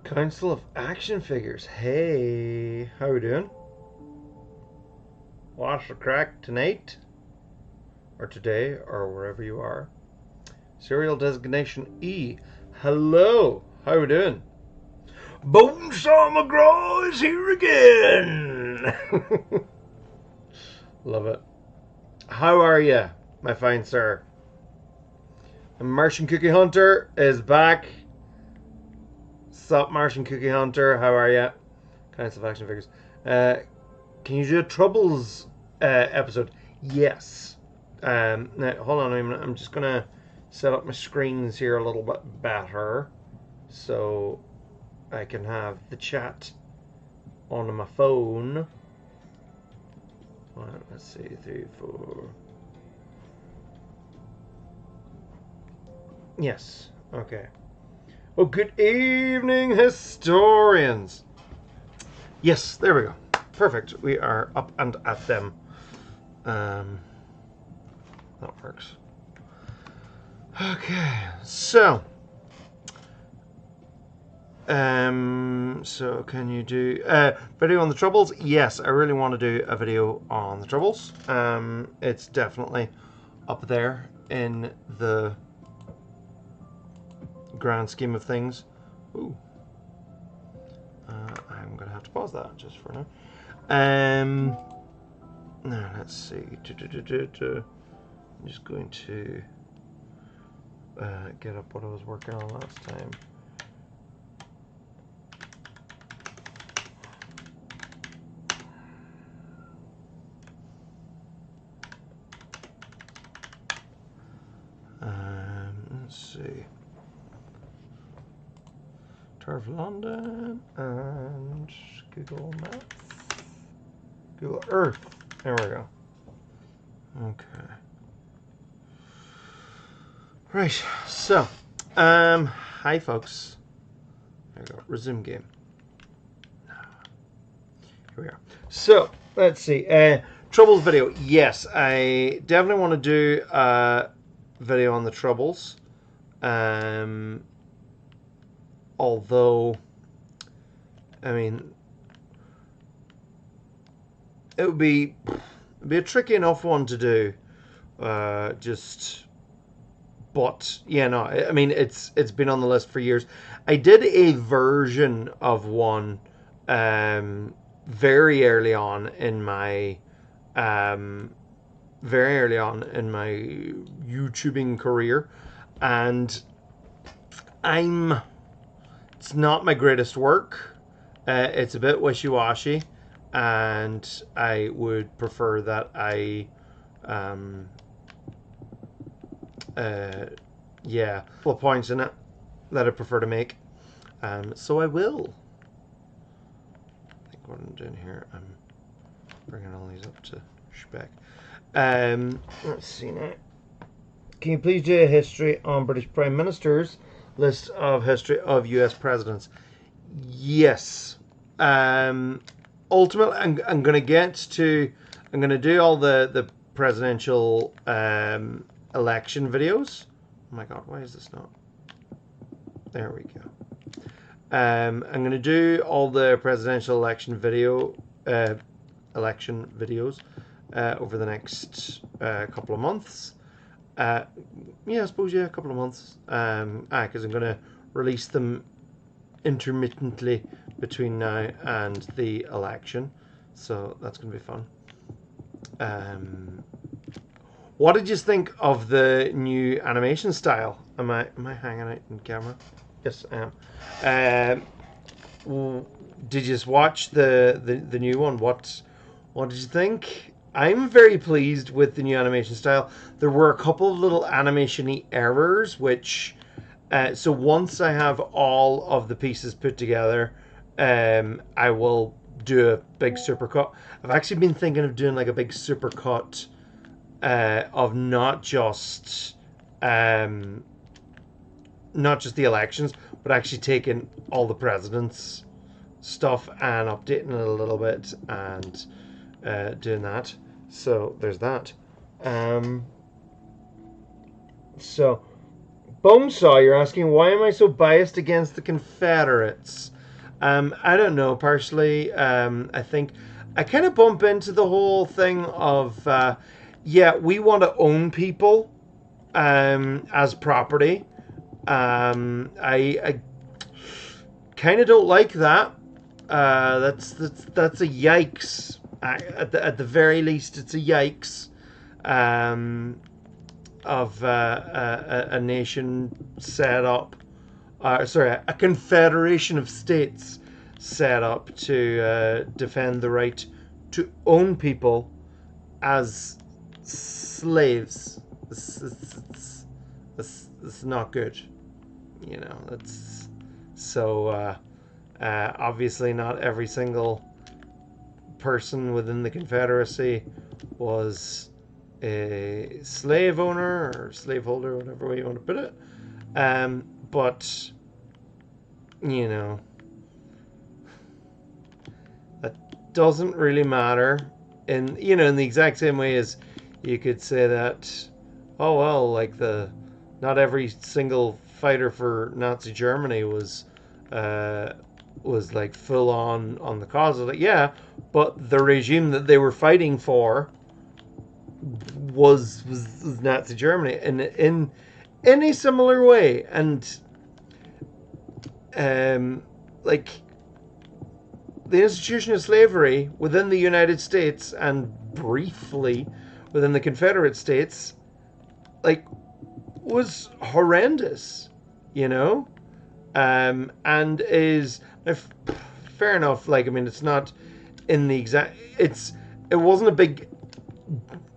Council of Action Figures. Hey, how we doing? What's the crack tonight? Or today, or wherever you are. Serial designation E. Hello, how we doing? Bonesaw McGraw is here again! Love it. How are you, my fine sir? The Martian Cookie Hunter is back. Sup, Martian Cookie Hunter? How are you? Council of Action Figures. Can you do a Troubles episode? Yes. Now, hold on a minute. I'm just gonna set up my screens here a little bit better, so I can have the chat on my phone. One, let's see, 3, 4. Yes. Okay. Oh, good evening, historians. Yes, there we go. Perfect. We are up and at them. That works. Okay, so can you do video on the Troubles? Yes, I really want to do a video on the Troubles. It's definitely up there in the grand scheme of things. Ooh. I'm gonna have to pause that just for now. Now let's see. I'm just going to get up what I was working on last time. Let's see. Tour of London and Google Maps. Google Earth. There we go. Okay. Right. So, hi folks. There we go. Resume game. Here we are. So, let's see. Troubles video. Yes, I definitely want to do a video on the Troubles. Although, I mean, it would be a tricky enough one to do. But yeah, no, I mean, it's been on the list for years. I did a version of one very early on in my YouTubing career, and it's not my greatest work. It's a bit wishy-washy, and I would prefer that a couple of points in it that I prefer to make. So I will. I think what I'm doing here, I'm bringing all these up to spec. Let's see now. Can you please do a history on British Prime Ministers? List of history of US presidents. Yes. Ultimately, I'm going to do all the presidential election videos. Oh my god, why is this not? There we go. I'm going to do all the presidential election videos over the next couple of months. Yeah, I suppose, yeah, a couple of months. Because I'm going to release them intermittently between now and the election. So that's going to be fun. What did you think of the new animation style? Am I hanging out in camera? Yes, I am. Did you just watch the new one? What did you think? I'm very pleased with the new animation style. There were a couple of little animation-y errors, which so once I have all of the pieces put together, I will do a big supercut. I've actually been thinking of doing like a big supercut of not just the elections, but actually taking all the presidents' stuff and updating it a little bit and doing that. So there's that. So Bonesaw, you're asking, why am I so biased against the Confederates? I don't know personally. I think I kind of bump into the whole thing of yeah, we want to own people as property. I kind of don't like that. That's a yikes. At the very least, it's a yikes. Um, of a nation set up, sorry, a confederation of states set up to defend the right to own people as slaves. It's not good. That's so. Obviously, not every single person within the Confederacy was a slave owner or slaveholder, whatever way you want to put it. But that doesn't really matter. In the exact same way as you could say that, oh well, like not every single fighter for Nazi Germany was like full on the cause of it. Yeah, but the regime that they were fighting for was Nazi Germany in a similar way, and like the institution of slavery within the United States and briefly within the Confederate States, like, was horrendous, and is fair enough. Like, I mean, it's not in the exact. It wasn't a big,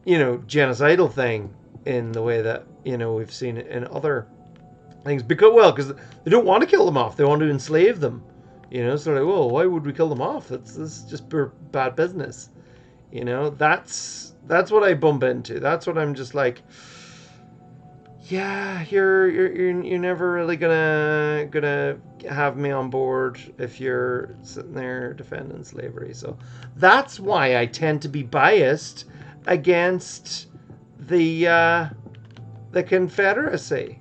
genocidal thing in the way that we've seen it in other things, because they don't want to kill them off, they want to enslave them, so like, well, why would we kill them off? That's just pure bad business. That's what I bump into. That's what I'm just like, yeah, you're never really gonna have me on board if you're sitting there defending slavery. So that's why I tend to be biased against the Confederacy.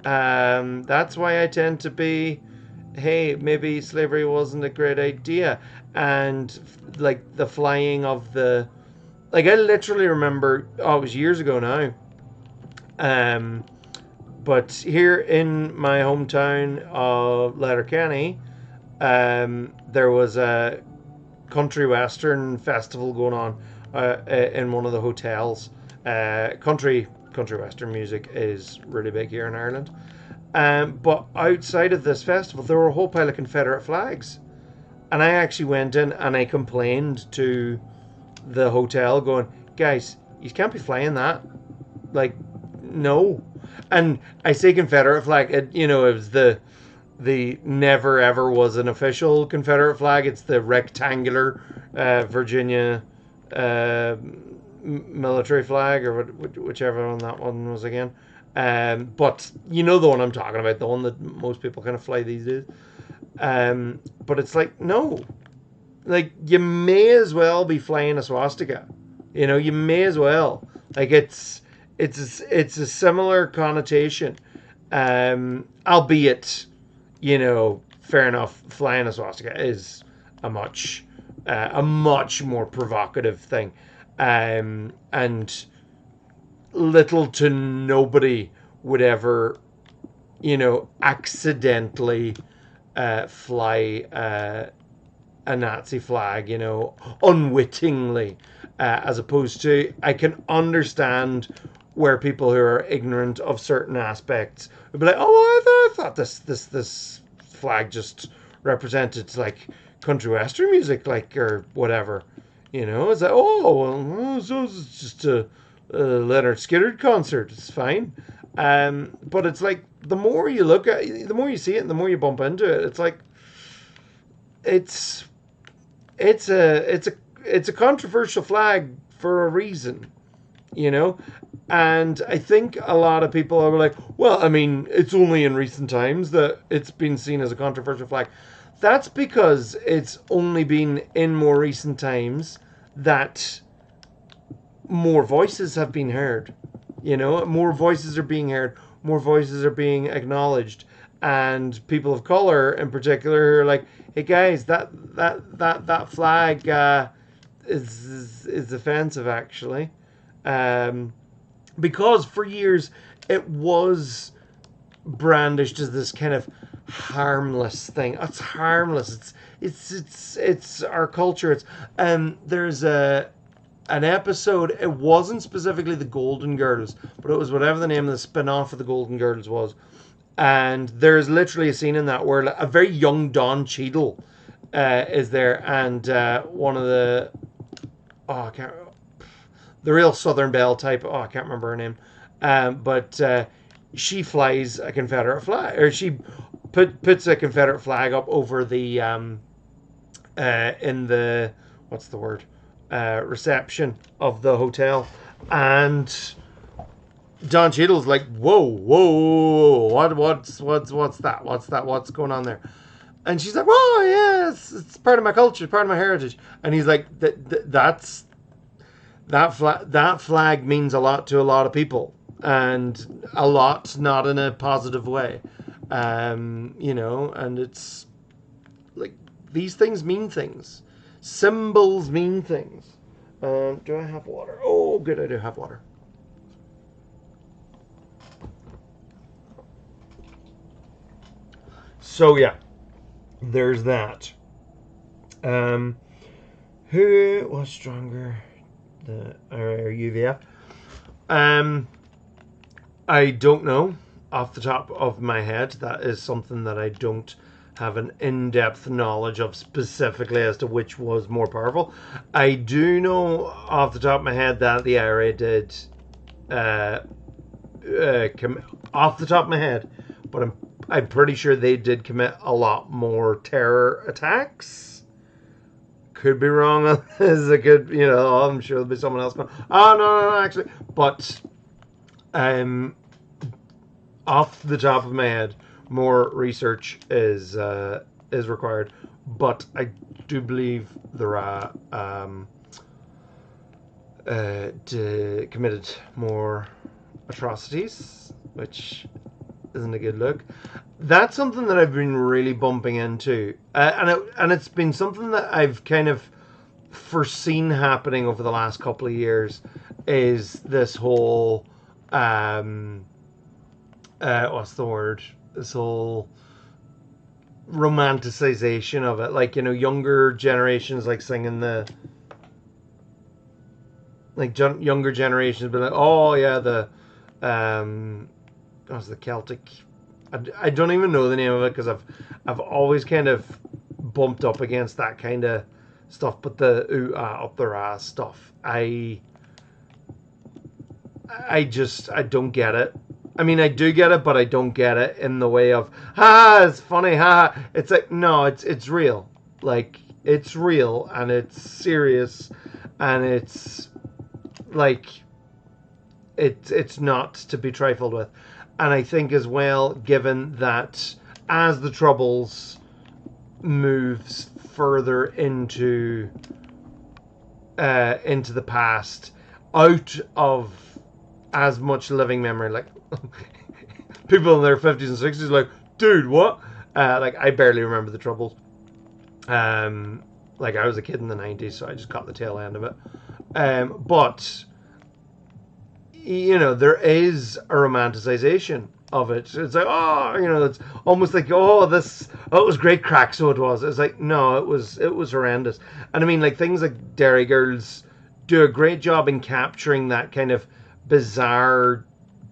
That's why I tend to be, hey, maybe slavery wasn't a great idea, and like the flying of the, like, I literally remember, oh, it was years ago now. But here in my hometown of Letterkenny, there was a country western festival going on in one of the hotels. Country western music is really big here in Ireland. But outside of this festival, there were a whole pile of Confederate flags, and I actually went in and I complained to the hotel, going, guys, you can't be flying that. Like, no. And I say Confederate flag, it was the never ever was an official Confederate flag. It's the rectangular Virginia military flag, or whichever one that one was again. But the one I'm talking about, the one that most people kind of fly these days. But it's like, no, like, you may as well be flying a swastika. You may as well. Like, it's a similar connotation, albeit, fair enough. Flying a swastika is a much more provocative thing, and little to nobody would ever, accidentally fly a Nazi flag, unwittingly, as opposed to, I can understand where people who are ignorant of certain aspects would be like, oh, I thought this flag just represented, like, country western music, like, or whatever, it's like, oh, well, so it's just a Leonard Skinner concert, it's fine. But it's like, the more you look at it, the more you see it, and the more you bump into it, it's like, it's a controversial flag for a reason, and I think a lot of people are like, well, I mean, it's only in recent times that it's been seen as a controversial flag. That's because it's only been in more recent times that more voices have been heard. More voices are being heard, more voices are being acknowledged, and people of color in particular who are like, hey guys, that flag is offensive actually, um, because for years it was brandished as this kind of harmless thing. It's harmless. It's our culture. It's there's an episode. It wasn't specifically the Golden Girls, but it was whatever the name of the spin-off of the Golden Girls was. And there's literally a scene in that where a very young Don Cheadle is there, and one of the I can't, the real Southern Belle type. I can't remember her name, but she flies a Confederate flag, or she puts a Confederate flag up over the in the, what's the word, reception of the hotel, and Don Cheadle's like, whoa, what's that? What's going on there? And she's like, oh yes, it's part of my culture, part of my heritage. And he's like, that flag means a lot to a lot of people, and a lot not in a positive way, and it's like these things mean things. Symbols mean things. Do I have water? Oh, good, I do have water. So yeah, there's that. Who was stronger, the or UVF? I don't know off the top of my head. That is something that I don't have an in-depth knowledge of specifically as to which was more powerful. I do know off the top of my head that the IRA did, off the top of my head, but I'm pretty sure they did commit a lot more terror attacks. Could be wrong. Is a good, I'm sure there'll be someone else going, oh no, actually, but off the top of my head, more research is required, but I do believe there are committed more atrocities, which isn't a good look. That's something that I've been really bumping into, and it's been something that I've kind of foreseen happening over the last couple of years. Is this whole what's the word? This whole romanticization of it, like younger generations like singing the. Like younger generations, but like, oh yeah, the what's the Celtic? I don't even know the name of it because I've always kind of bumped up against that kind of stuff. But the ooh ah up their ass stuff, I don't get it. I mean, I do get it, but I don't get it in the way of it's funny, It's like, no, it's real. Like, it's real and it's serious, and it's like it's not to be trifled with. And I think as well, given that as the Troubles moves further into the past, out of as much living memory, like people in their 50s and 60s, like, dude, what? Like, I barely remember the Troubles. Like, I was a kid in the 90s, so I just caught the tail end of it. But there is a romanticization of it. It's like, it's almost like, it was great crack, so it was. It's like, no, it was horrendous. And I mean, like, things like Derry Girls do a great job in capturing that kind of bizarre,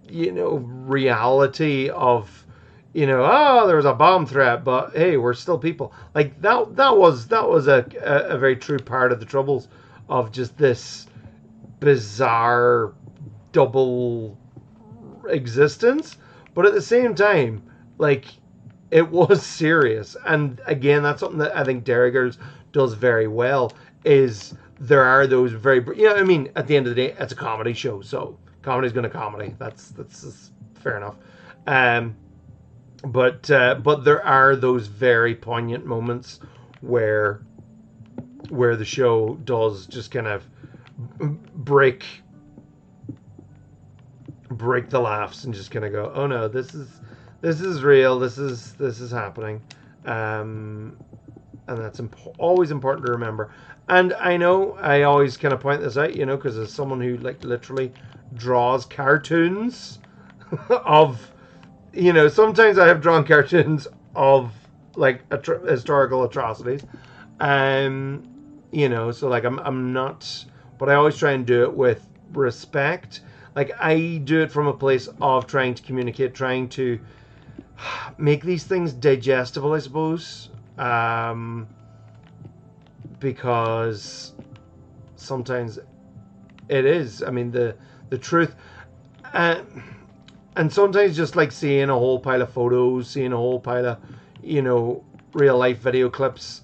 reality of, there was a bomb threat, but hey, we're still people. Like, that was a very true part of the Troubles, of just this bizarre double existence, but at the same time, like, it was serious. And again, that's something that I think Derry Girls does very well, is there are those very, I mean, at the end of the day, it's a comedy show, so comedy's going to comedy. That's fair enough. But there are those very poignant moments where the show does just kind of break the laughs and just kind of go, oh no, this This is real. This is happening, and that's always important to remember. And I know I always kind of point this out, you know, because as someone who like literally draws cartoons of, you know, sometimes I have drawn cartoons of like historical atrocities, you know, so like I'm not, but I always try and do it with respect. Like I do it from a place of trying to communicate, trying to make these things digestible, I suppose, because sometimes it is. I mean, the truth, and sometimes just like seeing a whole pile of photos, seeing a whole pile of, you know, real life video clips.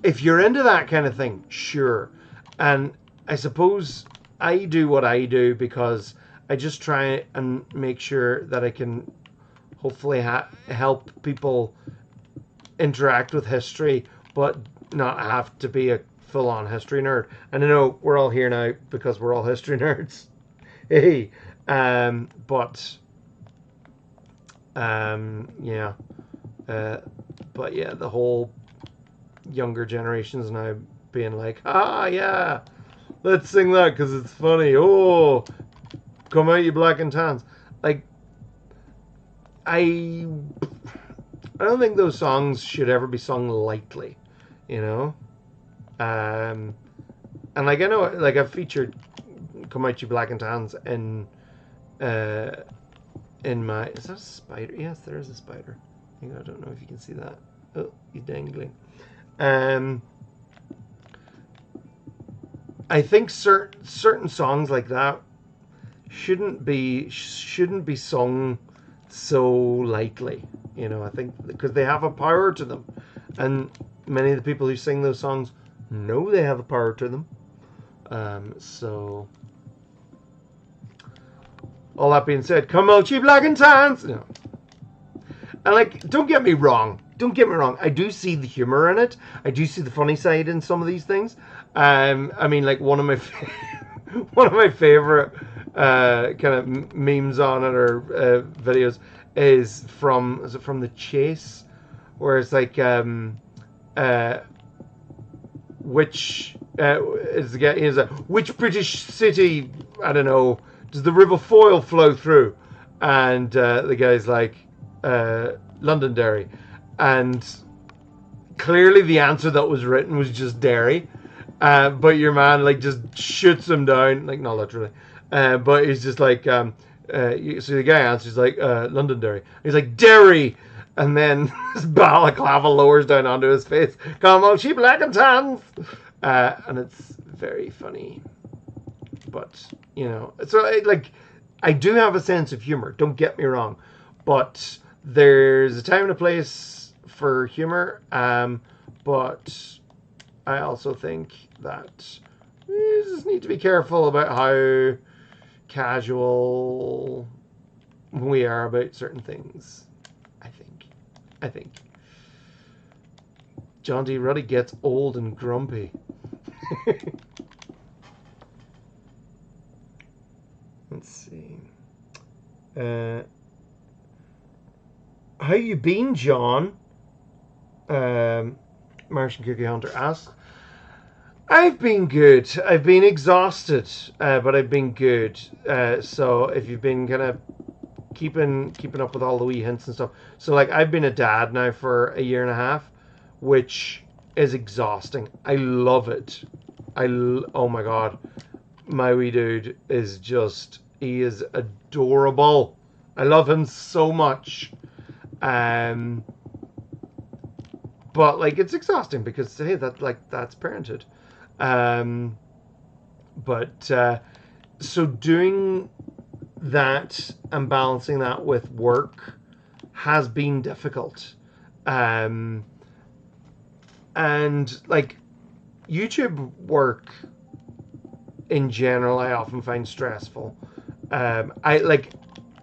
If you're into that kind of thing, sure. And I suppose I do what I do because I just try and make sure that I can hopefully help people interact with history, but not have to be a full-on history nerd. And I know we're all here now because we're all history nerds. Hey, yeah, but yeah, the whole younger generations now being like, yeah, let's sing that because it's funny. Oh, come out, you black and tans. Like, I don't think those songs should ever be sung lightly, you know. And like I know, like I've featured "Come Out You Black and Tans" in my. Is that a spider? Yes, there is a spider. I don't know if you can see that. Oh, he's dangling. I think certain songs like that shouldn't be sung so lightly, you know. I think because they have a power to them, and many of the people who sing those songs know they have a power to them. So all that being said, come out, you black and tans. You know. And like, don't get me wrong. I do see the humor in it. I do see the funny side in some of these things. I mean, like one of my favorite kind of memes on it or videos is from The Chase, where it's like which British city, I don't know, does the River Foyle flow through? And the guy's like Londonderry, and clearly the answer that was written was just Derry. But your man like just shoots him down, like not literally, but he's just like, so the guy answers like Londonderry. He's like Derry, and then his balaclava lowers down onto his face. Come on, she black and tans, and it's very funny. But you know, so I do have a sense of humor. Don't get me wrong, but there's a time and a place for humor. But I also think that you just need to be careful about how casual we are about certain things. I think John D Ruddy gets old and grumpy. Let's see. How you been, John? Martian Cookie Hunter asks. I've been good. I've been exhausted, but I've been good. So if you've been kind of keeping up with all the wee hints and stuff. So like I've been a dad now for a year and a half, which is exhausting. I love it. Oh my god. My wee dude is just, he is adorable. I love him so much. But like it's exhausting because hey, that's parenthood. So doing that and balancing that with work has been difficult. And like YouTube work in general, I often find stressful. I like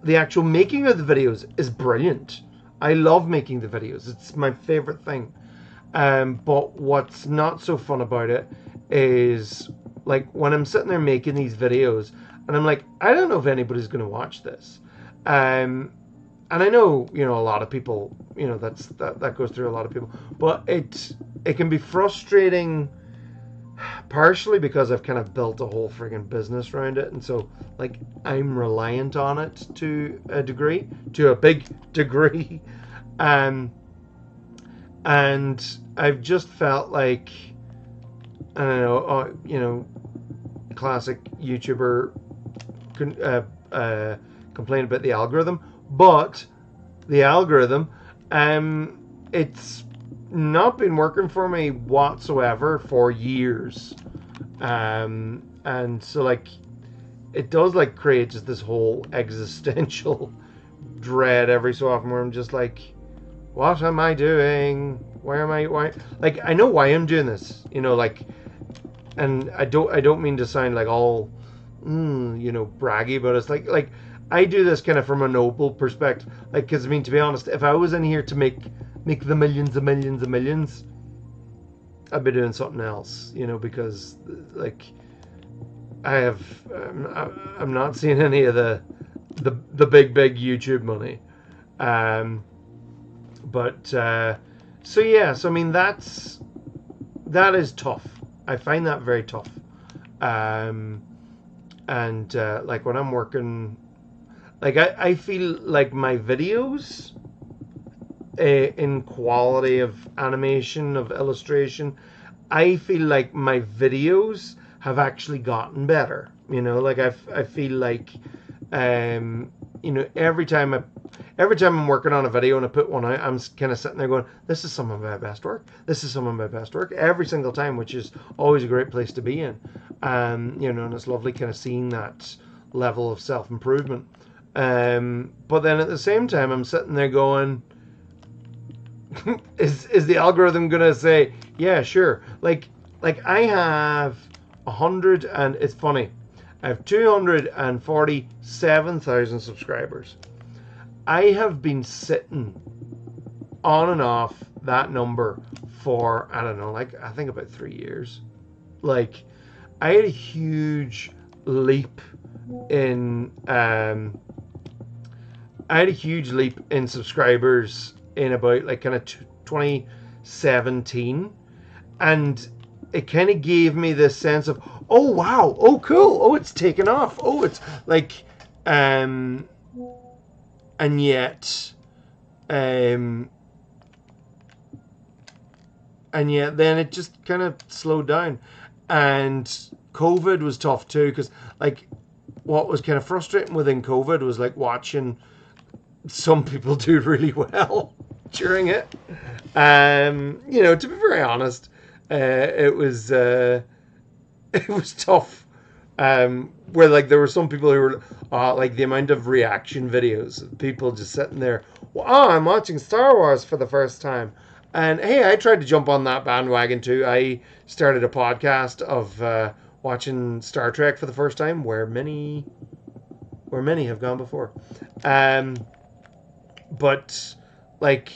the actual making of the videos is brilliant. I love making the videos. It's my favorite thing. But what's not so fun about it is like when I'm sitting there making these videos and I'm like, I don't know if anybody's going to watch this. And and I know, you know, a lot of people, you know, that goes through a lot of people, but it can be frustrating, partially because I've kind of built a whole friggin' business around it, and so like I'm reliant on it to a degree, to a big degree, um, and I've just felt like, I don't know, you know, classic YouTuber complain about the algorithm, but the algorithm, it's not been working for me whatsoever for years, and so like it does like create just this whole existential dread every so often where I'm just like, what am I doing? Why like I know why I'm doing this, you know, like, and I don't mean to sound like all you know, braggy, but it's like I do this kind of from a noble perspective, like, because I mean, to be honest, if I was in here to make the millions and millions and millions, I'd be doing something else, you know, because like I'm not seeing any of the big YouTube money, but so yeah, so I mean that is tough. I find that very tough, and like when I'm working, like I feel like my videos, in quality of animation, of illustration, I feel like my videos have actually gotten better. You know, like I feel like, you know, every time I'm working on a video and I put one out, I'm kind of sitting there going, this is some of my best work. This is some of my best work every single time, which is always a great place to be in. You know, and it's lovely kind of seeing that level of self-improvement. But then at the same time, I'm sitting there going, is the algorithm gonna say, yeah, sure? Like I have 100, and it's funny, I have 247,000 subscribers. I have been sitting on and off that number for, I don't know, like I think about 3 years. Like I had a huge leap in subscribers in about like kind of 2017, and it kind of gave me this sense of, oh wow, oh cool, oh it's taken off, oh it's like, and yet then it just kind of slowed down, and COVID was tough too, because like what was kind of frustrating within COVID was like watching some people do really well during it. You know, to be very honest, it was tough. Where like there were some people who were like the amount of reaction videos, people just sitting there, well, oh, I'm watching Star Wars for the first time. And hey, I tried to jump on that bandwagon too. I started a podcast of watching Star Trek for the first time, where many have gone before. But like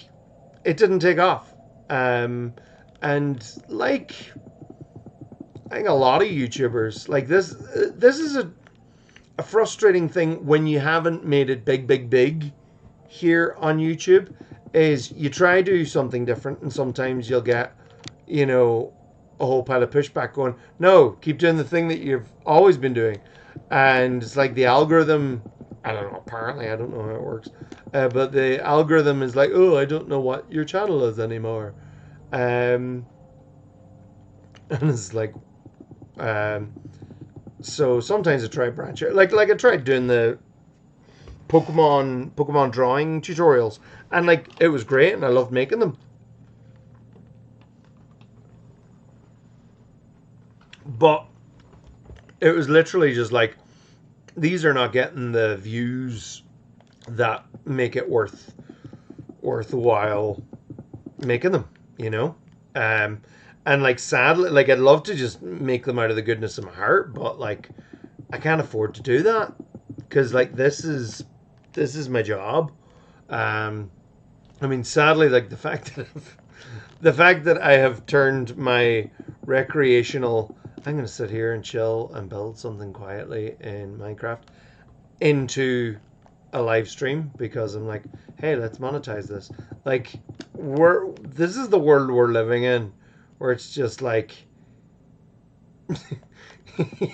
it didn't take off. And like I think a lot of YouTubers, like this is a frustrating thing when you haven't made it big here on YouTube, is you try to do something different and sometimes you'll get, you know, a whole pile of pushback going, no, keep doing the thing that you've always been doing. And it's like the algorithm, I don't know, apparently, I don't know how it works, but the algorithm is like, oh, I don't know what your channel is anymore. And it's like, so sometimes I try branch out. Like I tried doing the Pokemon drawing tutorials, and like it was great and I loved making them. But it was literally just like, these are not getting the views that make it worthwhile making them, you know? And like sadly, like I'd love to just make them out of the goodness of my heart, but like I can't afford to do that, because like this is my job. I mean, sadly, like the fact that I have turned my recreational, I'm going to sit here and chill and build something quietly in Minecraft, into a live stream, because I'm like, hey, let's monetize this. Like, this is the world we're living in, where it's just like,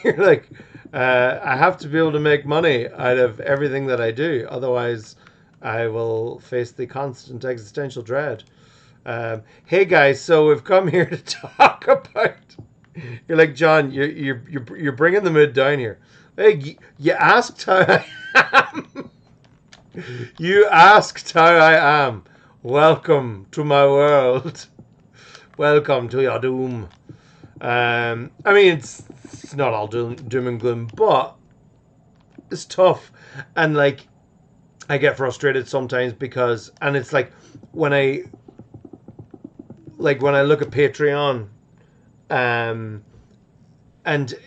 you're like, I have to be able to make money out of everything that I do, otherwise I will face the constant existential dread. Hey guys, so we've come here to talk about. You're like, John, you're bringing the mood down here. Hey, you asked how I am. You asked how I am. Welcome to my world. Welcome to your doom. I mean, it's not all doom and gloom, but it's tough. And like, I get frustrated sometimes because, and it's like when I look at Patreon, and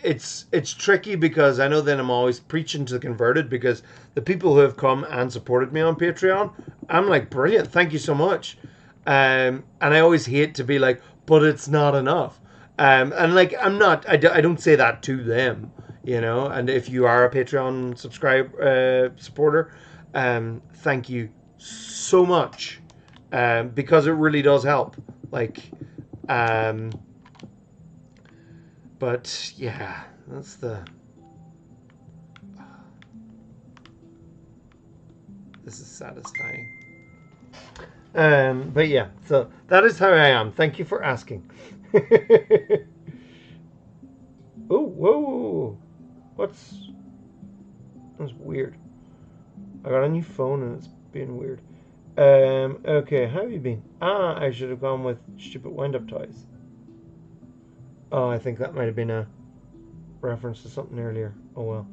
it's tricky because I know that I'm always preaching to the converted, because the people who have come and supported me on Patreon, I'm like, brilliant, thank you so much. And I always hate to be like, but it's not enough. And like, I don't say that to them, you know. And if you are a Patreon supporter, thank you so much, because it really does help. Like, but yeah, that's the. This is satisfying. But yeah, so that is how I am. Thank you for asking. Oh, whoa! That's weird. I got a new phone and it's being weird. Okay, how have you been? I should have gone with stupid wind-up toys. Oh, I think that might have been a reference to something earlier. Oh well.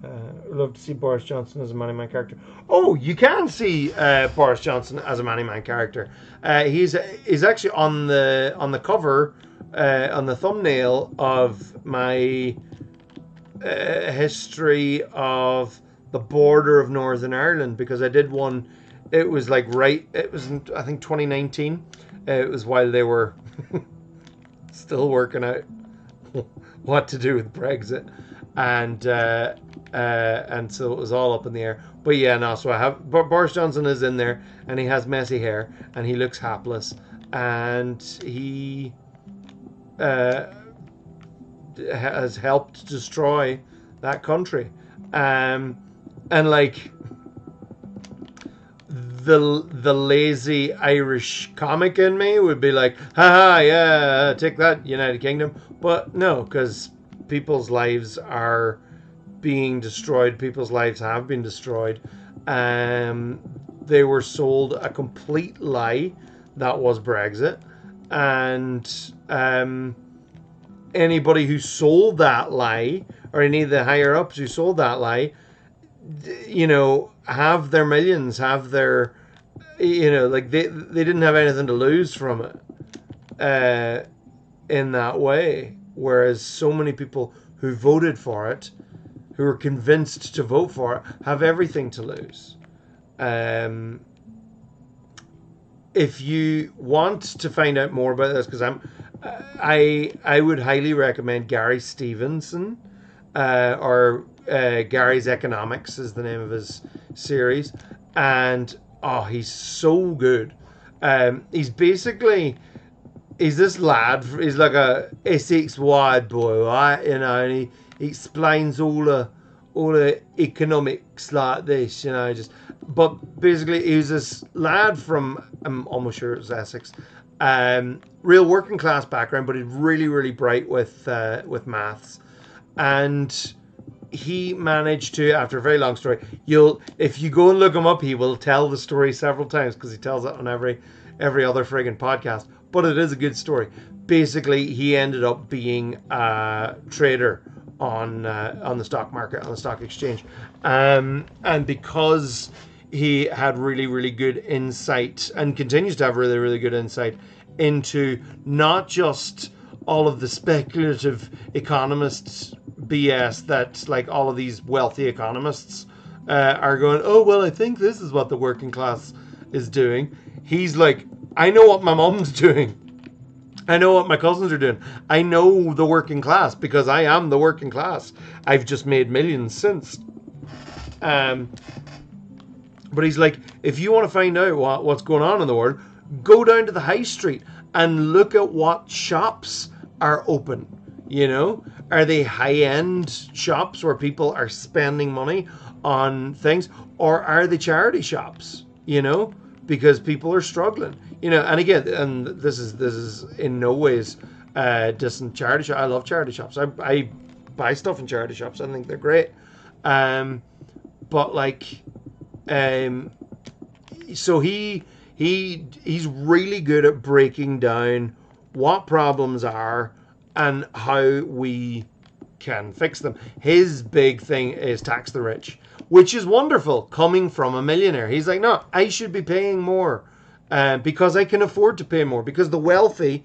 I'd love to see Boris Johnson as a Money Man character. Oh, you can see Boris Johnson as a Money Man character. He's actually on the cover, on the thumbnail of my history of the border of Northern Ireland, because I did one. It was like it was in, I think 2019. It was while they were still working out what to do with Brexit, and so it was all up in the air. But yeah, no. So I have Boris Johnson is in there, and he has messy hair, and he looks hapless, and he has helped destroy that country, and like. The lazy Irish comic in me would be like, haha, yeah, take that, United Kingdom. But no, because people's lives are being destroyed. People's lives have been destroyed. They were sold a complete lie that was Brexit. And anybody who sold that lie, or any of the higher ups who sold that lie, you know, have their millions, have their, you know, like they didn't have anything to lose from it in that way. Whereas so many people who voted for it, who are convinced to vote for it, have everything to lose. If you want to find out more about this, because I would highly recommend Gary Stevenson, or Gary's Economics is the name of his series, and he's so good. He's this lad. He's like a Essex wide boy, right? You know, and he explains all the economics like this, you know. But basically, he was this lad from, I'm almost sure it was Essex, real working class background, but he's really, really bright with maths, and he managed to, after a very long story, if you go and look him up, he will tell the story several times, because he tells it on every other friggin' podcast. But it is a good story. Basically, he ended up being a trader on the stock market, on the stock exchange, and because he had really, really good insight, and continues to have really, really good insight into not just all of the speculative economists BS that like all of these wealthy economists are going, oh well, I think this is what the working class is doing. He's like, I know what my mom's doing. I know what my cousins are doing. I know the working class because I am the working class. I've just made millions since. But he's like, if you want to find out what's going on in the world, go down to the high street and look at what shops are open. You know, are they high-end shops where people are spending money on things, or are they charity shops? You know, because people are struggling. You know, and again, and this is in no ways distant charity shop. I love charity shops. I buy stuff in charity shops. I think they're great. But like, so he's really good at breaking down what problems are and how we can fix them. His big thing is tax the rich, which is wonderful coming from a millionaire. He's like, no, I should be paying more because I can afford to pay more, because the wealthy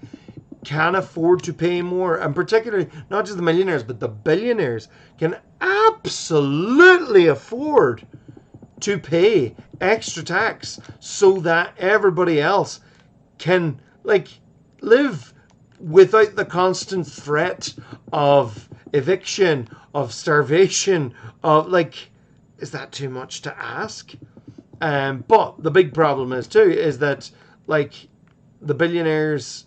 can afford to pay more, and particularly not just the millionaires, but the billionaires can absolutely afford to pay extra tax so that everybody else can like live without the constant threat of eviction, of starvation, of like, is that too much to ask? But the big problem is that like the billionaires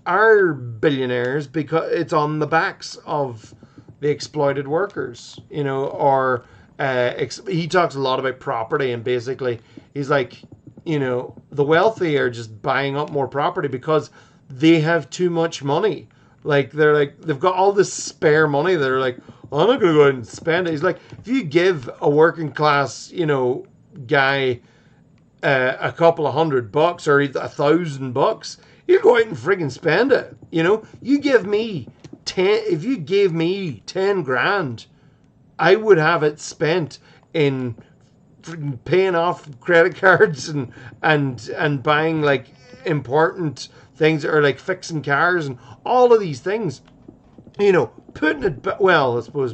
are billionaires because it's on the backs of the exploited workers, you know, or he talks a lot about property, and basically he's like, you know, the wealthy are just buying up more property because they have too much money. Like they've got all this spare money. They're like, well, I'm not going to go out and spend it. He's like, if you give a working class, you know, guy a couple of $100 or $1,000, he'll go out and friggin' spend it. You know, you give me 10. If you gave me 10 grand, I would have it spent in paying off credit cards and buying like important things, or like fixing cars and all of these things. You know, putting it, well, I suppose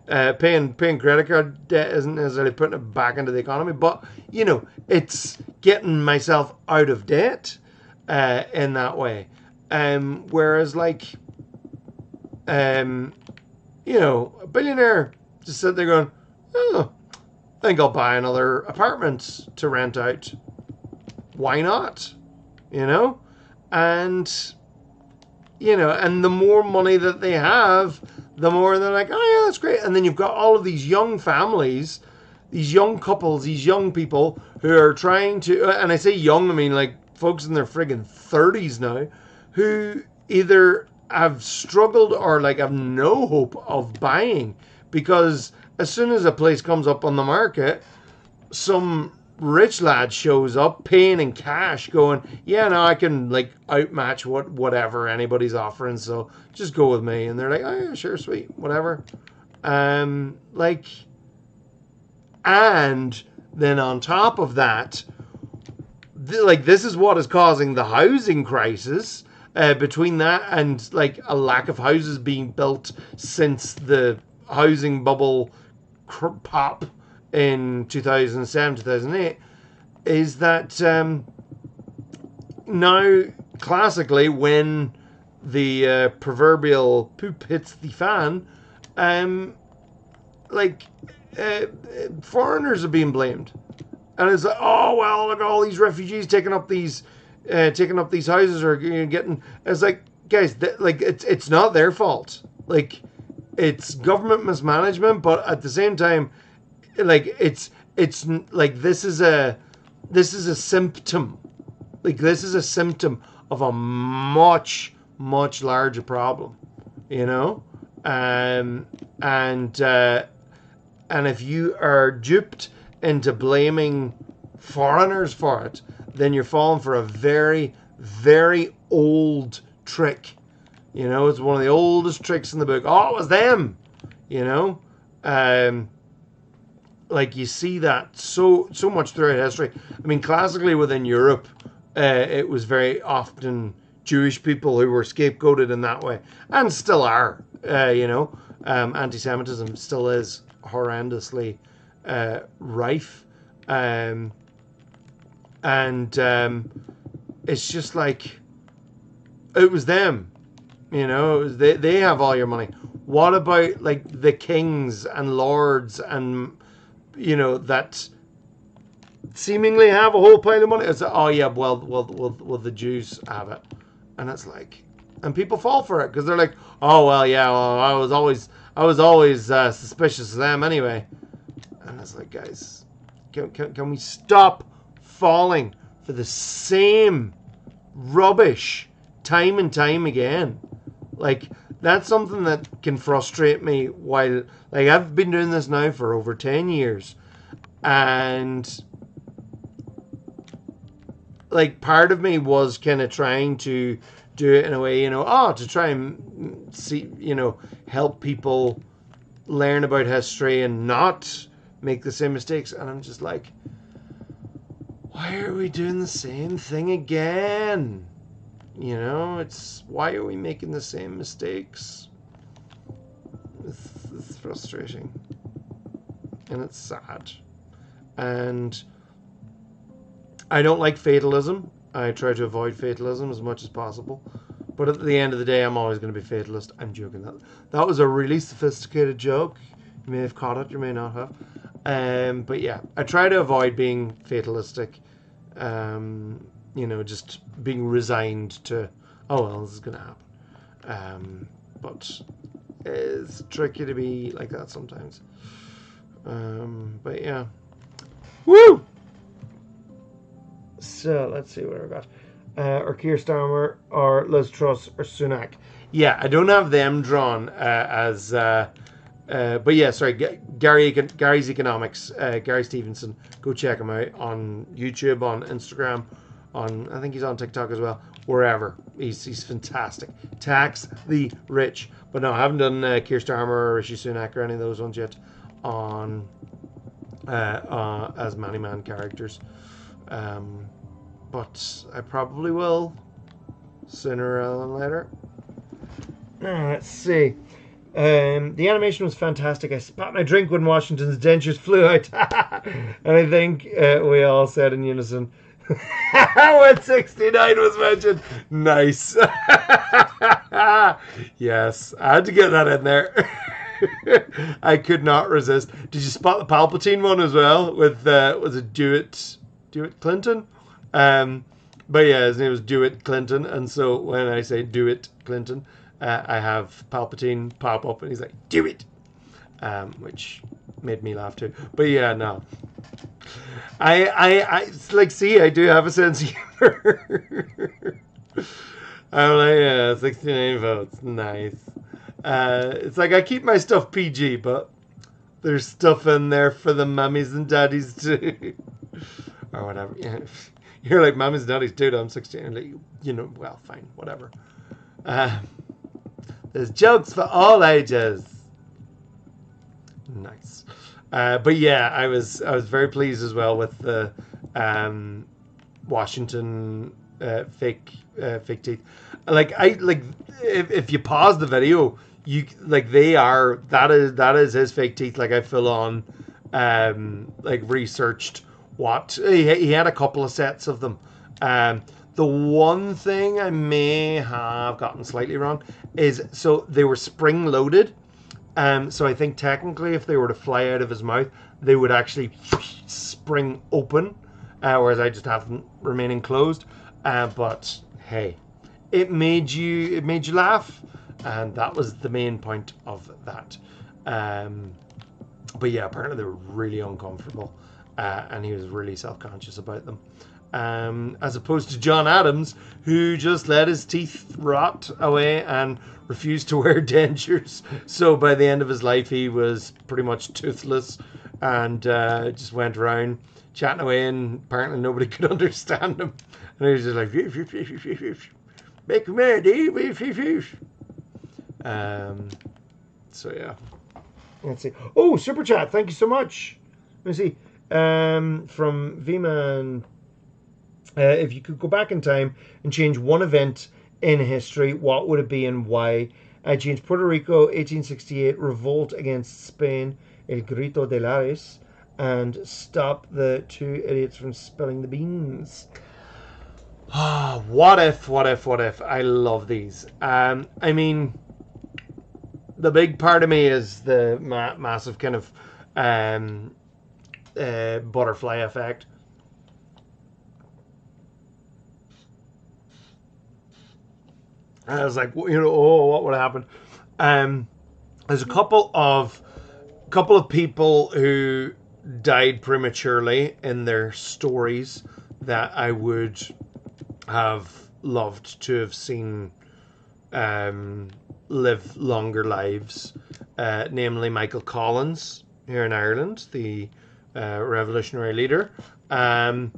paying credit card debt isn't necessarily putting it back into the economy, but you know, it's getting myself out of debt in that way. Whereas like, you know, a billionaire just sit there going, oh, I think I'll buy another apartment to rent out. Why not? You know? And, you know, and the more money that they have, the more they're like, oh yeah, that's great. And then you've got all of these young families, these young couples, these young people who are trying to, and I say young, I mean like folks in their friggin' 30s now, who either have struggled or like have no hope of buying, because as soon as a place comes up on the market, some rich lad shows up paying in cash going, yeah, no, I can like outmatch whatever anybody's offering, so just go with me. And they're like, oh yeah, sure, sweet, whatever. Like, and then on top of that, like, this is what is causing the housing crisis. Between that and like a lack of houses being built since the housing bubble pop in 2007, 2008, is that now classically when the proverbial poop hits the fan, foreigners are being blamed. And it's like, oh, well, look at all these refugees taking up these houses, or getting. It's like, guys, it's not their fault. Like, it's government mismanagement, but at the same time, like it's like this is a symptom. Like, this is a symptom of a much larger problem, you know. And if you are duped into blaming foreigners for it, then you're falling for a very, very old trick. You know, it's one of the oldest tricks in the book. Oh, it was them. You know, like, you see that so much throughout history. I mean, classically within Europe, it was very often Jewish people who were scapegoated in that way, and still are. You know, anti-Semitism still is horrendously rife. It's just like, it was them, you know. It was they have all your money. What about like the kings and lords and, you know, that seemingly have a whole pile of money. It's like, oh yeah, well, the Jews have it, and it's like, and people fall for it because they're like, oh well, yeah, well, I was always suspicious of them anyway, and it's like, guys, can we stop falling for the same rubbish time and time again? Like, that's something that can frustrate me. While, like, I've been doing this now for over 10 years, and like, part of me was kind of trying to do it in a way, to try and see, help people learn about history and not make the same mistakes. And I'm just like, why are we doing the same thing again? It's, why are we making the same mistakes? It's frustrating. And it's sad. And I don't like fatalism. I try to avoid fatalism as much as possible. But at the end of the day, I'm always going to be fatalist. I'm joking. That was a really sophisticated joke. You may have caught it, you may not have. But yeah, I try to avoid being fatalistic. Just being resigned to, oh well, this is going to happen. But it's tricky to be like that sometimes. But yeah. Woo! So let's see what I got. Or Keir Starmer, or Liz Truss, or Sunak. Yeah, I don't have them drawn as. But yeah, sorry, Gary's Economics, Gary Stevenson. Go check him out on YouTube, on Instagram, I think he's on TikTok as well. Wherever, he's fantastic. Tax the rich. But no, I haven't done Keir Starmer or Rishi Sunak or any of those ones yet on as many man characters. But I probably will sooner rather than later. Let's see. The animation was fantastic. I spat my drink when Washington's dentures flew out. And I think we all said in unison, when 69 was mentioned. Nice. Yes, I had to get that in there. I could not resist. Did you spot the Palpatine one as well? With, was it Dewitt Clinton? But yeah, his name was Dewitt Clinton. And so when I say Dewitt Clinton, I have Palpatine pop up and he's like, do it, which made me laugh too. But yeah, no, I like, see, I do have a sense of humor. I'm like, yeah, 69 votes, nice. It's like, I keep my stuff PG, but there's stuff in there for the mummies and daddies too. Or whatever. Yeah. You're like, mummies and daddies, dude, I'm 16. Like, well, fine, whatever. There's jokes for all ages. Nice. But yeah, I was very pleased as well with the Washington fake teeth. Like, if you pause the video, that is his fake teeth. Like, I full on researched what he had a couple of sets of them. The one thing I may have gotten slightly wrong is, so they were spring loaded. So I think technically if they were to fly out of his mouth, they would actually spring open, whereas I just have them remaining closed. But hey, it made you laugh, and that was the main point of that. But yeah, apparently they were really uncomfortable, and he was really self-conscious about them. As opposed to John Adams, who just let his teeth rot away and refused to wear dentures. So by the end of his life, he was pretty much toothless and just went around chatting away, and apparently nobody could understand him. And he was just like, make me ready. So yeah. Let's see. Oh, super chat! Thank you so much. Let me see. From V-Man. If you could go back in time and change one event in history, what would it be and why? I changed Puerto Rico, 1868, revolt against Spain, El Grito de Lares, and stop the two idiots from spilling the beans. What if? I love these. I mean, the big part of me is the massive kind of butterfly effect. I was like, you know, oh, what would happen? There's a couple of people who died prematurely in their stories that I would have loved to have seen live longer lives, namely Michael Collins here in Ireland, the revolutionary leader. I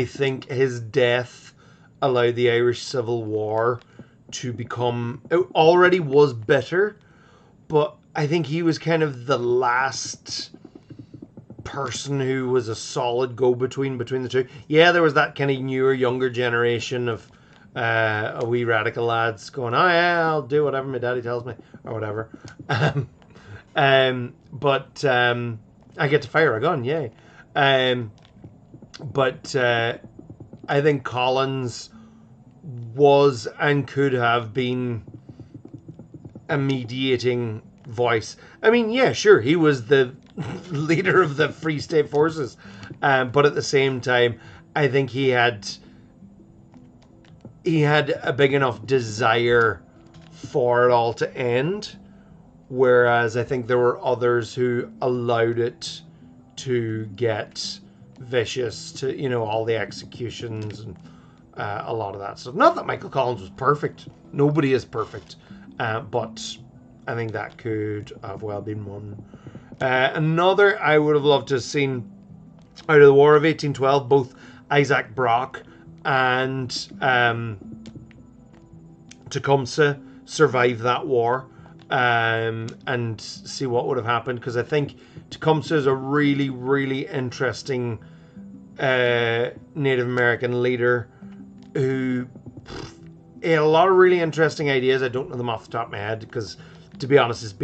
think his death allowed the Irish Civil War to become. It already was bitter, but I think he was kind of the last person who was a solid go-between between the two. Yeah, there was that kind of newer, younger generation of a wee radical lads going, "Oh yeah, I'll do whatever my daddy tells me," or whatever. But I get to fire a gun, yay! But I think Collins was and could have been a mediating voice. I mean, yeah, sure, he was the leader of the Free State Forces, but at the same time, I think he had a big enough desire for it all to end, whereas I think there were others who allowed it to get vicious, to, you know, all the executions and a lot of that stuff. Not that Michael Collins was perfect. Nobody is perfect. But I think that could have well been one. Another I would have loved to have seen out of the War of 1812, both Isaac Brock and Tecumseh survive that war, and see what would have happened, because I think Tecumseh is a really, really interesting Native American leader who had a lot of really interesting ideas. I don't know them off the top of my head because, to be honest, it's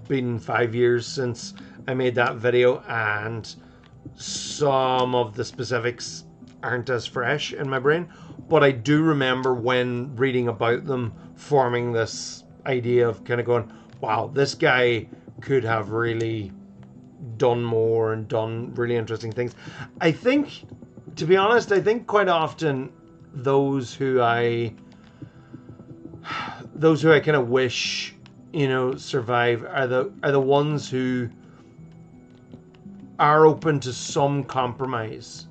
been 5 years since I made that video, and some of the specifics aren't as fresh in my brain. But I do remember when reading about them forming this idea of kind of going, wow, this guy could have really done more and done really interesting things. I think, to be honest, I think quite often those who I kind of wish, you know, survive are the ones who are open to some compromise.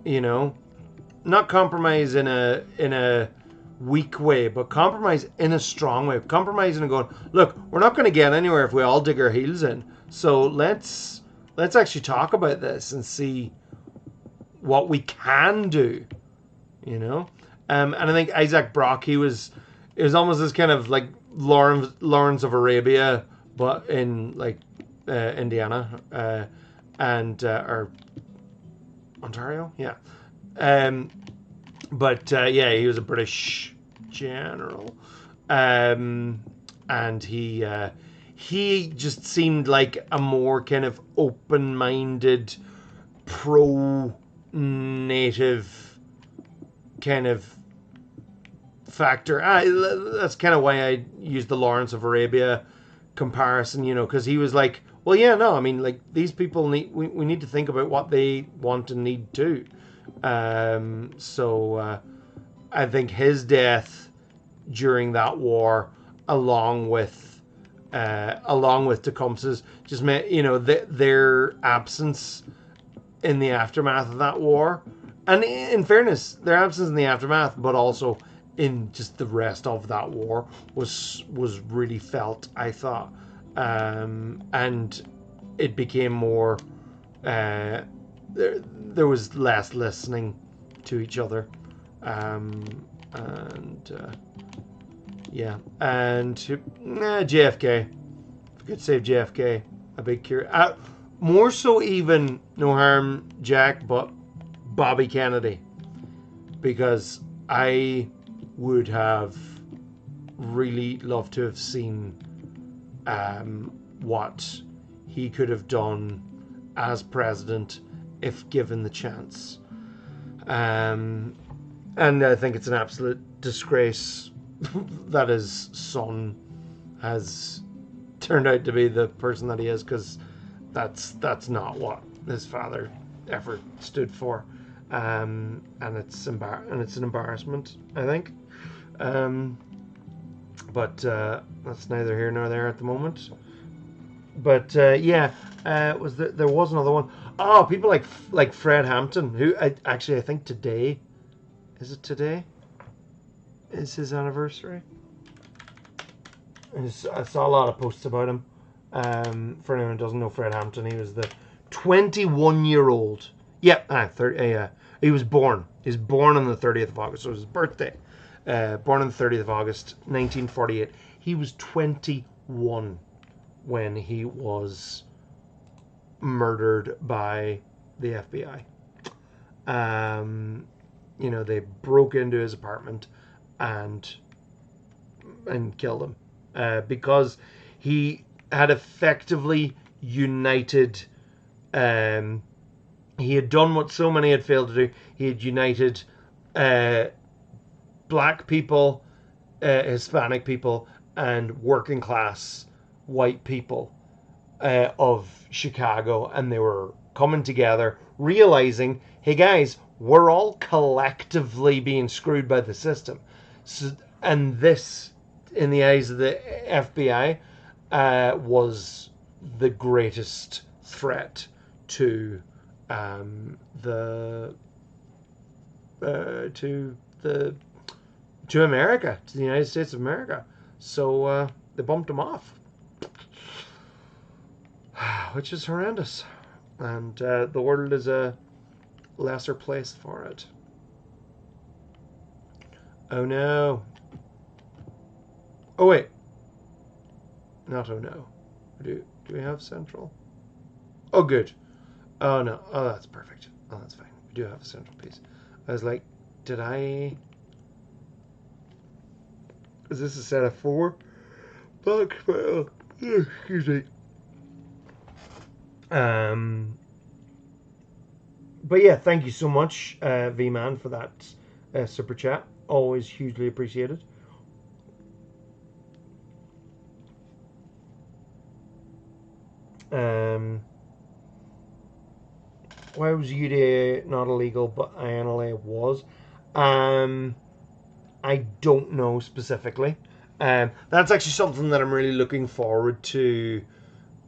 You know, not compromise in a weak way, but compromise in a strong way. Compromising and going, look, we're not going to get anywhere if we all dig our heels in. So let's actually talk about this and see what we can do. You know, and I think Isaac Brock, it was almost this kind of like Lawrence of Arabia, but in like Indiana and or Ontario, yeah. But yeah, he was a British general, and he just seemed like a more kind of open-minded, pro-native kind of factor. That's kind of why I used the Lawrence of Arabia comparison, you know, because he was like, well, yeah, no, I mean, like, these people we need to think about what they want and need too. So I think his death during that war, along with Tecumseh's, just meant, you know, their absence in the aftermath of that war, and in fairness, their absence in the aftermath, but also in just the rest of that war was really felt, I thought, and it became more. There was less listening to each other, and yeah, and JFK. If I could save JFK, a big cure. More so, even, no harm, Jack, but Bobby Kennedy, because I would have really loved to have seen what he could have done as president if given the chance. And I think it's an absolute disgrace that his son has turned out to be the person that he is, because that's not what his father ever stood for. And it's an embarrassment, I think. But that's neither here nor there at the moment. But yeah, there was another one. Oh, people like Fred Hampton, who I think today is it today? Is his anniversary? I saw a lot of posts about him. For anyone who doesn't know Fred Hampton, he was the 21-year-old. Yep, 30. Yeah, he was born. He was born on the 30th of August. So it was his birthday. Born on the 30th of August, 1948. He was 21 when he was murdered by the FBI. You know, they broke into his apartment and killed him because he had effectively united. He had done what so many had failed to do. He had united black people, Hispanic people, and working class white people of Chicago, and they were coming together, realizing, hey guys, we're all collectively being screwed by the system. So, and this, in the eyes of the FBI, was the greatest threat to America, to the United States of America. So they bumped him off, which is horrendous, and the world is a lesser place for it. Oh no. Oh wait. Not oh no. Do we have central? Oh good. Oh no. Oh, that's perfect. Oh, that's fine. We do have a central piece. I was like, did I... Is this a set of 4? Back file. Excuse me. But yeah, thank you so much, V-Man, for that super chat. Always hugely appreciated. Why was UDA not illegal, but INLA was? I don't know specifically. That's actually something that I'm really looking forward to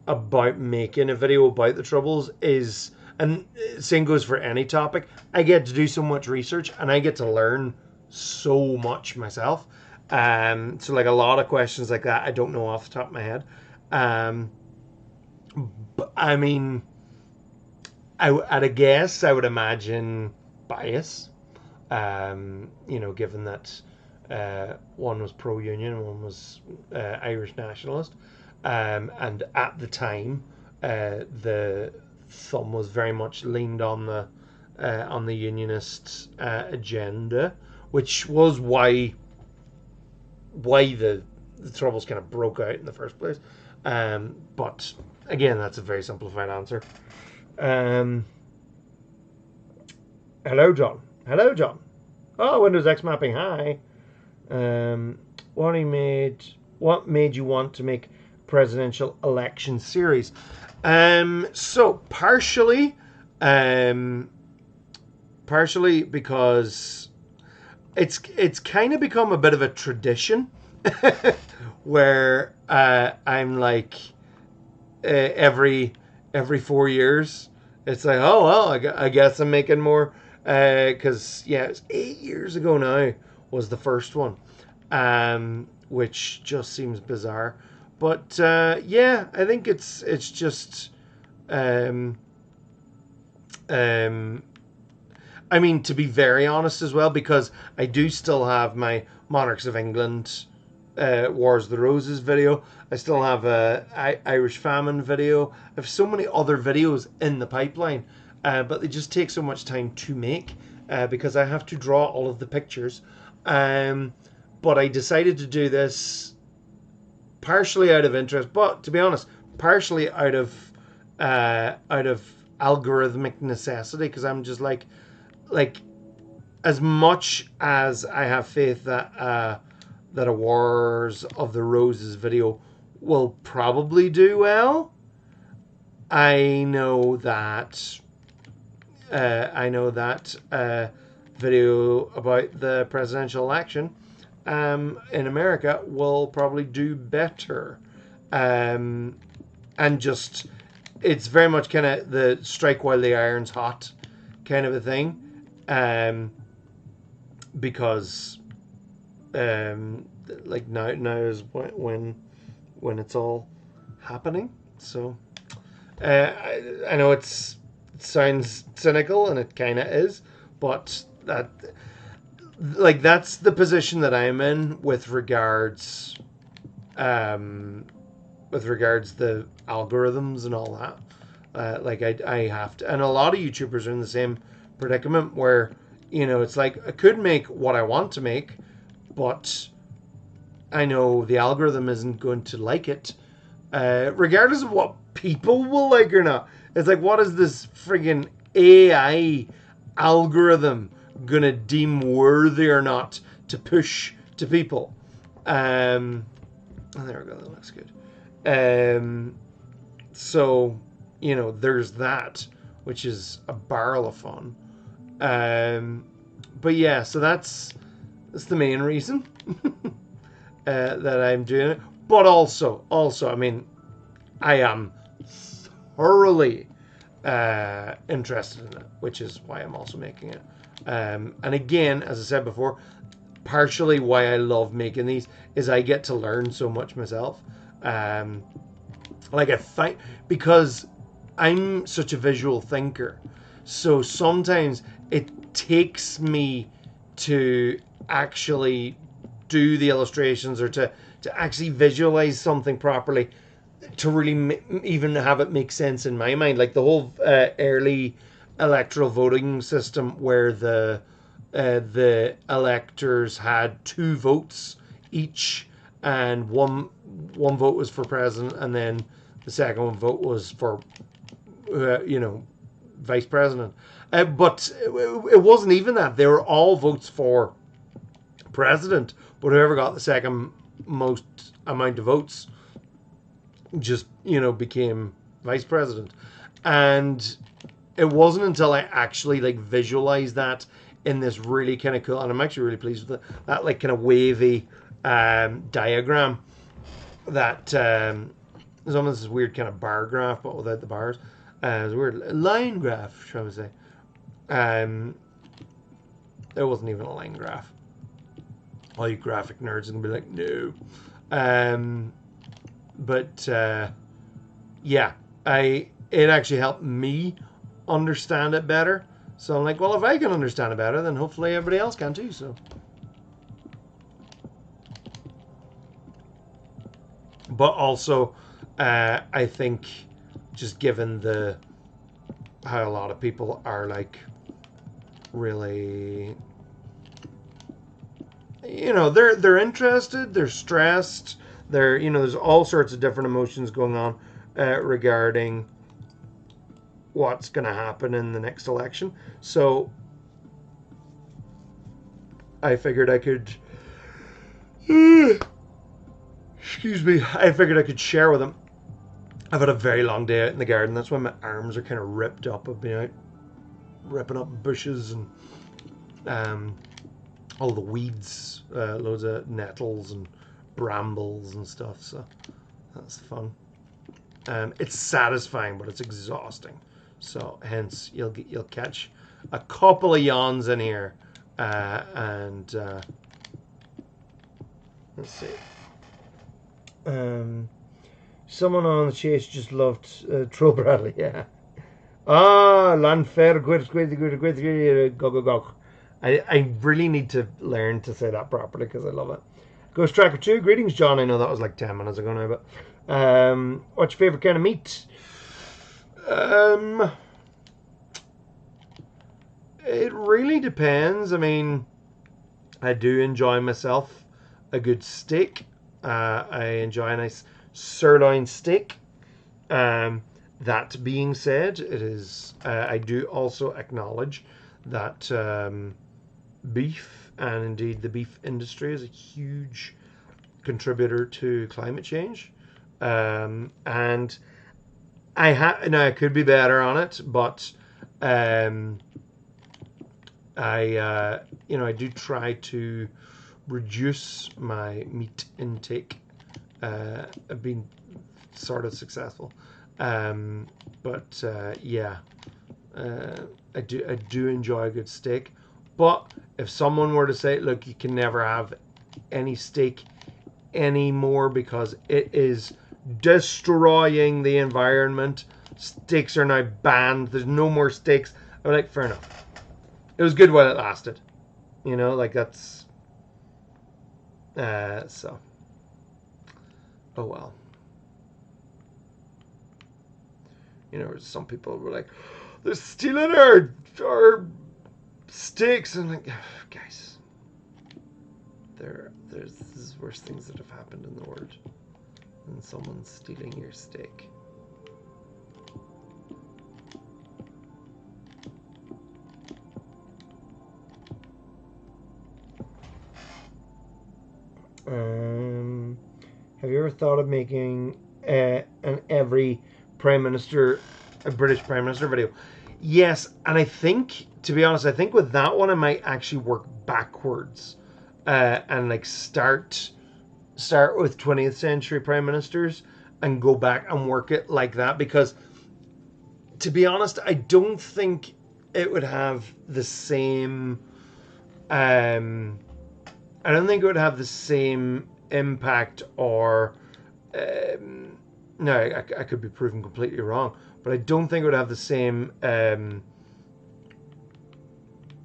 about making a video about the Troubles is, and same goes for any topic, I get to do so much research and I get to learn so much myself. So like a lot of questions like that I don't know off the top of my head. But I mean, at a guess, I would imagine bias. You know, given that one was pro-union and one was Irish nationalist. And at the time, the thumb was very much leaned on the unionist agenda, which was why the Troubles kind of broke out in the first place. But again, that's a very simplified answer. Hello, John. Hello, John. Oh, Windows X mapping. Hi. What made you want to make presidential election series? So partially because it's kind of become a bit of a tradition where I'm like every 4 years it's like, oh well, I guess I'm making more, because yeah, it's 8 years ago now was the first one, which just seems bizarre. But yeah, I think it's just I mean, to be very honest as well, because I do still have my Monarchs of England Wars of the Roses video. I still have a Irish Famine video. I have so many other videos in the pipeline, but they just take so much time to make because I have to draw all of the pictures. But I decided to do this partially out of interest, but to be honest, partially out of algorithmic necessity, because I'm just like as much as I have faith that a Wars of the Roses video will probably do well, I know that video about the presidential election in America will probably do better. And just, it's very much kind of the strike while the iron's hot kind of a thing. Because like now is when it's all happening. So I know it sounds cynical, and it kind of is, but that's the position that I'm in with regards the algorithms and all that. I have to, and a lot of YouTubers are in the same predicament where, it's like I could make what I want to make, but I know the algorithm isn't going to like it, regardless of what people will like or not. It's like, what is this friggin' AI algorithm gonna deem worthy or not to push to people? Oh, there we go. That looks good. So, there's that, which is a barrel of fun. But yeah, so that's the main reason that I'm doing it. But also, I mean, I am thoroughly interested in it, which is why I'm also making it. And again, as I said before, partially why I love making these is I get to learn so much myself. Because I'm such a visual thinker, so sometimes it takes me to actually do the illustrations or to actually visualize something properly to really even have it make sense in my mind. Like the whole early electoral voting system where the electors had 2 votes each, and one vote was for president, and then the second vote was for vice president. But it wasn't even that. They were all votes for president, but whoever got the second most amount of votes just became vice president. And it wasn't until I actually visualized that in this really kind of cool, and I'm actually really pleased with it, that kind of wavy diagram that there's almost this weird kind of bar graph but without the bars. It's a weird line graph, shall we say. It wasn't even a line graph. All you graphic nerds are gonna be like, no. But yeah, it actually helped me understand it better. So I'm like, well, if I can understand it better, then hopefully everybody else can too. So, but also, I think just given how a lot of people are really, they're interested, they're stressed, there's all sorts of different emotions going on regarding what's going to happen in the next election. So I figured I could I could share with them. I've had a very long day out in the garden. That's why my arms are kind of ripped up. I've been out ripping up bushes and all the weeds, loads of nettles and brambles and stuff. So that's fun. It's satisfying, but it's exhausting. So hence you'll catch a couple of yawns in here, and let's see. Someone on the chase just loved Troll Bradley. Yeah. Lanfair, go. I really need to learn to say that properly because I love it. Ghost Tracker 2, greetings, John. I know that was like 10 minutes ago now, but what's your favourite kind of meat? It really depends. I mean, I do enjoy myself a good steak. I enjoy a nice sirloin steak. That being said, it is. I do also acknowledge that beef and indeed the beef industry is a huge contributor to climate change. And I could be better on it, but I do try to reduce my meat intake. I've been sort of successful, but yeah, I do enjoy a good steak. But if someone were to say, look, you can never have any steak anymore because it is destroying the environment, steaks are now banned, there's no more steaks, I'm like, fair enough. It was good while it lasted, you know, like that's so oh well. You know, some people were like, they're stealing our steaks, and I'm like, guys, there's worse things that have happened in the world than someone stealing your steak. Have you ever thought of making an every prime minister, a British prime minister video? Yes, and I think, to be honest, I think with that one I might actually work backwards, and like start with 20th century prime ministers and go back and work it like that, because to be honest, I don't think it would have the same I don't think it would have the same impact, or no, I could be proven completely wrong, but I don't think it would have the same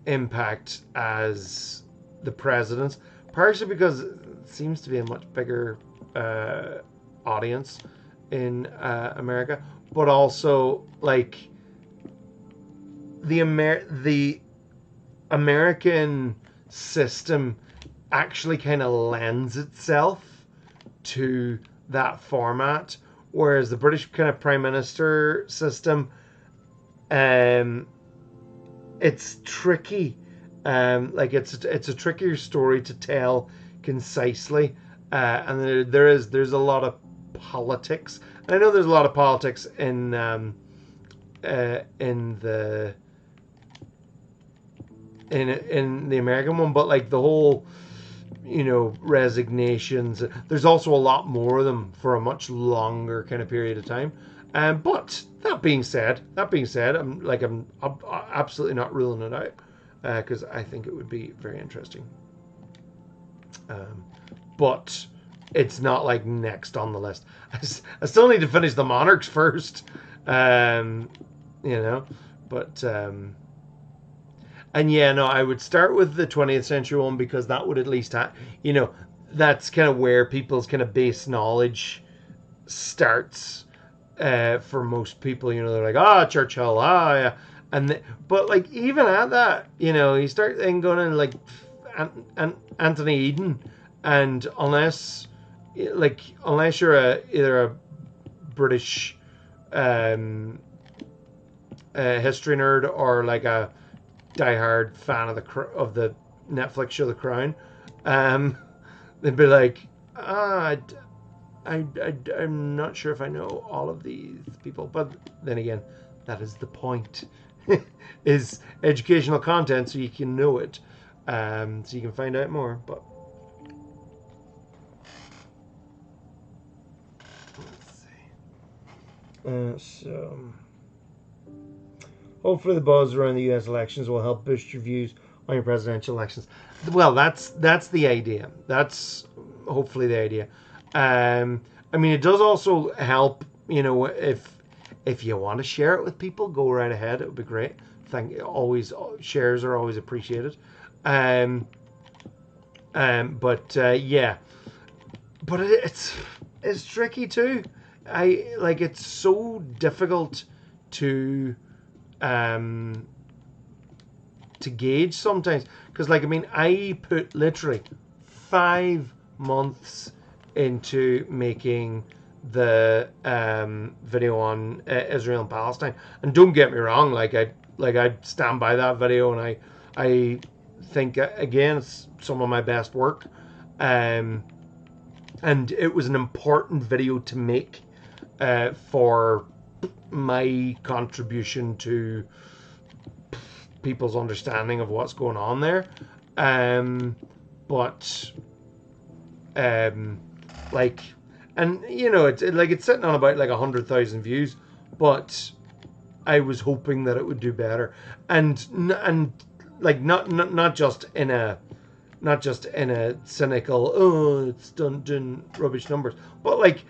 impact as the presidents, partially because it seems to be a much bigger audience in America, but also like the American system actually kind of lends itself to that format, whereas the British kind of prime minister system, it's tricky. Like it's a trickier story to tell concisely, and there's a lot of politics. And I know there's a lot of politics in the American one, but like the whole, you know, resignations, there's also a lot more of them for a much longer kind of period of time. But that being said, I'm absolutely not ruling it out, because I think it would be very interesting. But it's not like next on the list. I still need to finish the Monarchs first, you know, but and yeah, no, I would start with the 20th century one, because that would at least have, you know, that's kind of where people's kind of base knowledge starts, for most people. You know, they're like, Churchill, yeah. But like, even at that, you know, you start then going in like Anthony Eden, and unless you're either a British history nerd, or like a diehard fan of the Netflix show The Crown, they'd be like, I'm not sure if I know all of these people. But then again, that is the point, is educational content, so you can know it, so you can find out more. But let's see. So hopefully the buzz around the US elections will help boost your views on your presidential elections. Well, that's the idea. That's hopefully the idea. I mean, it does also help, you know, if you want to share it with people, go right ahead. It would be great. Shares are always appreciated. But yeah, but it's tricky too. It's so difficult to gauge sometimes, because like, I mean, I put literally 5 months into making the video on Israel and Palestine, and don't get me wrong, I stand by that video, and I think, again, it's some of my best work, and it was an important video to make, for my contribution to people's understanding of what's going on there. but like, and you know, it's sitting on about like 100,000 views, but I was hoping that it would do better, and like not just in a cynical, oh, it's doing rubbish numbers, but like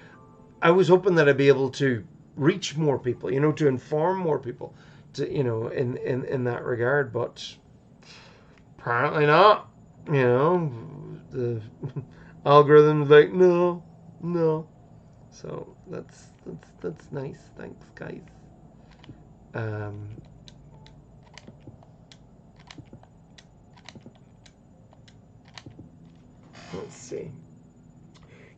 I was hoping that I'd be able to reach more people, you know, to inform more people, to, you know, in that regard, but apparently not. You know, the algorithm's like, no. So that's nice. Thanks, guys. Let's see.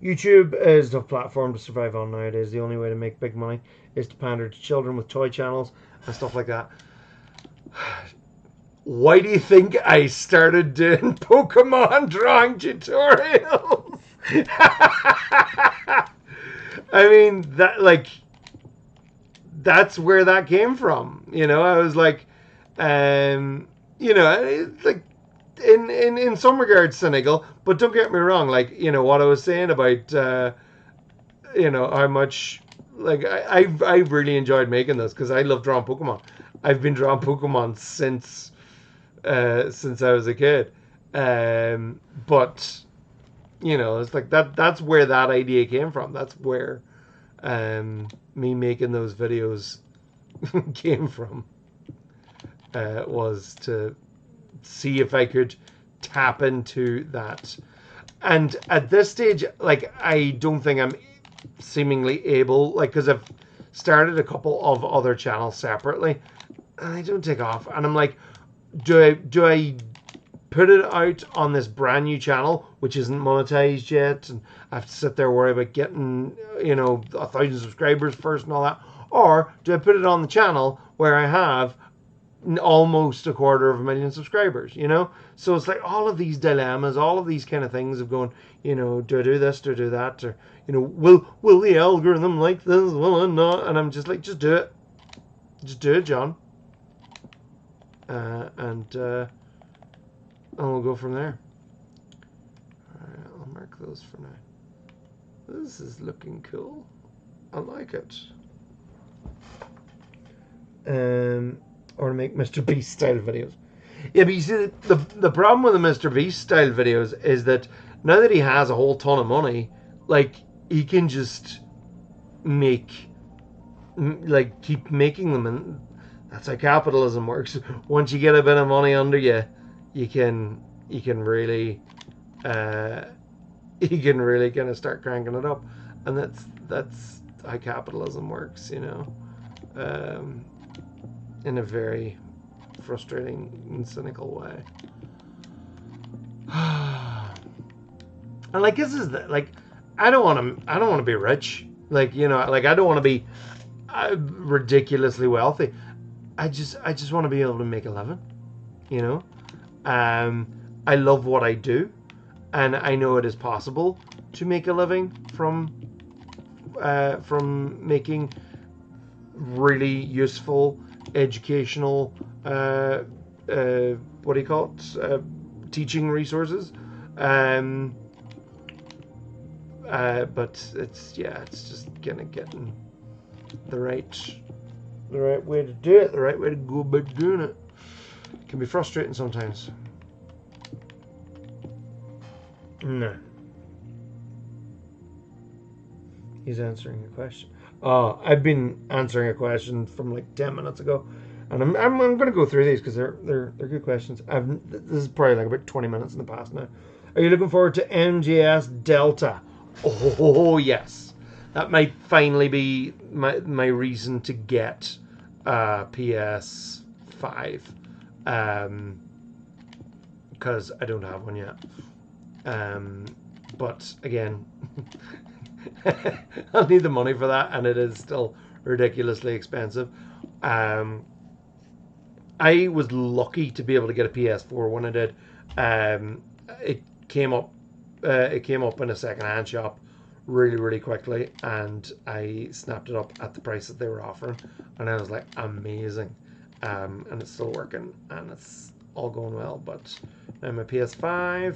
YouTube is the platform to survive on nowadays. The only way to make big money is to pander to children with toy channels and stuff like that. Why do you think I started doing Pokemon drawing tutorials? I mean, that's where that came from. You know, I was like, you know, like in some regards cynical, but don't get me wrong. Like, you know, what I was saying about, you know, how much, like, I really enjoyed making this because I love drawing Pokemon. I've been drawing Pokemon since I was a kid. But, you know, it's like that's where that idea came from. That's where me making those videos came from. Was to see if I could tap into that. And at this stage, like, I don't think I'm seemingly able, like, because I've started a couple of other channels separately, and they don't take off. And I'm like, do I put it out on this brand new channel, which isn't monetized yet, and I have to sit there worry about getting, you know, 1,000 subscribers first and all that? Or do I put it on the channel where I have almost 250,000 subscribers, you know? So it's like all of these dilemmas, all of these kind of things of going, you know, do I do this, do I do that? Or, you know, will the algorithm like this? Will it not? And I'm just like, just do it. Just do it, John. And we'll go from there. Alright, I'll mark those for now. This is looking cool. I like it. Or to make Mr. Beast style videos. Yeah, but you see, the problem with the Mr. Beast style videos is that now that he has a whole ton of money, like, he can just keep making them, and that's how capitalism works. Once you get a bit of money under you, you can really kind of start cranking it up, and that's how capitalism works, you know, in a very frustrating and cynical way. And like, this is like, I don't want to be rich, like, you know, like, I don't want to be ridiculously wealthy. I just want to be able to make a living, you know. I love what I do, and I know it is possible to make a living from making really useful, educational, what do you call it, teaching resources. But it's just kind of getting the right way to do it, the right way to go about doing it. It can be frustrating sometimes. No. He's answering a question. Oh, I've been answering a question from like 10 minutes ago, and I'm going to go through these because they're good questions. This is probably like about 20 minutes in the past now. Are you looking forward to MGS Delta? Oh yes, that might finally be my reason to get PS5, because I don't have one yet. But again, I'll need the money for that, and it is still ridiculously expensive. I was lucky to be able to get a PS4 when I did. It came up in a second-hand shop really quickly, and I snapped it up at the price that they were offering, and I was like, amazing. And it's still working, and it's all going well. But now my PS5,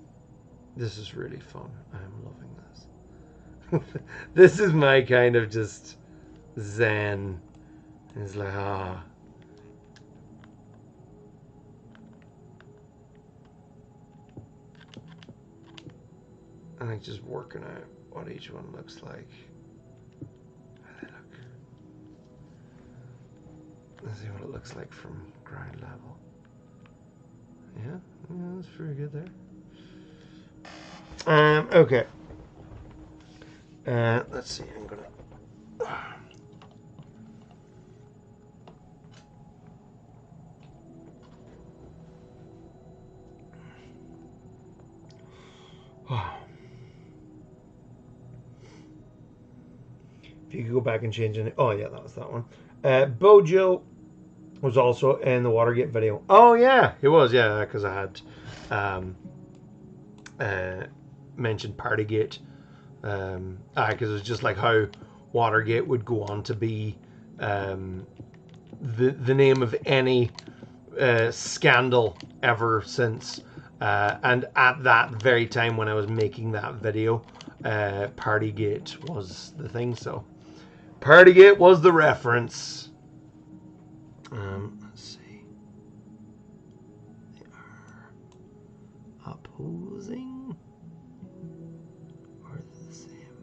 This is really fun. I'm loving this. This is my kind of just zen. It's like, ah. I like just working out what each one looks like. How they look. Let's see what it looks like from ground level. Yeah, that's pretty good there. Okay. Let's see. I'm gonna. If you could go back and change it. Oh yeah, that was that one. Bojo was also in the Watergate video. Oh yeah, he was. Yeah, because I had mentioned Partygate. Because it was just like how Watergate would go on to be the name of any scandal ever since. And at that very time when I was making that video, Partygate was the thing. So Partygate was the reference. Let's see. They are opposing or the same.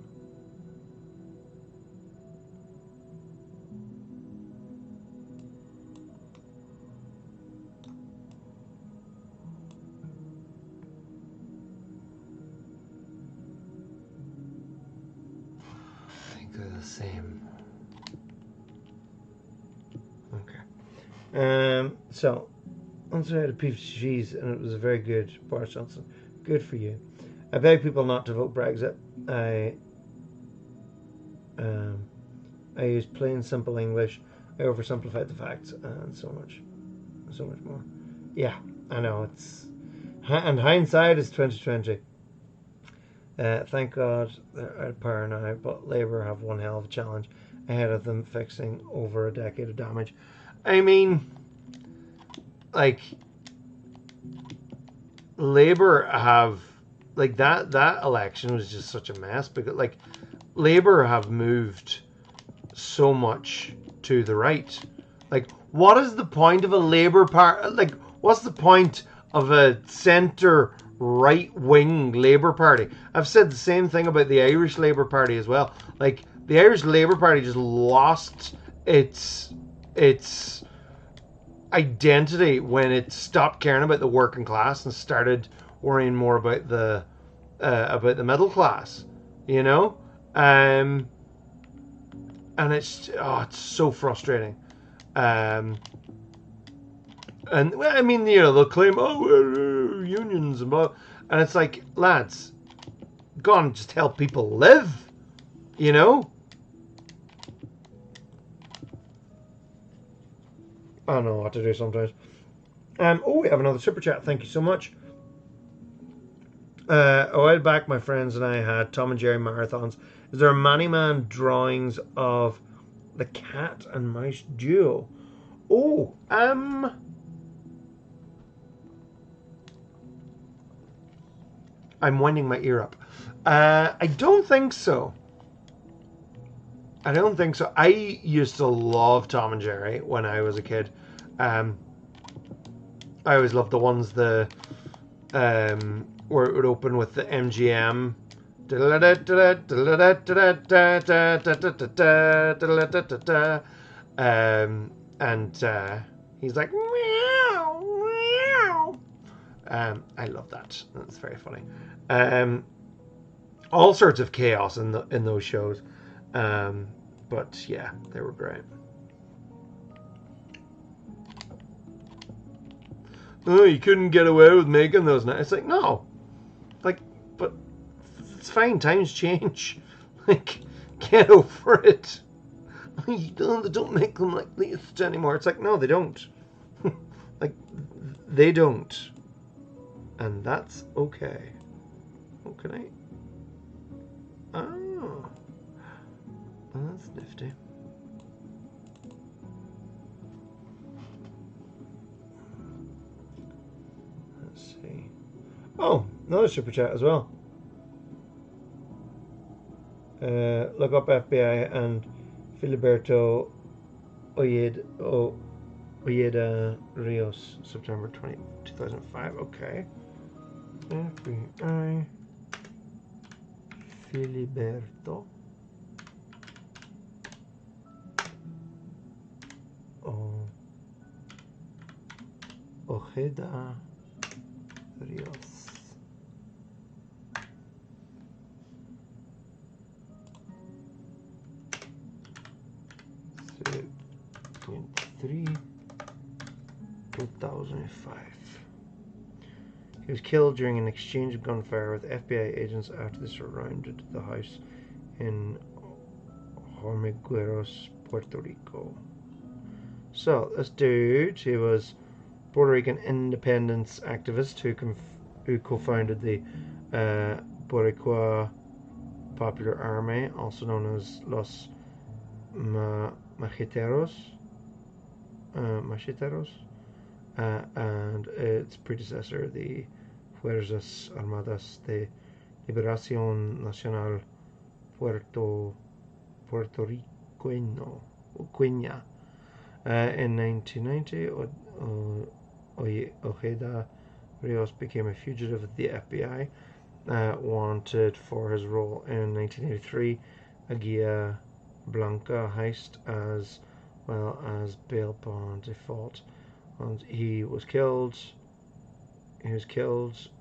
I think they're the same. Okay. So, once I had a piece of cheese and it was very good. Boris Johnson, good for you. I beg people not to vote Brexit. I use plain, simple English. I oversimplified the facts and so much more. Yeah, I know it's, and hindsight is 2020. Thank God they're out of power now, but Labour have one hell of a challenge ahead of them, fixing over a decade of damage. I mean, like, Labour have, like, that election was just such a mess because, like, Labour have moved so much to the right. Like, what is the point of a Labour party? Like, what's the point of a centre right-wing Labour Party? I've said the same thing about the Irish Labour Party as well. Like, the Irish Labour Party just lost its identity when it stopped caring about the working class and started worrying more about the middle class, you know. And it's so frustrating. And I mean, you know, they'll claim, unions and blah, and it's like, lads, go on, just help people live, you know. I don't know what to do sometimes. We have another super chat. Thank you so much. A while back, my friends and I had Tom and Jerry marathons. Is there a Maniman drawings of the cat and mouse duo? I'm winding my ear up. I don't think so. I used to love Tom and Jerry when I was a kid. I always loved the ones where it would open with the MGM. And he's like, meow, meow. I love that. That's very funny. All sorts of chaos in those shows. But yeah, they were great. Oh, you couldn't get away with making those now. It's like, no. Like, but it's fine. Times change. Like, get over it. You don't make them like this anymore. It's like, no, they don't. Like, they don't. And that's okay. Oh, can I? Oh. Oh, that's nifty. Let's see. Oh, Another super chat as well. Look up FBI and Filiberto Ojeda Rios, September 2005. Okay. FBI Filiberto Ojeda Rios. So, 2005. He was killed during an exchange of gunfire with FBI agents after they surrounded the house in Hormigueros, Puerto Rico. So, this dude, he was Puerto Rican independence activist who co-founded the Boricua Popular Army, also known as Los Macheteros, and its predecessor, the Fuerzas Armadas de Liberación Nacional Puertorriqueña. In 1990, Ojeda Rios became a fugitive of the FBI, wanted for his role in 1983 Aguilla Blanca heist as well as bail bond default. And he was killed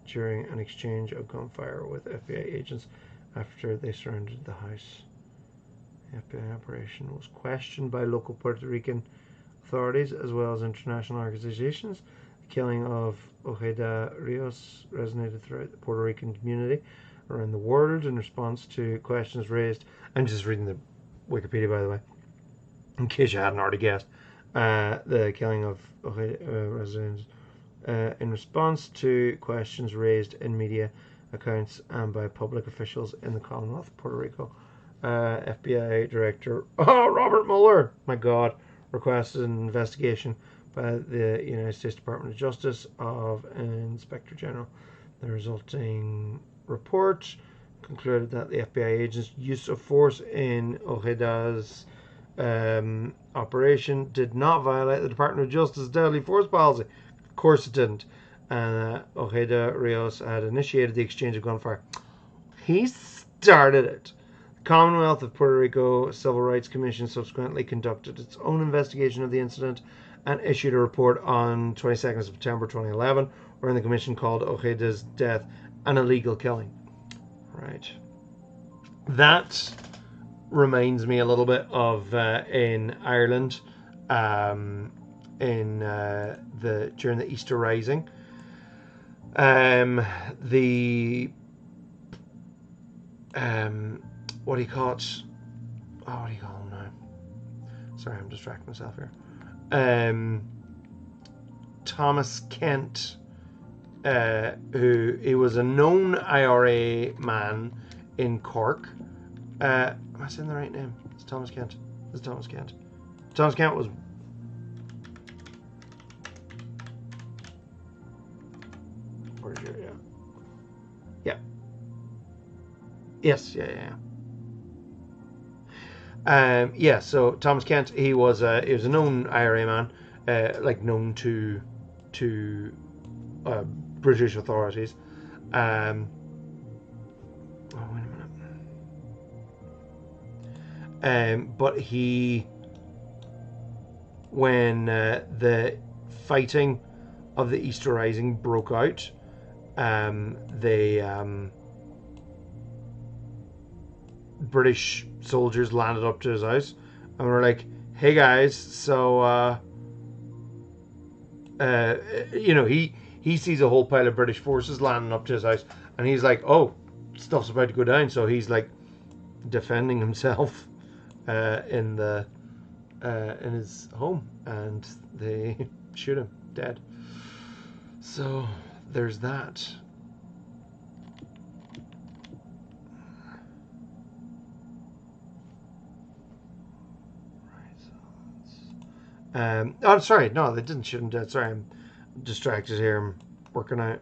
during an exchange of gunfire with FBI agents after they surrounded the house. The FBI operation was questioned by local Puerto Rican authorities as well as international organizations. The killing of Ojeda Rios resonated throughout the Puerto Rican community around the world in response to questions raised. I'm just reading the Wikipedia, by the way, in case you hadn't already guessed. The killing of Ojeda residents in response to questions raised in media accounts and by public officials in the Commonwealth of Puerto Rico. FBI Director Robert Mueller, my God, requested an investigation by the United States Department of Justice of Inspector General. The resulting report concluded that the FBI agents' use of force in Ojeda's operation did not violate the Department of Justice deadly force policy. Of course it didn't. And Ojeda Rios had initiated the exchange of gunfire. He started it. Commonwealth of Puerto Rico Civil Rights Commission subsequently conducted its own investigation of the incident and issued a report on 22nd September 2011, wherein the commission called Ojeda's death an illegal killing. Right. That reminds me a little bit of in Ireland, during the Easter Rising. What do you call it? Oh, what do you call him now? Sorry, I'm distracting myself here. Thomas Kent, who he was a known IRA man in Cork. Am I saying the right name? It's Thomas Kent. It's Thomas Kent. Thomas Kent was. Where's your yeah? Yes, yeah. So Thomas Kent, he was a known IRA man, known to British authorities. Oh, wait a minute. But when the fighting of the Easter Rising broke out, British soldiers landed up to his house and were like, "Hey guys, so he sees a whole pile of British forces landing up to his house, and he's like, oh, stuff's about to go down." So he's like defending himself in his home, and they shoot him dead. So there's that. I'm sorry, no, they didn't shoot him dead. Sorry, I'm distracted here. I'm working out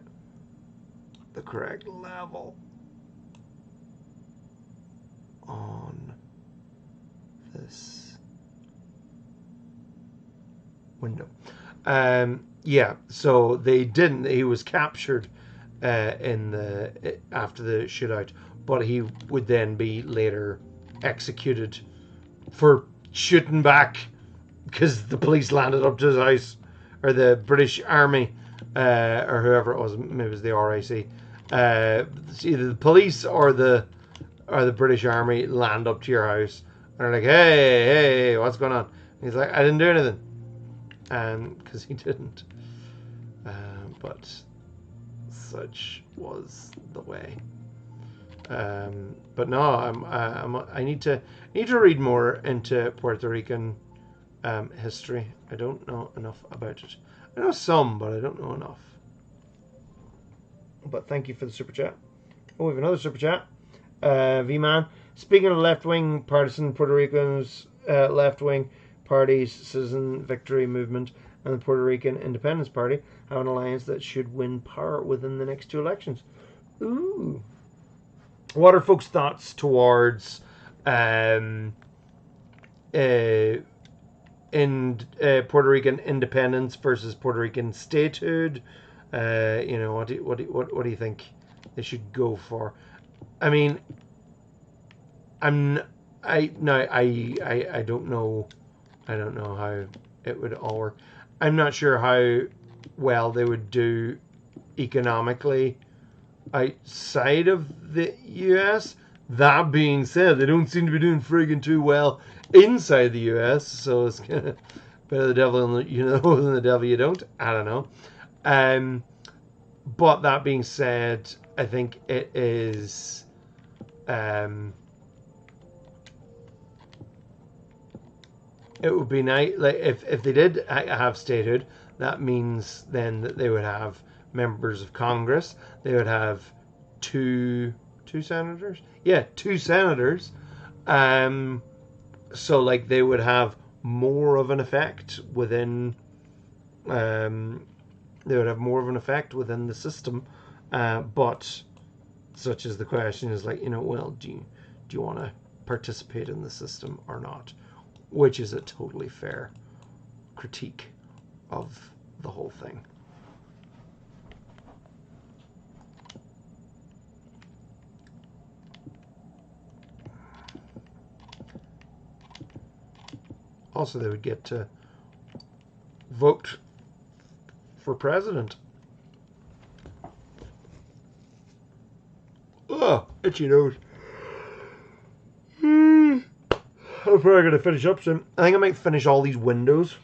the correct level on this window. Yeah, so they didn't. He was captured after the shootout, but he would then be later executed for shooting back because the police landed up to his house, or the British Army, or whoever it was. Maybe it was the RIC. Either the police or the British Army land up to your house and are like, hey, what's going on? And he's like, I didn't do anything. Because he didn't. But such was the way. But no, I need to read more into Puerto Rican history. I don't know enough about it. I know some, but I don't know enough. But thank you for the super chat. Oh, we have another super chat. V-Man, speaking of left-wing partisan Puerto Ricans, left-wing parties, Citizen Victory Movement, and the Puerto Rican Independence Party have an alliance that should win power within the next 2 elections. Ooh. What are folks' thoughts towards in Puerto Rican independence versus Puerto Rican statehood? What do you think they should go for? I mean, I don't know. I don't know how it would all work. I'm not sure how well they would do economically outside of the US. That being said, they don't seem to be doing friggin' too well inside the US, so it's kind of better the devil you know than the devil you don't. I don't know. But that being said, I think it is it would be nice, like if they did have statehood. That means then that they would have members of Congress. They would have two senators. Yeah, 2 senators. So like they would have more of an effect within. They would have more of an effect within the system. But such as the question is like, well, do you want to participate in the system or not? Which is a totally fair critique of the whole thing. Also, they would get to vote for president. Oh, itchy nose. I'm probably going to finish up soon. I think I might finish all these windows,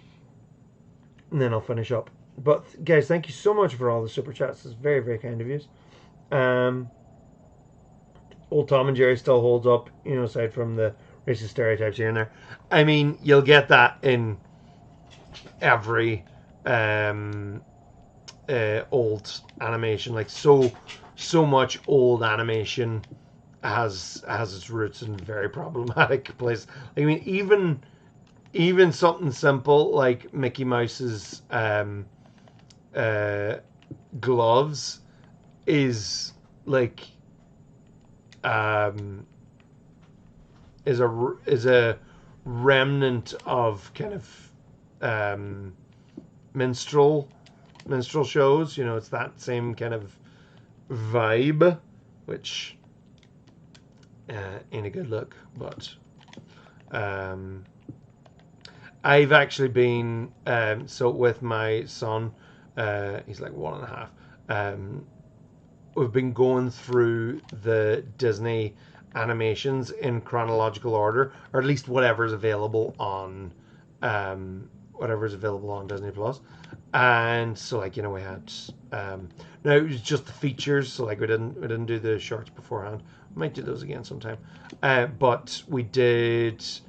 and then I'll finish up. But, guys, thank you so much for all the super chats. It's very, very kind of you. Old Tom and Jerry still holds up, aside from the racist stereotypes here and there. I mean, you'll get that in every old animation. Like, so much old animation has its roots in very problematic places. I mean, even something simple like Mickey Mouse's gloves is like is a remnant of kind of minstrel shows. It's that same kind of vibe, which ain't a good look. But I've actually been so with my son, he's like 1.5. We've been going through the Disney animations in chronological order, or at least whatever's available on Disney Plus. And so, like, we had no, it was just the features. So like we didn't do the shorts beforehand. We might do those again sometime. But we did so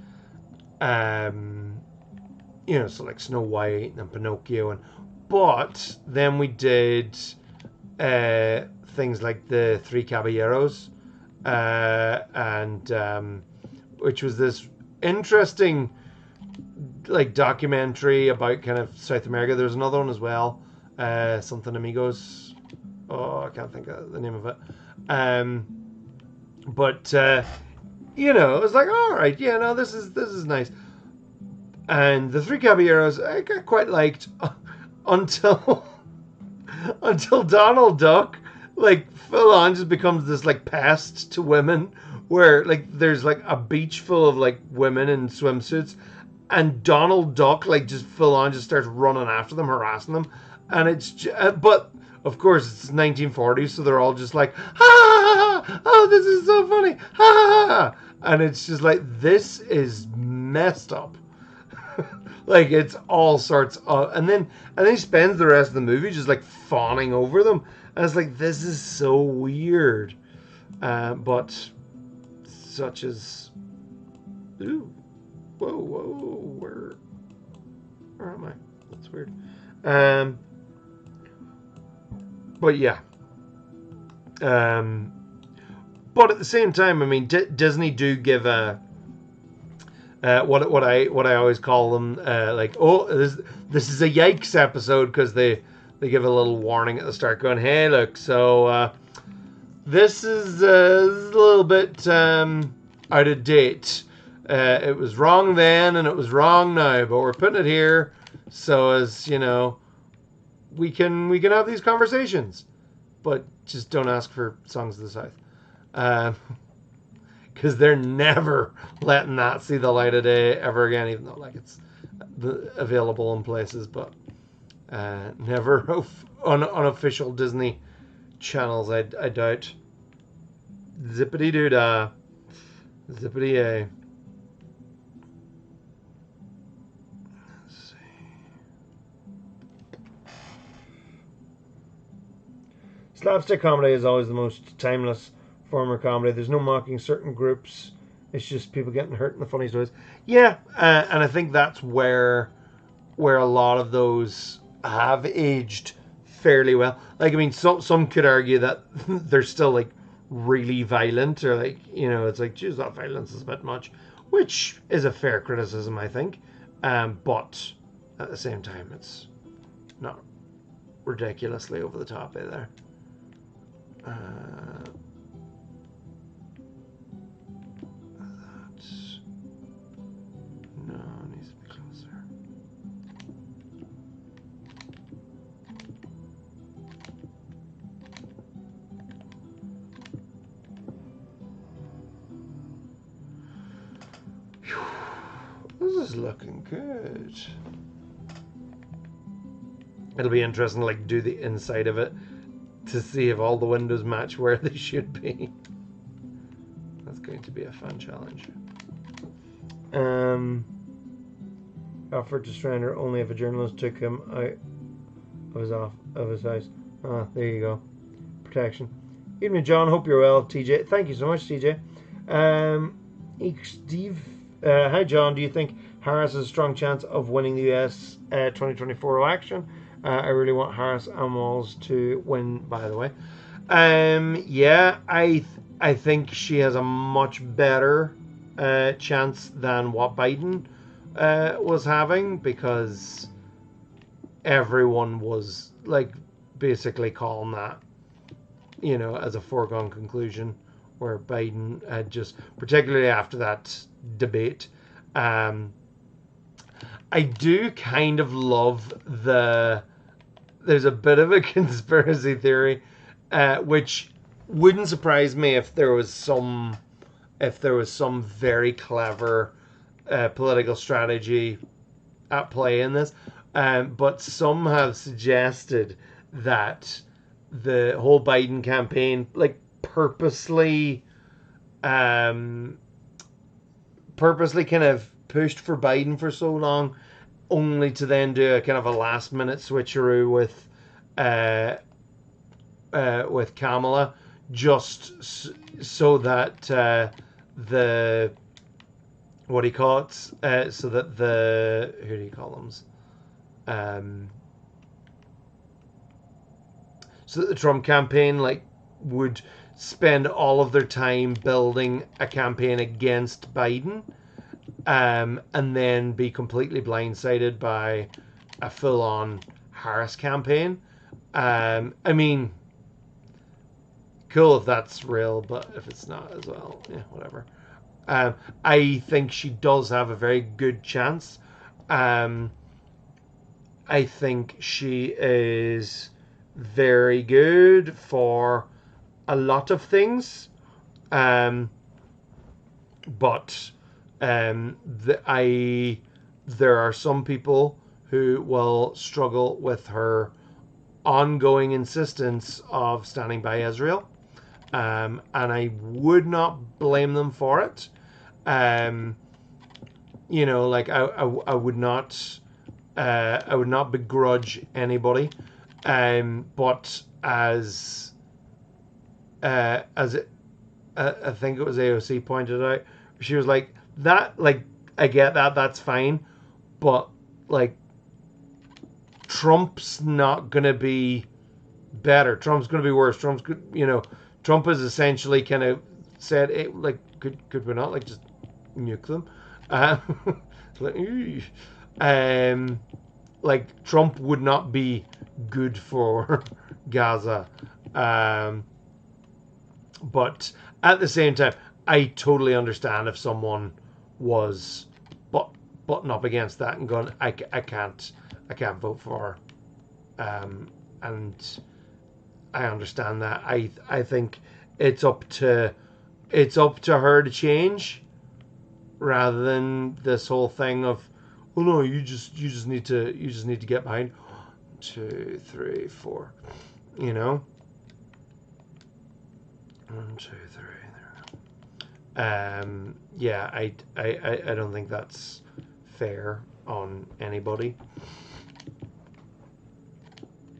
like Snow White and Pinocchio, but then we did things like the Three Caballeros, and which was this interesting like documentary about kind of South America. There's another one as well, something Amigos. I can't think of the name of it. But you know, it was like, all right, yeah, no, this is nice. And the Three Caballeros I quite liked until until Donald Duck like full on just becomes this like pest to women, where like there's like a beach full of like women in swimsuits, and Donald Duck like just full on just starts running after them, harassing them, and but of course it's 1940s, so they're all just like, ha ha ha, oh, this is so funny, ha ha ha, and it's just like, this is messed up. Like, it's all sorts of, and then he spends the rest of the movie just like fawning over them, and it's like, this is so weird, but such as, ooh, whoa, where am I? That's weird. But yeah, but at the same time, I mean, Disney do give a what I always call them, like, oh, this is a yikes episode, because they give a little warning at the start, going, hey, look, so this is a little bit out of date. It was wrong then, and it was wrong now, but we're putting it here so as, you know, we can have these conversations, but just don't ask for Songs of the South. Because they're never letting that see the light of day ever again, even though like it's available in places, but never on unofficial Disney channels. I doubt. Zippity doo dah, zippity a. Let's see. Slapstick comedy is always the most timeless form of comedy. There's no mocking certain groups. It's just people getting hurt in the funniest ways. Yeah, and I think that's where a lot of those have aged fairly well. Like, I mean, some could argue that they're still like really violent, or like, you know, it's like, geez, that violence is a bit much, which is a fair criticism, I think. But at the same time, it's not ridiculously over the top either. No, it needs to be closer. This is looking good. It'll be interesting to like do the inside of it to see if all the windows match where they should be. That's going to be a fun challenge. Offered to surrender only if a journalist took him out of his house. Ah, there you go. Protection. Evening, John. Hope you're well, TJ. Thank you so much, TJ. Steve. Hi, John. Do you think Harris has a strong chance of winning the US 2024 election? I really want Harris and Walz to win, by the way. Yeah, I think she has a much better chance than what Biden was having, because everyone was like basically calling that, you know, as a foregone conclusion, where Biden had just, particularly after that debate, I do kind of love there's a bit of a conspiracy theory, which wouldn't surprise me if there was some very clever political strategy at play in this. But some have suggested that the whole Biden campaign, like, purposely kind of pushed for Biden for so long, only to then do a kind of a last minute switcheroo with Kamala, just so that the, what do you call it? So that the, who do you call them? So that the Trump campaign like would spend all of their time building a campaign against Biden, and then be completely blindsided by a full-on Harris campaign. I mean, cool if that's real, but if it's not as well, yeah, whatever. I think she does have a very good chance. I think she is very good for a lot of things. But there are some people who will struggle with her ongoing insistence of standing by Israel, and I would not blame them for it. Like I would not begrudge anybody, but as it, I think it was AOC pointed out, she was like that. Like I get that, that's fine, but like Trump's not gonna be better. Trump's gonna be worse. Trump has essentially kind of said, hey, like, could we not like just nuke them? Like Trump would not be good for Gaza. But at the same time, I totally understand if someone was butting up against that and going, I can't vote for her. And I understand that. I think it's up to her to change, rather than this whole thing of, oh no, you just need to get behind. 1, 2, 3, 4, you know. 1, 2, 3. There we go. Yeah, I don't think that's fair on anybody.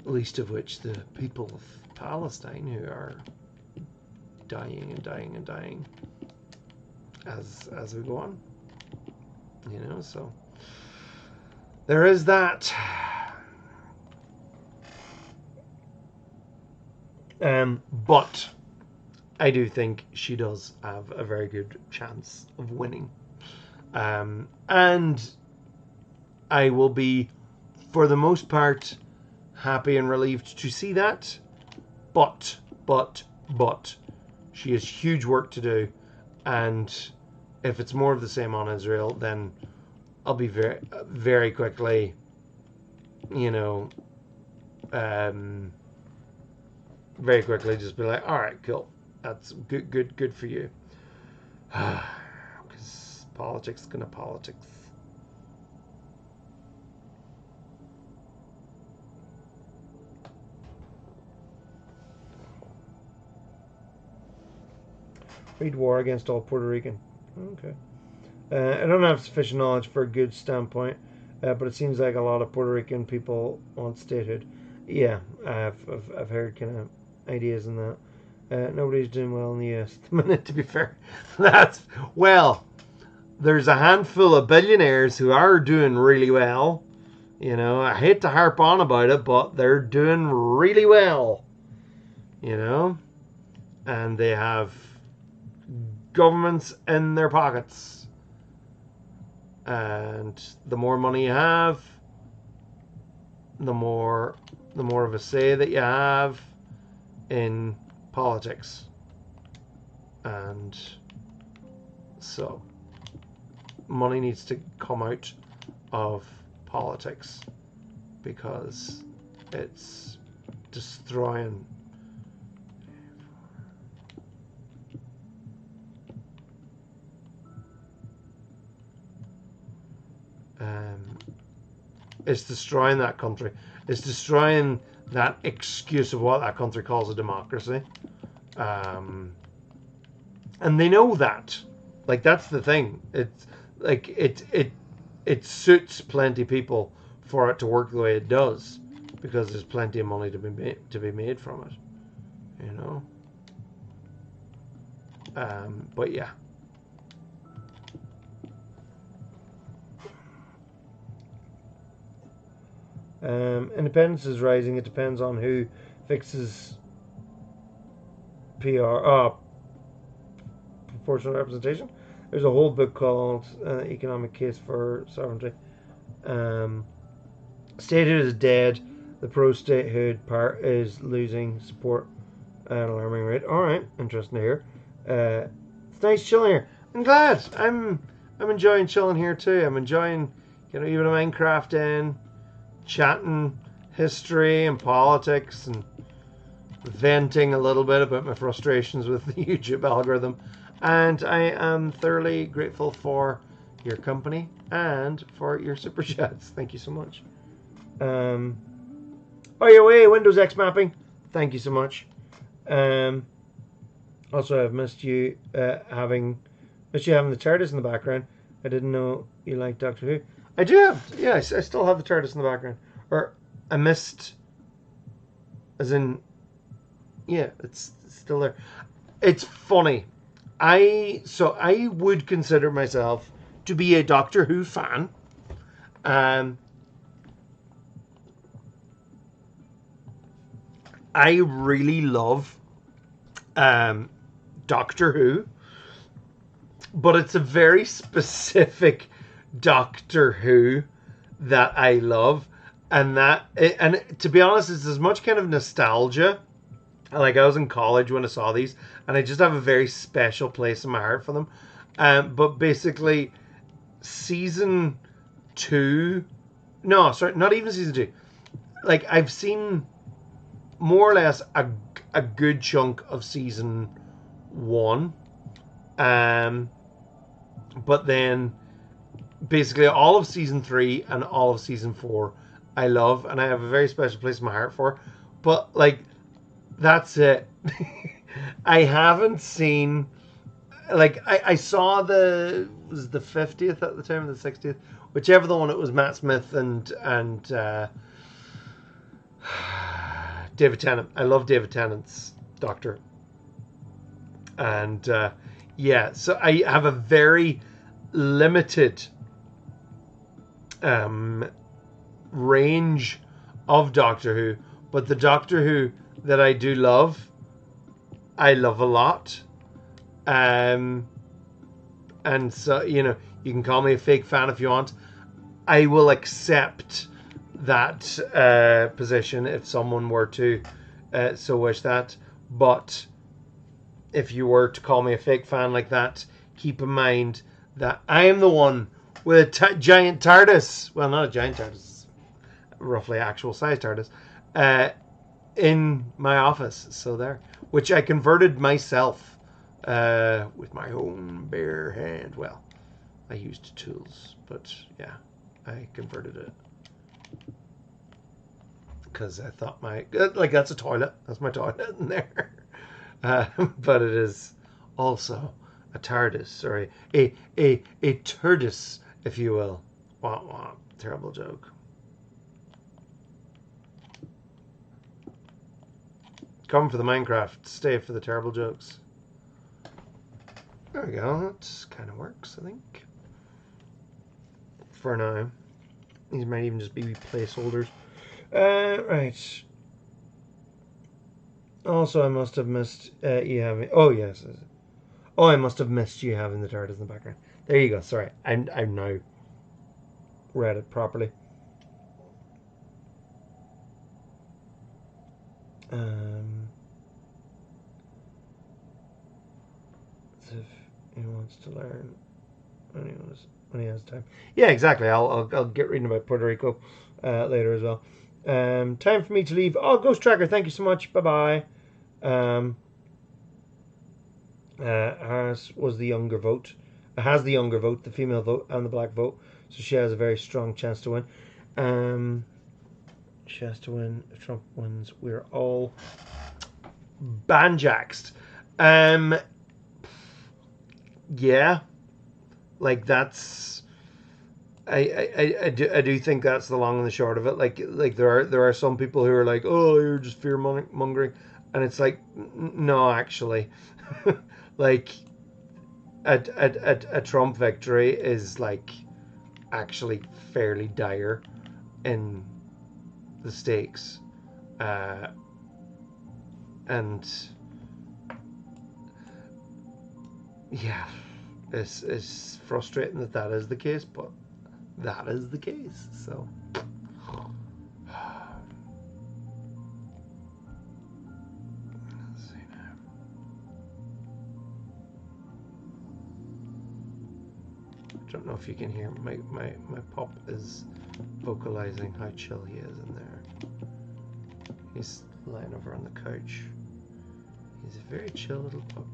Least of which the people of Palestine, who are dying and dying and dying as we go on. So there is that. But I do think she does have a very good chance of winning. And I will be, for the most part, happy and relieved to see that. But, she has huge work to do. And if it's more of the same on Israel, then I'll be very, very quickly, very quickly just be like, all right, cool. That's good for you. Because politics is gonna politics. Read war against all Puerto Rican. Okay. I don't have sufficient knowledge for a good standpoint, but it seems like a lot of Puerto Rican people want statehood. Yeah, I've heard kind of ideas in that. Nobody's doing well in the US at the minute, to be fair. There's a handful of billionaires who are doing really well. I hate to harp on about it, but they're doing really well. And they have governments in their pockets. And the more money you have, the more of a say that you have in politics. And so money needs to come out of politics, because it's destroying that country. It's destroying that excuse of what that country calls a democracy. And they know that. Like, that's the thing. It's like it suits plenty people for it to work the way it does, because there's plenty of money to be made from it. But yeah. Independence is rising. It depends on who fixes proportional representation. There's a whole book called Economic Case for Sovereignty. Statehood is dead. The pro-statehood part is losing support. at an alarming rate. All right, interesting to hear. It's nice chilling here. I'm glad. I'm enjoying chilling here too. I'm enjoying, even a Minecraft in, chatting history and politics and venting a little bit about my frustrations with the YouTube algorithm. And I am thoroughly grateful for your company and for your super chats. Thank you so much. Oh, yeah, way Windows X mapping. Thank you so much. Also, I've missed you having the TARDIS in the background. I didn't know you liked Doctor Who. I do have, yeah, I still have the TARDIS in the background. Or I missed, as in, yeah, it's still there. It's funny. I would consider myself to be a Doctor Who fan. I really love Doctor Who, but it's a very specific Doctor Who that I love, and to be honest, it's as much kind of nostalgia. Like, I was in college when I saw these, and I just have a very special place in my heart for them. But basically, season 2, no, sorry, not even season 2. Like, I've seen more or less a good chunk of season 1. But then basically all of season 3 and all of season 4 I love, and I have a very special place in my heart for. But like, that's it. I haven't seen, like, I saw was the 50th at the time, or the 60th, whichever the one it was, Matt Smith and David Tennant. I love David Tennant's Doctor. And yeah, so I have a very limited range of Doctor Who, but the Doctor Who that I do love, I love a lot. And so, you can call me a fake fan if you want. I will accept that position if someone were to so wish that. But if you were to call me a fake fan like that, keep in mind that I am the one with a giant TARDIS. Well, not a giant TARDIS, roughly actual size TARDIS, in my office. So there, which I converted myself with my own bare hand. Well, I used tools, but yeah, I converted it because I thought that's a toilet. That's my toilet in there. But it is also a TARDIS, or a turdis, if you will. Wah, wah. Terrible joke. Come for the Minecraft, stay for the terrible jokes. There we go. That kind of works, I think. For now. These might even just be placeholders. Right. Also, I must have missed you having... Oh, yes. Oh, I must have missed you having the TARDIS in the background. There you go. Sorry. I've now read it properly. If he wants to learn when he has time. Yeah, exactly. I'll get reading about Puerto Rico later as well. Time for me to leave. Oh, Ghost Tracker, thank you so much. Bye-bye. Harris was the younger vote. Has the younger vote, the female vote, and the black vote. So she has a very strong chance to win. She has to win. If Trump wins, we're all banjaxed. Yeah. Like, that's... I do think that's the long and the short of it. Like there are some people who are like, oh, you're just fear mongering, and it's like, no, actually, like a Trump victory is like actually fairly dire in the stakes, and yeah, it's frustrating that is the case, but that is the case. So let's see. don't know if you can hear my pup is vocalizing how chill he is in there. He's lying over on the couch. He's a very chill little pup.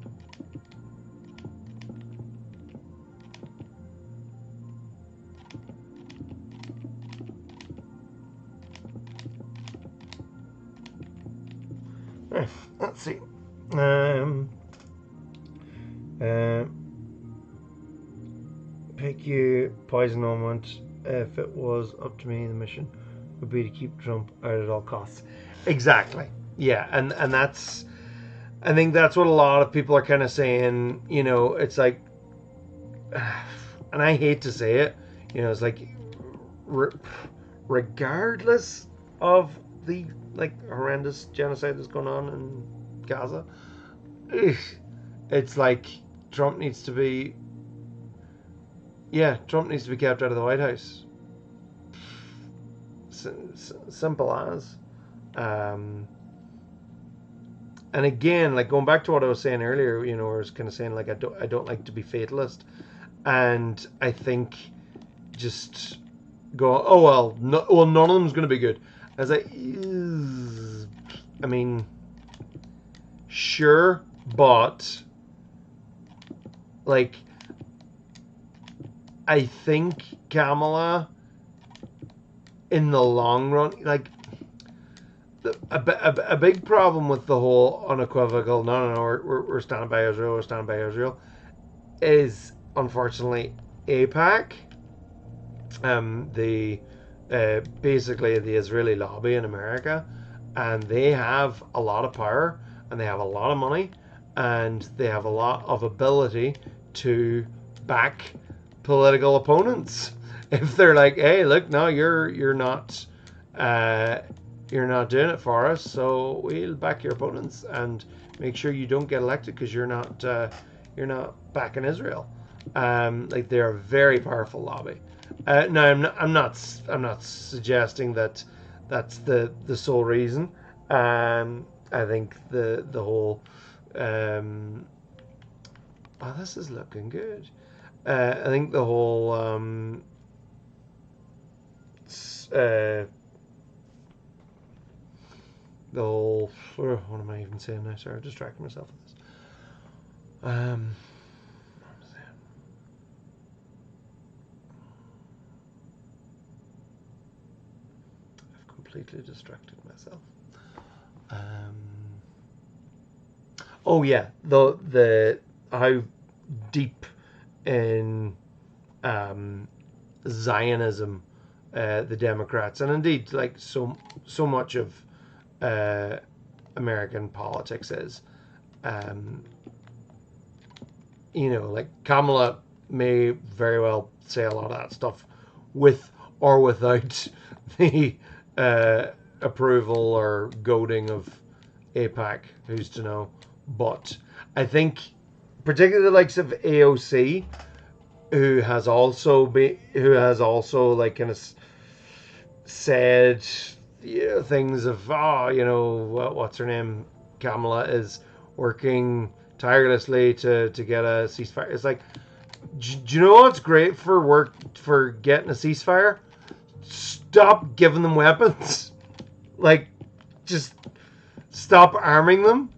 Right, let's see. Pick you poison moment. If it was up to me, the mission would be to keep Trump out at all costs. Exactly. Yeah, and that's, I think that's what a lot of people are kind of saying. You know, it's like, and I hate to say it, you know, it's like, regardless of the like horrendous genocide that's going on in Gaza, it's like Trump needs to be kept out of the White House. Simple as. And again, like going back to what I was saying earlier, you know, I was kind of saying like I don't like to be fatalist, and I think just go, oh well, none of them's going to be good. I was like, I mean, sure, but like, I think Kamala, in the long run, like, a big problem with the whole unequivocal, no, we're standing by Israel, is unfortunately AIPAC, basically the Israeli lobby in America, and they have a lot of power, and they have a lot of money, and they have a lot of ability to back political opponents. If they're like, hey, look, no, you're not doing it for us, so we'll back your opponents and make sure you don't get elected because you're not backing Israel. Like, they're a very powerful lobby. No, I'm not suggesting that that's the sole reason. I think the whole oh, this is looking good. I think the whole what am I even saying now? Sorry, I distracted myself with this. I've completely distracted myself. Oh yeah, the how deep in Zionism the Democrats, and indeed like so much of American politics is. You know, like Kamala may very well say a lot of that stuff with or without the approval or goading of AIPAC, who's to know. But I think particularly the likes of AOC, who has also like kind of said, you know, things of, you know, what's her name, Kamala is working tirelessly to get a ceasefire. It's like, do you know what's great for getting a ceasefire? Stop giving them weapons. Like, just stop arming them.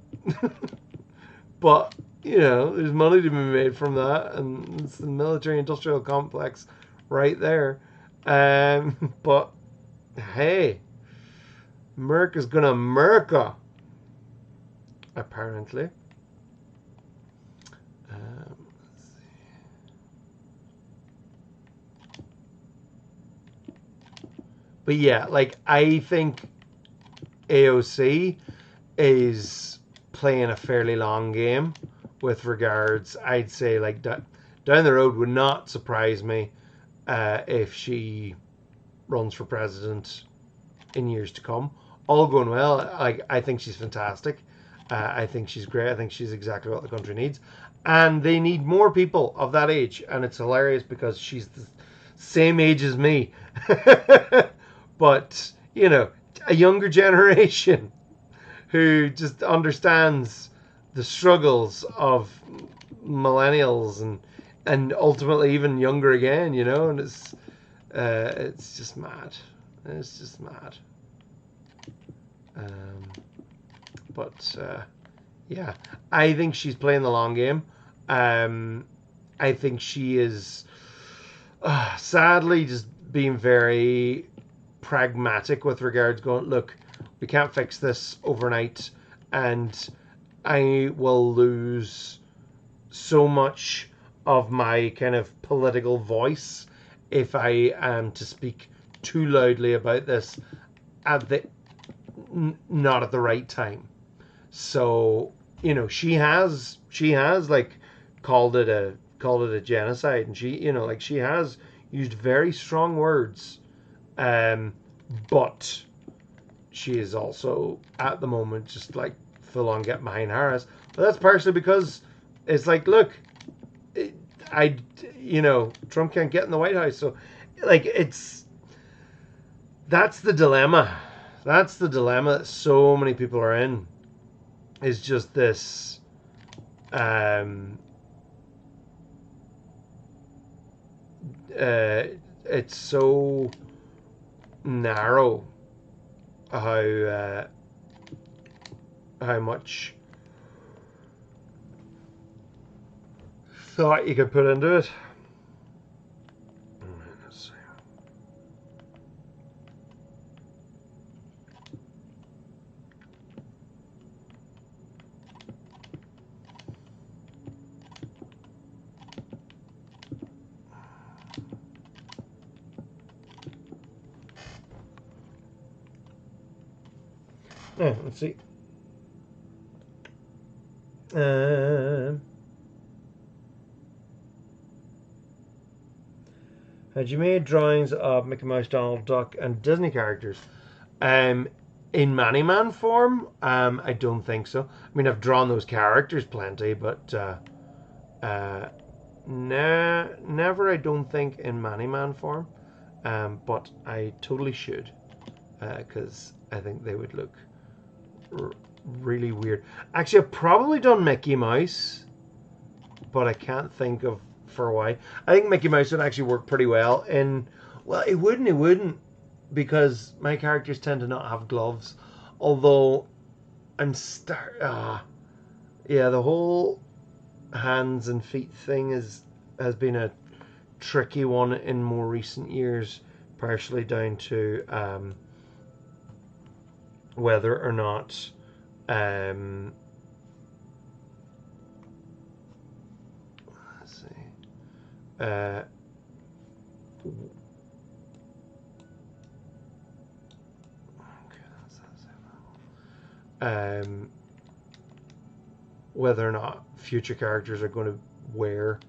But, you know, there's money to be made from that, and it's the military-industrial complex right there. But, hey, America's gonna America, apparently. Let's see. But yeah, like, I think AOC is playing a fairly long game with regards, I'd say, like, down the road would not surprise me if she runs for president in years to come. All going well. Like, I think she's fantastic. I think she's great. I think she's exactly what the country needs. And they need more people of that age. And it's hilarious because she's the same age as me. But, you know, a younger generation who just understands the struggles of millennials and and ultimately even younger again, you know, and it's just mad. It's just mad. But yeah, I think she's playing the long game. I think she is sadly just being very pragmatic with regards going, look, we can't fix this overnight, and I will lose so much of my kind of political voice if I am to speak too loudly about this at the not at the right time. So, you know, she has like called it a genocide, and she, you know, like she has used very strong words, but she is also at the moment just like full on getting behind Harris. But that's partially because it's like, look, you know, Trump can't get in the White House, so like that's the dilemma. That's the dilemma that so many people are in. Is just this. It's so narrow how much thought you could put into it. Let's see. Yeah, let's see. Had you made drawings of Mickey Mouse, Donald Duck, and Disney characters? In Maniman form, I don't think so. I mean, I've drawn those characters plenty, but never. I don't think in Maniman form. But I totally should, because I think they would look really weird. Actually, I've probably done Mickey Mouse, but I can't think of for why. I think Mickey Mouse would actually work pretty well in. Well, it wouldn't, because my characters tend to not have gloves. Although yeah, the whole hands and feet thing has been a tricky one in more recent years, partially down to whether or not let's see whether or not future characters are going to wear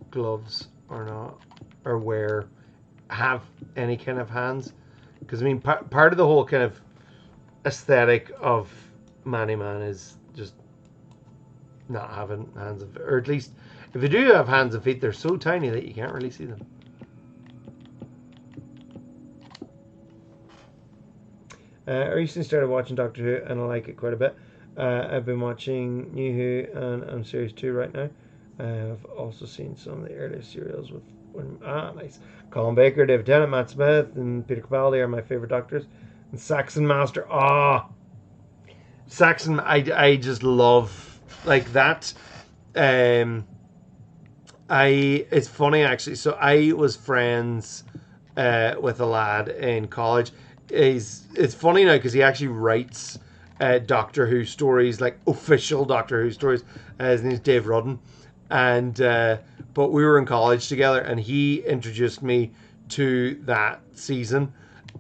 gloves or not, or have any kind of hands. Because I mean, part of the whole kind of aesthetic of Man is just not having hands, or at least if they do have hands and feet, they're so tiny that you can't really see them. I recently started watching Doctor Who, and I like it quite a bit. I've been watching New Who, and I'm series 2 right now. I've also seen some of the earlier serials with nice. Colin Baker, David Tennant, Matt Smith, and Peter Capaldi are my favorite Doctors. And Saxon Master, Saxon, I just love like that. It's funny actually. So I was friends with a lad in college. It's funny now because he actually writes Doctor Who stories, like official Doctor Who stories. His name's Dave Rudden, and but we were in college together, and he introduced me to that season,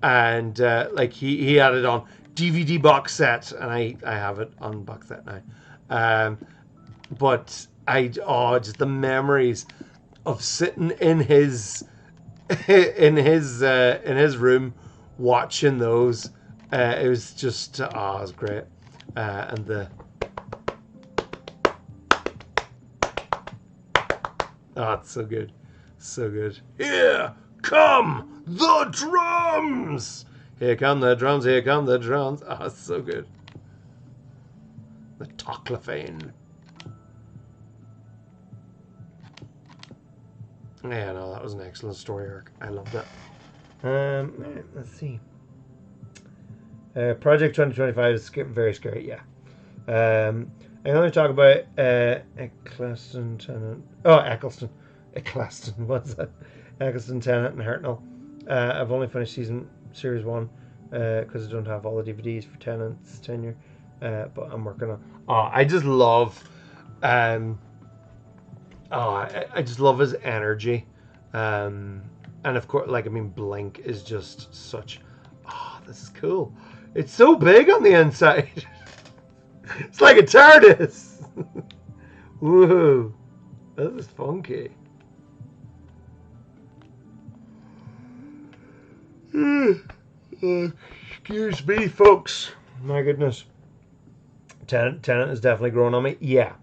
and like he had it on DVD box set, and I have it on box set now. But just the memories of sitting in his in his room watching those. It was just it was great, and it's so good, so good. Here come the drums. Here come the drums. Here come the drums. It's so good. The Toclophane. Yeah, no, that was an excellent story arc. I loved it. Let's see. Project 2025 is very scary. Yeah. I'm going to talk about Eccleston Tennant. Oh, Eccleston. Eccleston. What's that? Eccleston Tennant and Hartnell. I've only finished series 1 because I don't have all the DVDs for Tennant's tenure. But I'm working on. Oh, I just love. I just love his energy. And of course, like, I mean, Blink is just such. Oh, this is cool. It's so big on the inside. It's like a TARDIS. Woohoo. This is funky. Excuse me, folks. My goodness. Tennant is definitely growing on me. Yeah.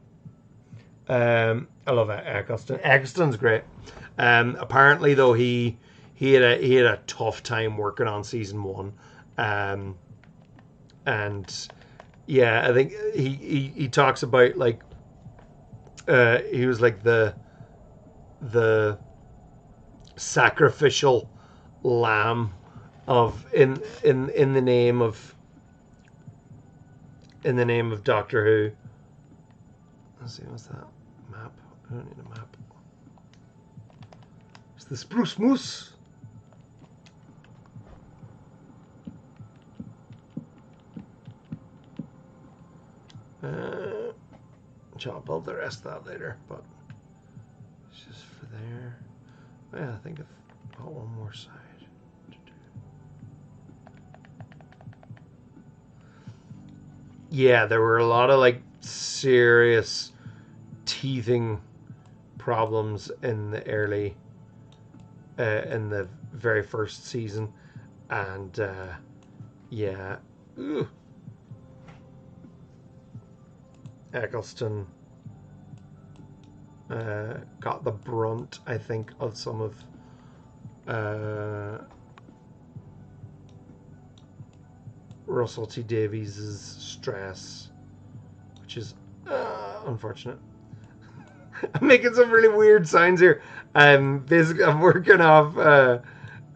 I love Eccleston. Eccleston's great. Apparently, though, he had a tough time working on season 1. And yeah, I think he talks about, like, he was like the sacrificial lamb of in the name of Doctor Who. Let's see, what's that map? I don't need a map. It's the Spruce Moose. I'll build the rest of that later, but it's just for there. Yeah, I think I've got one more side to do. Yeah, there were a lot of, like, serious teething problems in the early, in the very first season, and yeah. Ooh. Eccleston got the brunt, I think, of some of Russell T Davies' stress, which is unfortunate. I'm making some really weird signs here. Basically, I'm working off.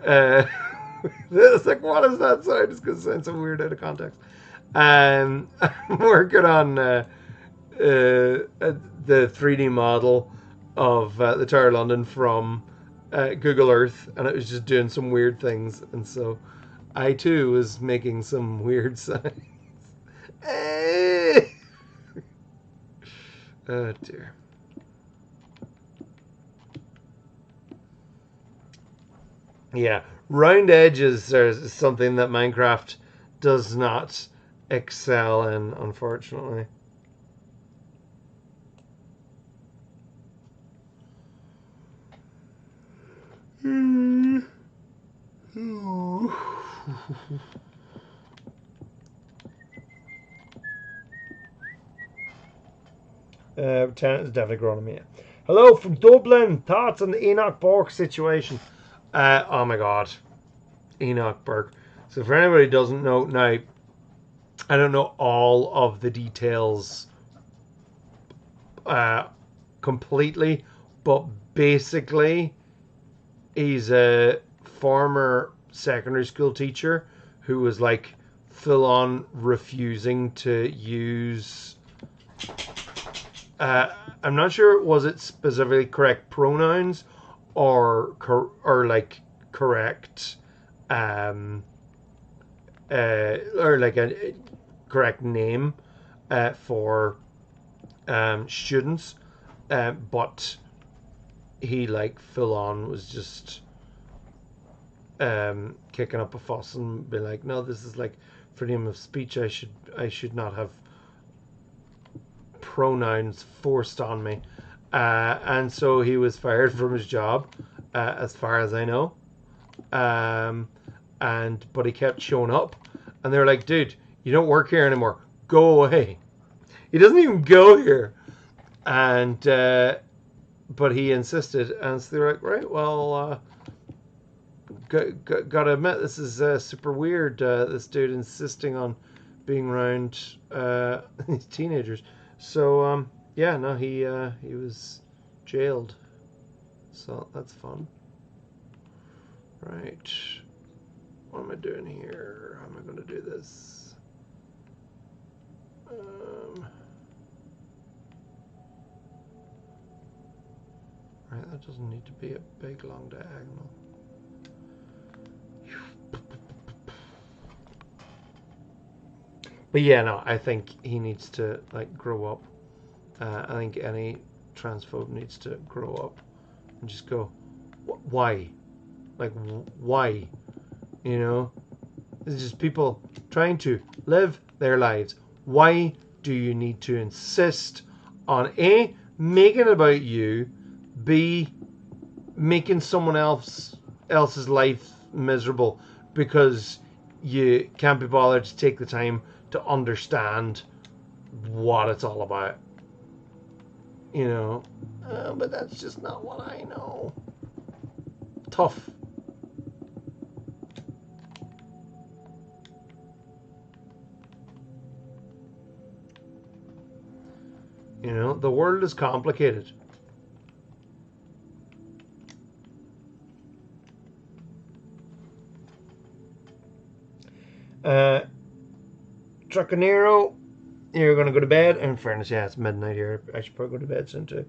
It's like, what is that sound? It's because it sounds so weird out of context. I'm working on the 3D model of the Tower of London from Google Earth, and it was just doing some weird things, and so I too was making some weird signs. Oh dear. Yeah, round edges are something that Minecraft does not excel in, unfortunately. Tenant is definitely growing on me. Hello from Dublin. Thoughts on the Enoch Burke situation? Oh my god, Enoch Burke. So for anybody who doesn't know, now I don't know all of the details completely, but basically he's a former secondary school teacher who was, like, full on refusing to use I'm not sure, was it specifically correct pronouns or like correct or like a correct name for students, but he, like, full on was just kicking up a fuss and be like, no, this is, like, freedom of speech. I should not have pronouns forced on me, and so he was fired from his job, as far as I know. But he kept showing up, and they were like, dude, you don't work here anymore, go away. He doesn't even go here. And but he insisted, and so they're like, right, well, gotta admit, this is super weird, this dude insisting on being around these teenagers. So yeah, no, he was jailed. So that's fun. Right. What am I doing here? How am I going to do this? Right, that doesn't need to be a big long diagonal. But yeah, no, I think he needs to like grow up. I think any transphobe needs to grow up and just go, why? Like, why? You know, it's just people trying to live their lives. Why do you need to insist on A, making it about you, B, making someone else's life miserable because you can't be bothered to take the time to understand what it's all about? You know, but that's just not what I know. Tough. You know, the world is complicated. Truckanero, you're going to go to bed. In fairness, yeah, it's midnight here. I should probably go to bed soon too.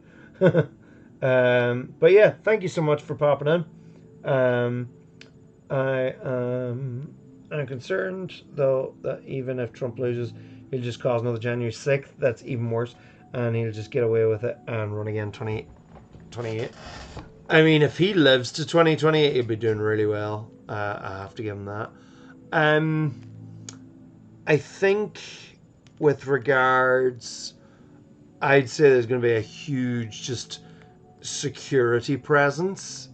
But yeah, thank you so much for popping in. I'm concerned, though, that even if Trump loses, he'll just cause another January 6th. That's even worse. And he'll just get away with it and run again 2028. I mean, if he lives to 2028, he'll be doing really well. I have to give him that. I think with regards, I'd say there's going to be a huge just security presence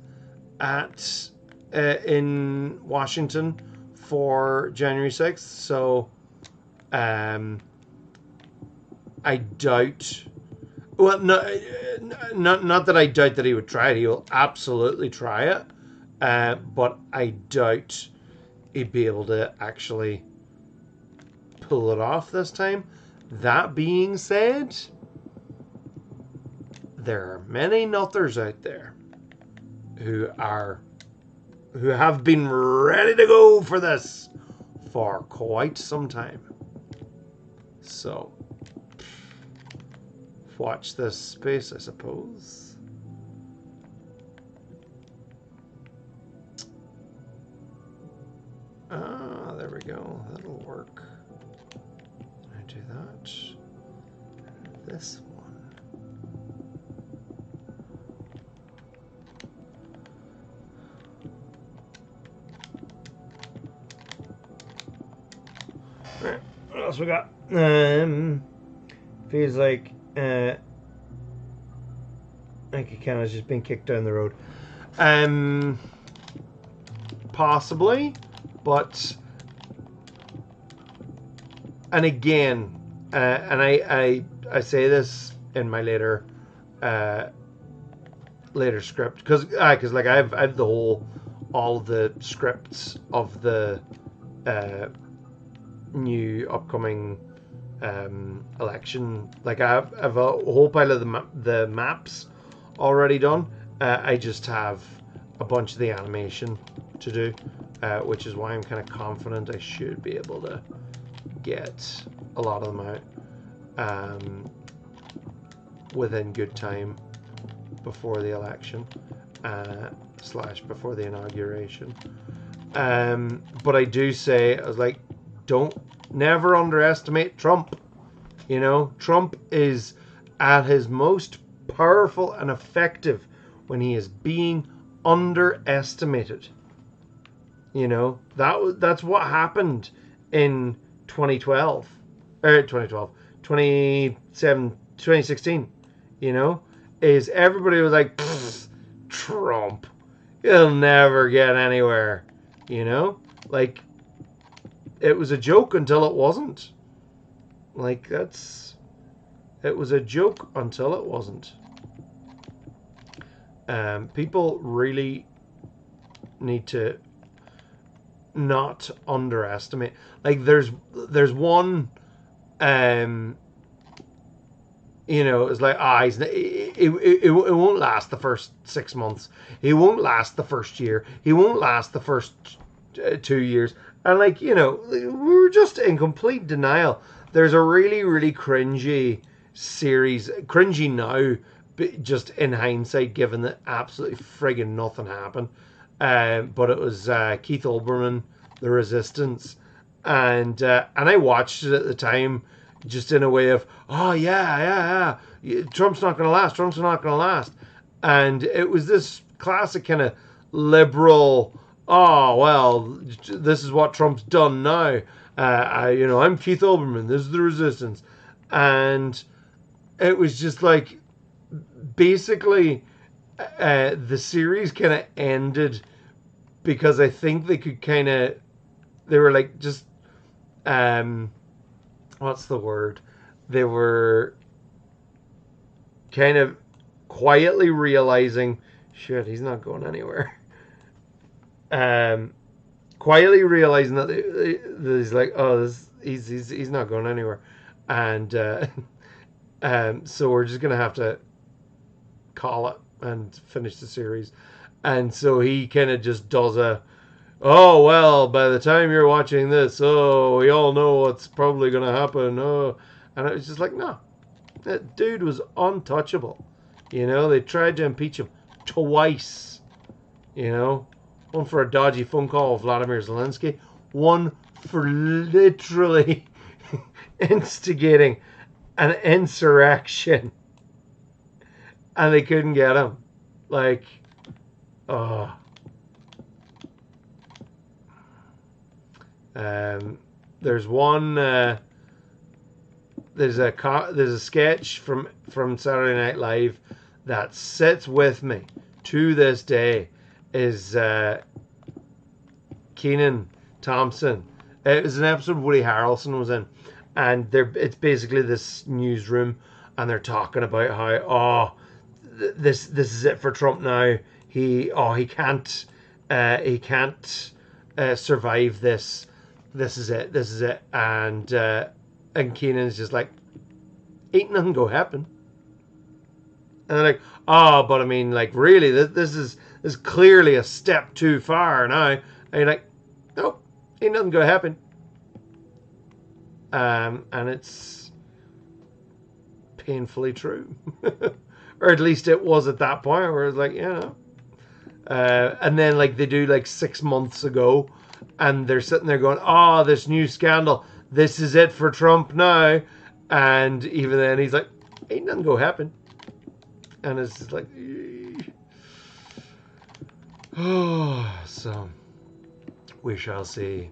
at in Washington for January 6th. So I doubt. Well, no, not that I doubt that he would try it. He will absolutely try it, but I doubt he'd be able to actually pull it off this time. That being said, there are many nutters out there who have been ready to go for this for quite some time. So watch this space, I suppose. Ah, there we go. That'll work. Can I do that? This one. Alright, what else we got? Feels like Kenna's just been kicked down the road. Possibly, but and again, and I say this in my later script because like I have the all the scripts of the new upcoming election. Like I have a whole pile of the maps already done. I just have a bunch of the animation to do, which is why I'm kind of confident I should be able to get a lot of them out within good time before the election / before the inauguration. But I do say, I was like, never underestimate Trump. You know, Trump is at his most powerful and effective when he is being underestimated. You know, that's what happened in 2016, you know, is everybody was like, Trump, he'll never get anywhere, you know, like it was a joke until it wasn't. Like it was a joke until it wasn't. People really need to not underestimate. Like there's one You know, it's like, it won't last the first 6 months. He won't last the first year. He won't last the first 2 years. And like, you know, we were just in complete denial. There's a really, really cringy series, cringy now, but just in hindsight, given that absolutely friggin' nothing happened. But it was Keith Olbermann, The Resistance, and I watched it at the time, just in a way of, oh yeah, Trump's not going to last. Trump's not going to last, and it was this classic kind of liberal. Oh well, this is what Trump's done now. I'm Keith Olbermann. This is The Resistance, and it was just like, basically, the series kind of ended because I think they were like, just, what's the word? They were kind of quietly realizing, shit, he's not going anywhere. Quietly realizing that he's like, oh, he's not going anywhere, and so we're just gonna have to call it and finish the series. And so he kind of just does oh well, by the time you're watching this, oh, we all know what's probably gonna happen. Oh, and it was just like, no, that dude was untouchable. You know, they tried to impeach him twice. You know, one for a dodgy phone call with Vladimir Zelensky, one for literally instigating an insurrection, and they couldn't get him. Like, oh. There's one. There's a sketch from Saturday Night Live that sits with me to this day. Is Kenan Thompson? It was an episode Woody Harrelson was in, and it's basically this newsroom, and they're talking about how, this is it for Trump now. He can't survive this. This is it. And Keenan's just like, ain't nothing gonna happen. And they're like, oh, but I mean, like, really, this is clearly a step too far now. And you're like, nope, ain't nothing gonna happen. And it's painfully true. Or at least it was at that point where it's like, you know. And then, like, they do, like, 6 months ago, and they're sitting there going, oh, this new scandal, this is it for Trump now. And even then, he's like, ain't nothing gonna happen. And it's just like, oh, so we shall see.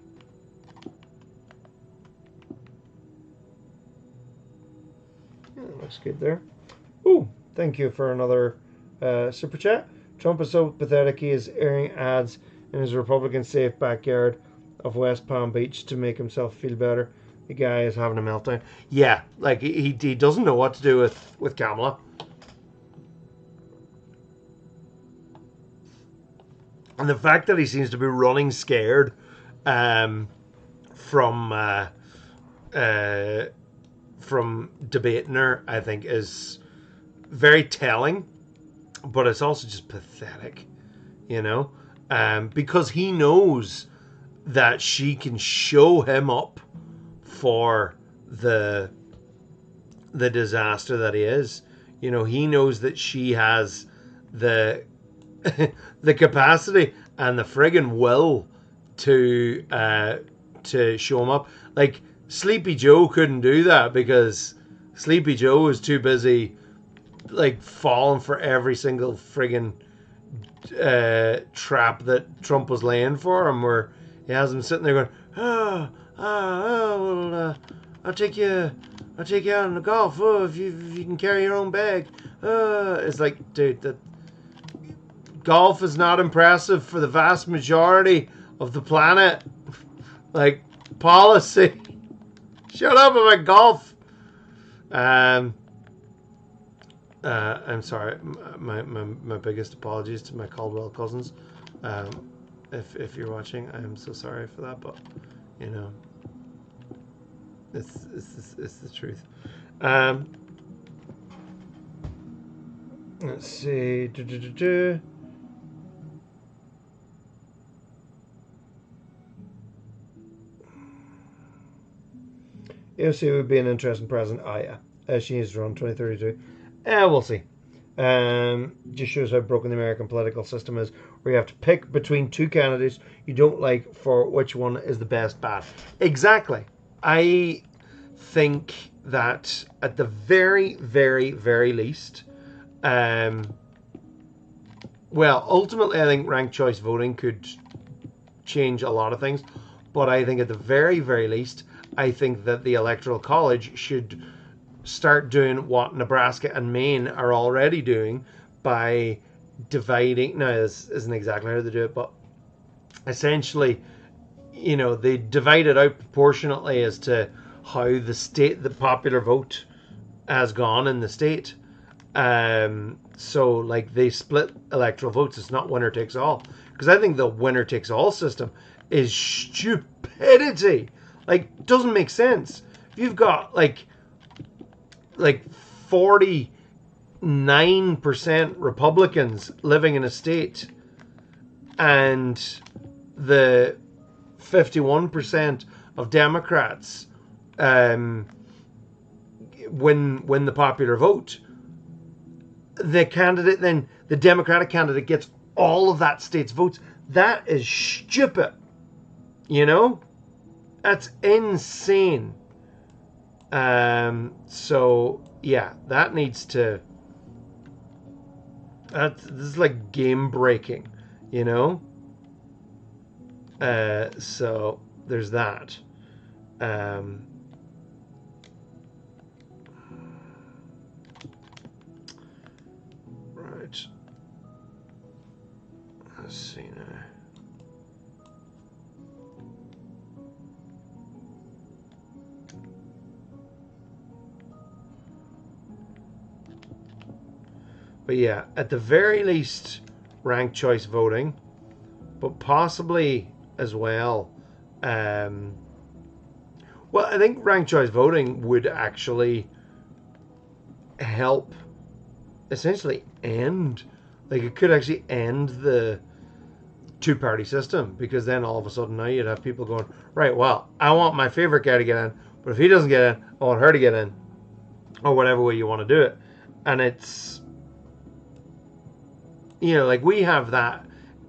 Yeah, looks good there. Ooh, thank you for another super chat. Trump is so pathetic he is airing ads in his Republican safe backyard of West Palm Beach to make himself feel better. The guy is having a meltdown. Yeah, like he doesn't know what to do with Kamala. And the fact that he seems to be running scared from debating her, I think, is very telling. But it's also just pathetic, you know, because he knows that she can show him up for the disaster that he is. You know, he knows that she has the the capacity and the friggin' will to show him up. Like, Sleepy Joe couldn't do that because Sleepy Joe was too busy, like, falling for every single friggin' trap that Trump was laying for him, where he has him sitting there going, well, I'll take you out on the golf. Oh, if you can carry your own bag. It's like, dude, that golf is not impressive for the vast majority of the planet. Like, policy. Shut up about golf. I'm sorry. My biggest apologies to my Caldwell cousins. If you're watching, I'm so sorry for that. But you know, it's the truth. Let's see. AOC would be an interesting president. Oh, yeah. She needs to run 2032. We'll see. Just shows how broken the American political system is, where you have to pick between two candidates you don't like for which one is the best bat. Exactly. I think that at the very, very, very least, well, ultimately, I think ranked choice voting could change a lot of things, but I think at the very, very least, I think that the Electoral College should start doing what Nebraska and Maine are already doing by dividing. Now, this isn't exactly how they do it, but essentially, you know, they divide it out proportionately as to how the popular vote has gone in the state. So, like, they split electoral votes. It's not winner takes all. Because I think the winner takes all system is stupidity. Like, doesn't make sense. If you've got, like 49% Republicans living in a state and the 51% of Democrats win the popular vote, the Democratic candidate gets all of that state's votes. That is stupid. You know? That's insane. So yeah, that needs to. This is like game breaking, you know. So there's that. Right. Let's see now. But yeah, at the very least, ranked choice voting, but possibly as well. Well, I think ranked choice voting would actually help essentially end, like it could actually end the two-party system, because then all of a sudden now you'd have people going, right, well, I want my favorite guy to get in, but if he doesn't get in, I want her to get in, or whatever way you want to do it. And it's, you know, like we have that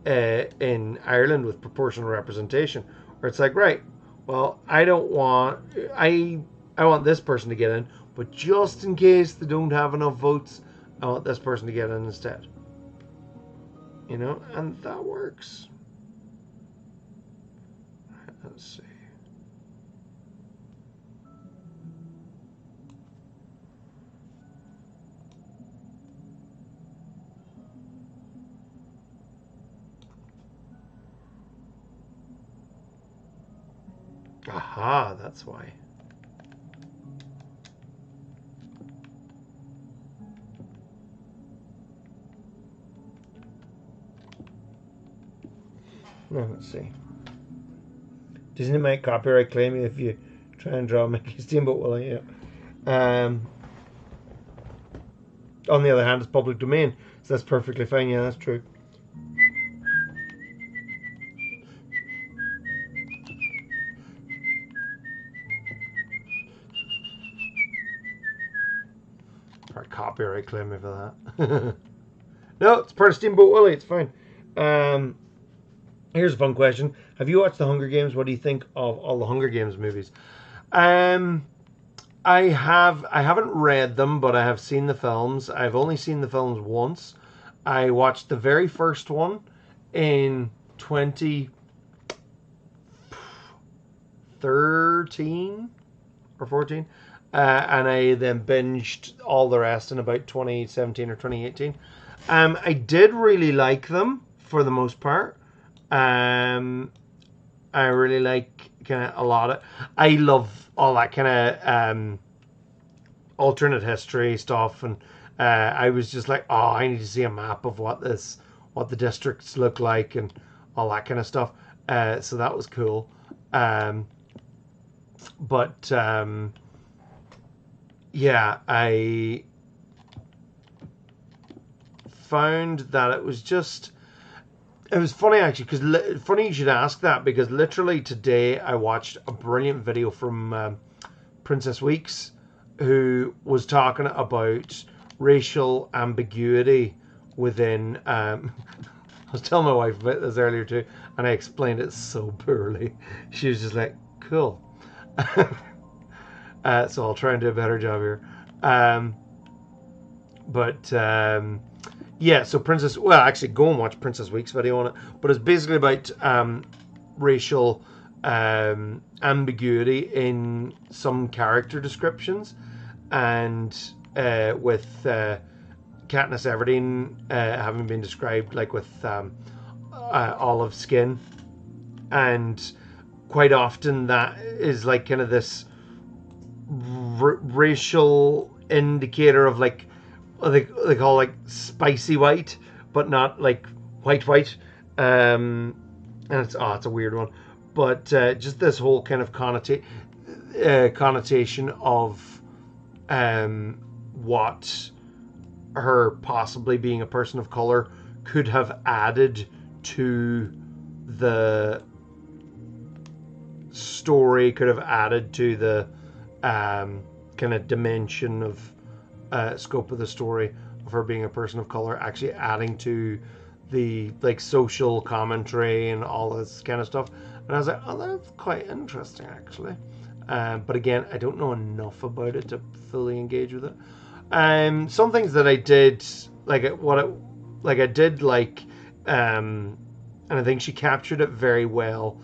in Ireland with proportional representation, where it's like, right, well, I want this person to get in, but just in case they don't have enough votes, I want this person to get in instead. You know, and that works. Let's see. Aha, that's why. Now, let's see. Disney might copyright claim you if you try and draw Mickey Steamboat Willie. Yeah. On the other hand, it's public domain, so that's perfectly fine. Yeah, that's true. Or copyright claim me for that. No, it's part of Steamboat Willie. It's fine. Here's a fun question. Have you watched The Hunger Games? What do you think of all the Hunger Games movies? I haven't read them, but I have seen the films. I've only seen the films once. I watched the very first one in 2013 or 14. And I then binged all the rest in about 2017 or 2018. I did really like them for the most part. I really like kind of a lot of. I love all that kind of alternate history stuff, and I was just like, oh, I need to see a map of what the districts look like, and all that kind of stuff. So that was cool. But yeah, found that it was just, it was funny actually, because funny you should ask that, because literally today I watched a brilliant video from Princess Weeks, who was talking about racial ambiguity within. I was telling my wife about this earlier too, and I explained it so poorly. She was just like, "Cool." So I'll try and do a better job here. Yeah, so Princess, well, actually go and watch Princess Week's video on it, but it's basically about racial ambiguity in some character descriptions, and with Katniss Everdeen having been described like with olive skin, and quite often that is like kind of this racial indicator of like, they call like spicy white, but not like white. And it's a weird one, but just this whole kind of connotation of what her possibly being a person of color could have added to the story, could have added to the kind of dimension of scope of the story of her being a person of color, actually adding to the like social commentary and all this kind of stuff. And I was like, oh, that's quite interesting actually. But again, I don't know enough about it to fully engage with it. Some things that I did like, I did like, and I think she captured it very well,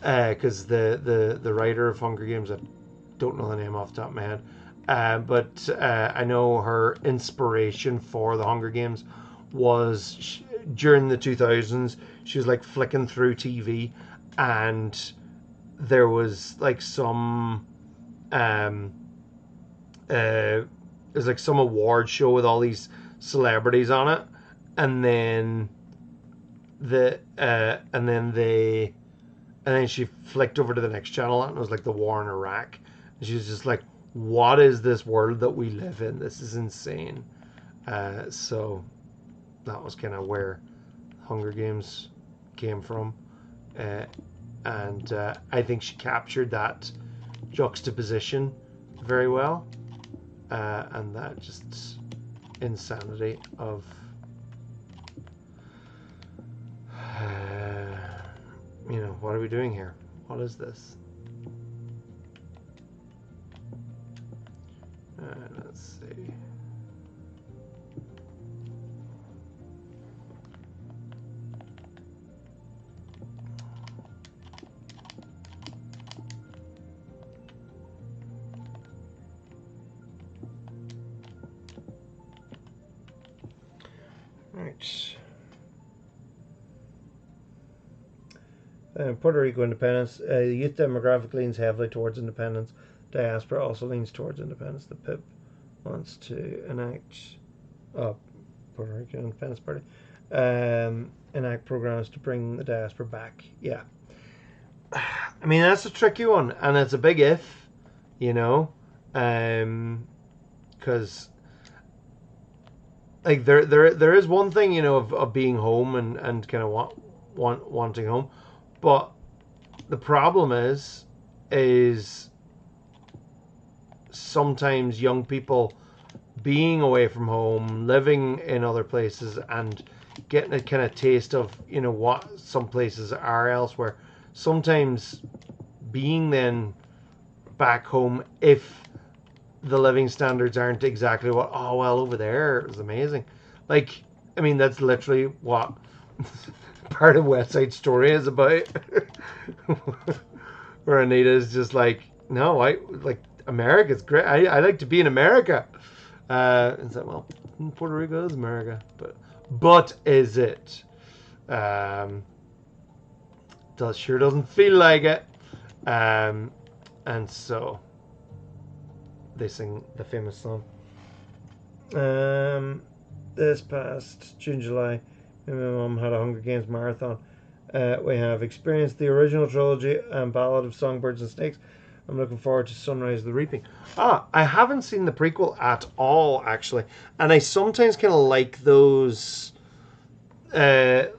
because the writer of Hunger Games, I don't know the name off the top of my head, but I know her inspiration for the Hunger Games was during the 2000s. She was like flicking through TV, and there was like some there's like some award show with all these celebrities on it, and then and then she flicked over to the next channel, and it was like the war in Iraq. And she was just like, what is this world that we live in? This is insane. So that was kind of where Hunger Games came from. And I think she captured that juxtaposition very well. And that just insanity of what are we doing here? What is this? Let's see. Right. Puerto Rico independence. The youth demographic leans heavily towards independence. Diaspora also leans towards independence. The PIP wants to enact Puerto Rican Independence Party enact programs to bring the diaspora back. Yeah, I mean that's a tricky one, and it's a big if, because like there is one thing of being home and kind of wanting home, but the problem is sometimes young people being away from home, living in other places, and getting a kind of taste of what some places are elsewhere. Sometimes being then back home, if the living standards aren't exactly what, oh well, over there is amazing. Like, I mean, that's literally what part of West Side Story is about. Where Anita's just like, no, I like America's great. I like to be in America. And so, well, Puerto Rico is America, but is it? Sure doesn't feel like it. And so they sing the famous song. This past June, July, my mum had a Hunger Games marathon. We have experienced the original trilogy and Ballad of Songbirds and Snakes. I'm looking forward to Sunrise of the Reaping. I haven't seen the prequel at all, actually, and I sometimes kind of like those, or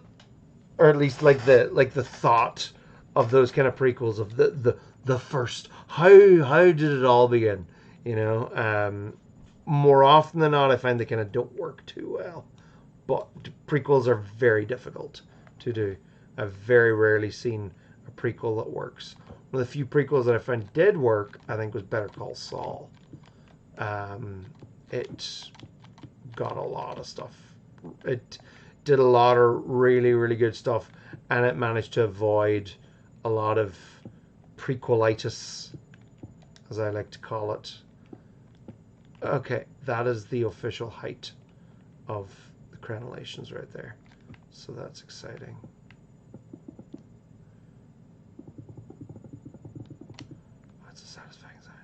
at least like the thought of those kind of prequels of the first. How did it all begin? You know, more often than not, I find they kind of don't work too well. But prequels are very difficult to do. I've very rarely seen a prequel that works. One of the few prequels that I found did work, I think, was Better Call Saul. It got a lot of stuff. It did a lot of really, really good stuff, and it managed to avoid a lot of prequelitis, as I like to call it. Okay, that is the official height of the crenellations right there. So that's exciting. That's a satisfying sound.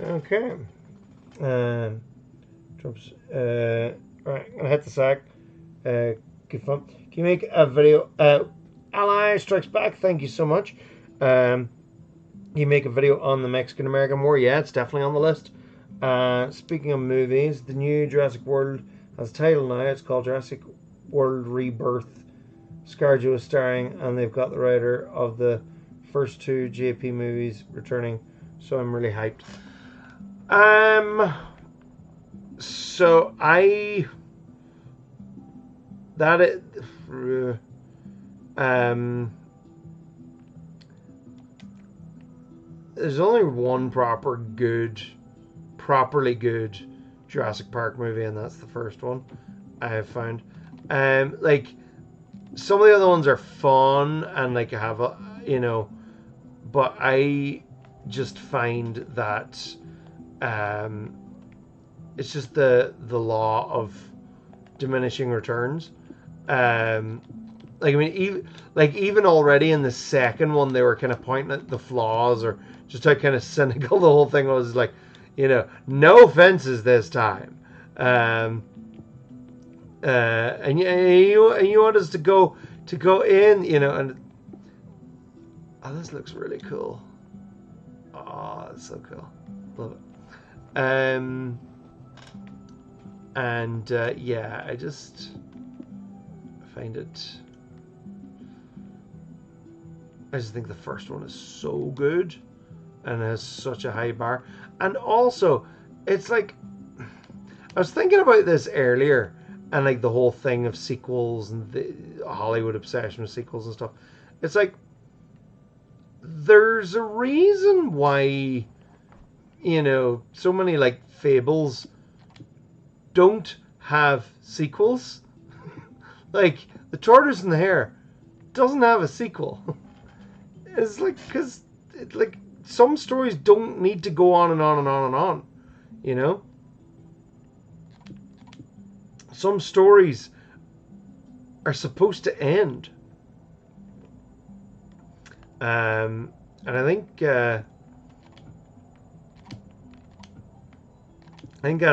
Okay. Trumps. Alright, I'm gonna hit the sack. Good fun. Can you make a video? Ally Strikes Back, thank you so much. You make a video on the Mexican American War? Yeah, it's definitely on the list. Speaking of movies, the new Jurassic World has a title now. It's called Jurassic World Rebirth. ScarJo is starring, and they've got the writer of the first two JP movies returning, so I'm really hyped. So there's only one properly good Jurassic Park movie, and that's the first one I have found. Like, some of the other ones are fun and like have a, you know, but I just find that it's just the law of diminishing returns. Like, I mean, even already in the second one, they were kind of pointing at the flaws, or just how kind of cynical the whole thing was. Like, you know, no offenses this time. And you want us to go in, you know, and oh, this looks really cool. Oh, it's so cool. Love it. Yeah, I just find it. I just think the first one is so good and has such a high bar. And also, it's like, I was thinking about this earlier, and like the whole thing of sequels and the Hollywood obsession with sequels and stuff. It's like, there's a reason why, you know, so many like fables don't have sequels. Like, The Tortoise and the Hare doesn't have a sequel. It's like, because like some stories don't need to go on and on and on and on, you know. Some stories are supposed to end, and I think that's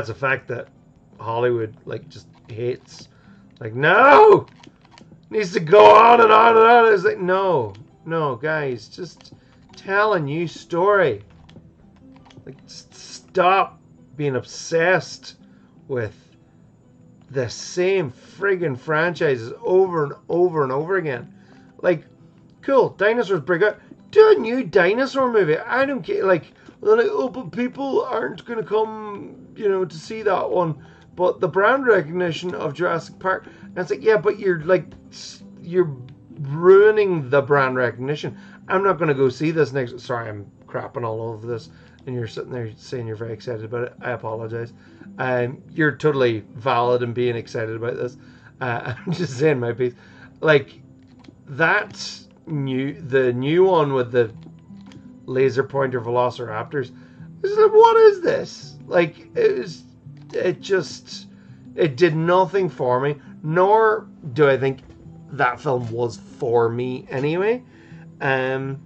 a fact that Hollywood like just hates. Like, no, it needs to go on and on and on. It's like, no, guys, just tell a new story. Like, stop being obsessed with the same friggin' franchises over and over and over again. Like, cool, dinosaurs break out. Do a new dinosaur movie. I don't care. Like, they're like, oh, but people aren't going to come, you know, to see that one. But the brand recognition of Jurassic Park, and it's like, yeah, but you're ruining the brand recognition. I'm not going to go see this next. Sorry, I'm crapping all over this, and you're sitting there saying you're very excited about it. I apologize. You're totally valid in being excited about this. I'm just saying my piece. Like, that's new. The new one with the laser pointer velociraptors. I was like, what is this? Like, it did nothing for me, nor do I think that film was for me anyway. And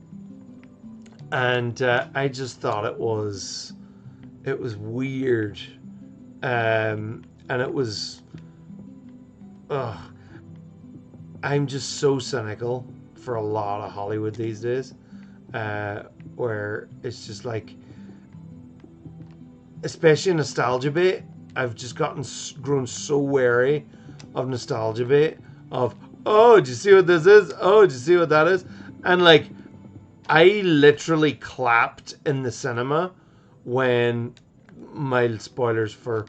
I just thought it was weird. And it was, I'm just so cynical for a lot of Hollywood these days, where it's just like, especially nostalgia bait, I've just grown so wary of nostalgia bait, of, oh, did you see what this is? Oh, did you see what that is? And like, I literally clapped in the cinema when, mild spoilers for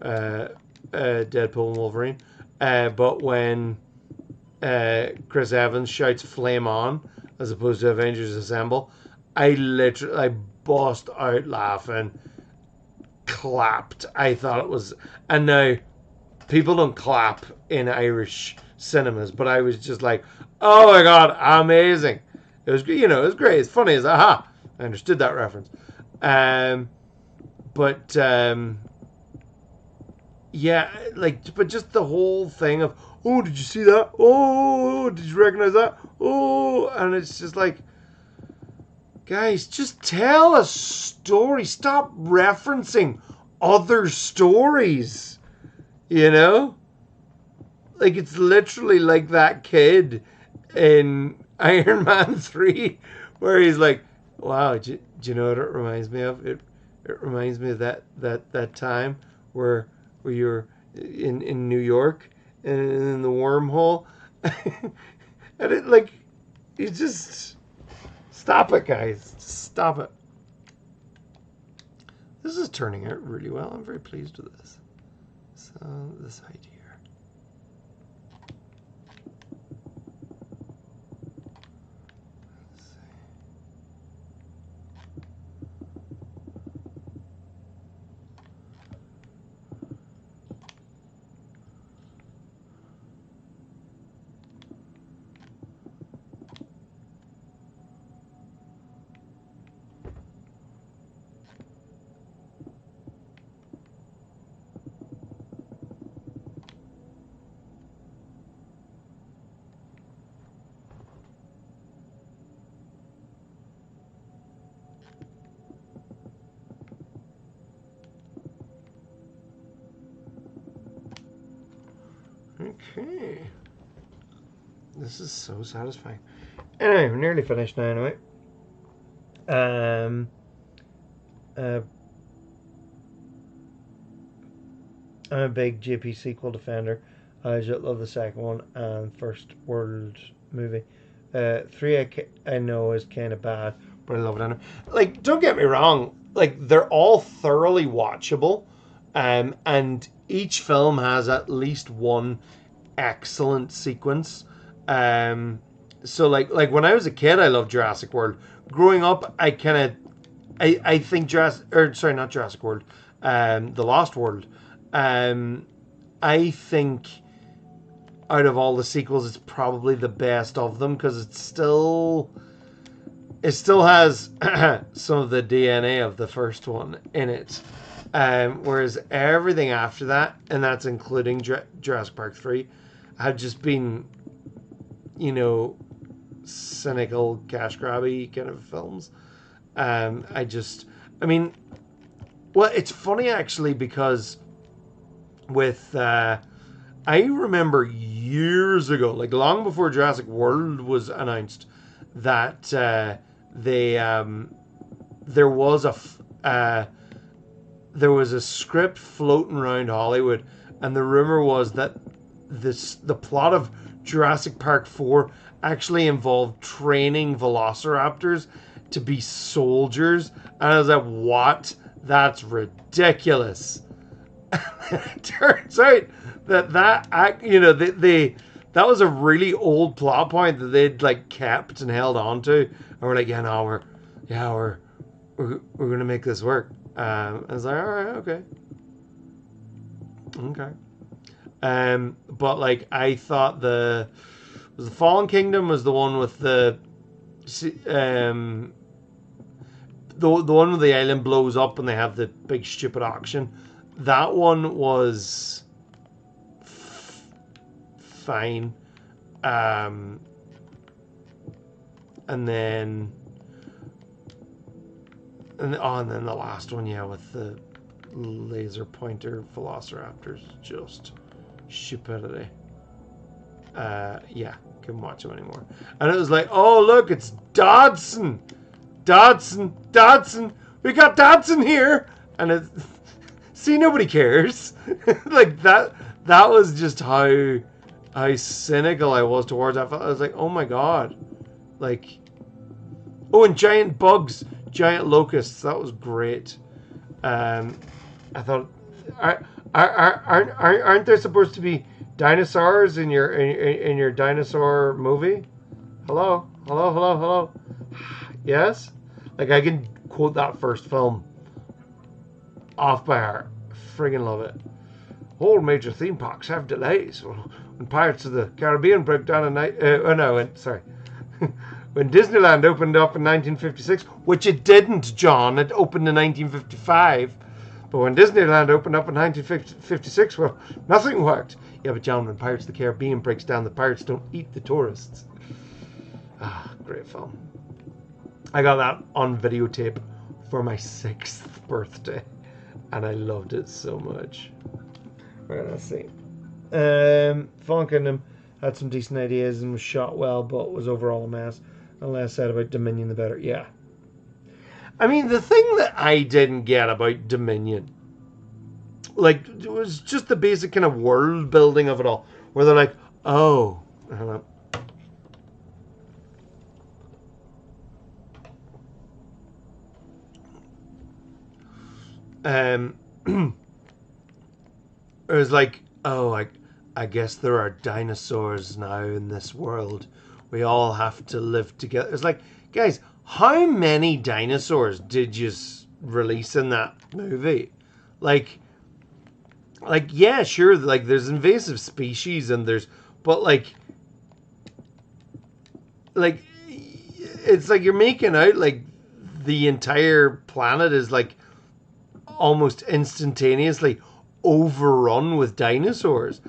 Deadpool and Wolverine, but when Chris Evans shouts "Flame On" as opposed to Avengers Assemble, I bust out laughing, clapped. I thought it was, and now people don't clap in Irish cinemas, but I was just like, oh my god, amazing. It was, it was great. It's funny as aha. I understood that reference. But yeah, like, but just the whole thing of, oh, did you see that? Oh, did you recognize that? Oh, and it's just like, guys, just tell a story. Stop referencing other stories. You know? Like, it's literally like that kid in Iron Man 3 where he's like, wow, do you know what it reminds me of? It reminds me of that time where you're in New York and in the wormhole. And it, like, you just stop it, guys. Just stop it. This is turning out really well. I'm very pleased with this. So, this idea. Okay. This is so satisfying. Anyway, we're nearly finished now anyway. I'm a big JP sequel defender. I just love the second one and First World movie. 3 I know is kind of bad, but I love it anyway. Like, don't get me wrong. Like, they're all thoroughly watchable. And each film has at least one excellent sequence. So like when I was a kid, I loved Jurassic World. Growing up, I think not Jurassic World, The Lost World. I think out of all the sequels, it's probably the best of them because it still has some of the DNA of the first one in it. Whereas everything after that, and that's including Jurassic Park 3, have just been, cynical, cash grabby kind of films. Well, it's funny actually because with, I remember years ago, like long before Jurassic World was announced, that there was a script floating around Hollywood, and the rumor was that the plot of Jurassic Park 4 actually involved training velociraptors to be soldiers. And I was like, what? That's ridiculous. It turns out that was a really old plot point that they'd like kept and held on to. And we're like, we're gonna make this work. I was like, all right, okay. But like, I thought the Fallen Kingdom was the one with the the one where the island blows up and they have the big stupid auction. That one was fine. And then the last one, yeah, with the laser pointer velociraptors, just stupidity. Yeah, couldn't watch them anymore. And it was like, oh look, it's Dodson, we got Dodson here, and it, see, nobody cares. Like that was just how cynical I was towards that. I was like, oh my god, like, oh, and giant bugs, giant locusts, that was great. I thought, aren't there supposed to be dinosaurs in your dinosaur movie? Hello. Yes, like I can quote that first film off by heart. Friggin' love it. All major theme parks have delays. When Pirates of the Caribbean broke down in when Disneyland opened up in 1956, which it didn't, John. It opened in 1955. But when Disneyland opened up in 1956, well, nothing worked. Yeah, but John, when Pirates of the Caribbean breaks down, the pirates don't eat the tourists. Ah, great film. I got that on videotape for my 6th birthday, and I loved it so much. Right, let's see. Fallen Kingdom had some decent ideas and was shot well, but was overall a mess. And less said about Dominion, the better. Yeah. I mean, the thing that I didn't get about Dominion, like, it was just the basic kind of world building of it all, where they're like, oh, hold on. It was like, oh, I guess there are dinosaurs now in this world. We all have to live together. It's like, guys, how many dinosaurs did you release in that movie? Like, yeah, sure, like, there's invasive species and but like, it's like you're making out like the entire planet is like almost instantaneously overrun with dinosaurs.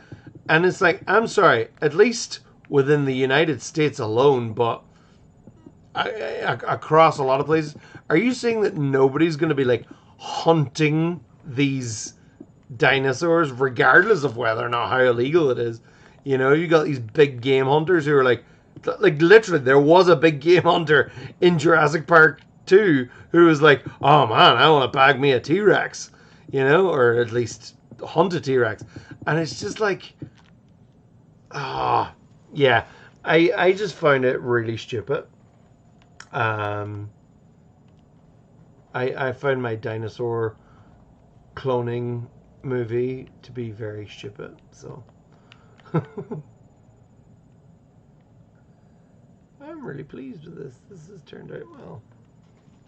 And it's like, I'm sorry, at least within the United States alone, but across a lot of places, are you saying that nobody's going to be like hunting these dinosaurs regardless of whether or not how illegal it is? You know, you got these big game hunters who are like literally, there was a big game hunter in Jurassic Park 2 who was like, oh man, I want to bag me a T-Rex, you know, or at least hunt a T-Rex. And it's just like, yeah, I just found it really stupid. I found my dinosaur cloning movie to be very stupid, so I'm really pleased with this. This has turned out well.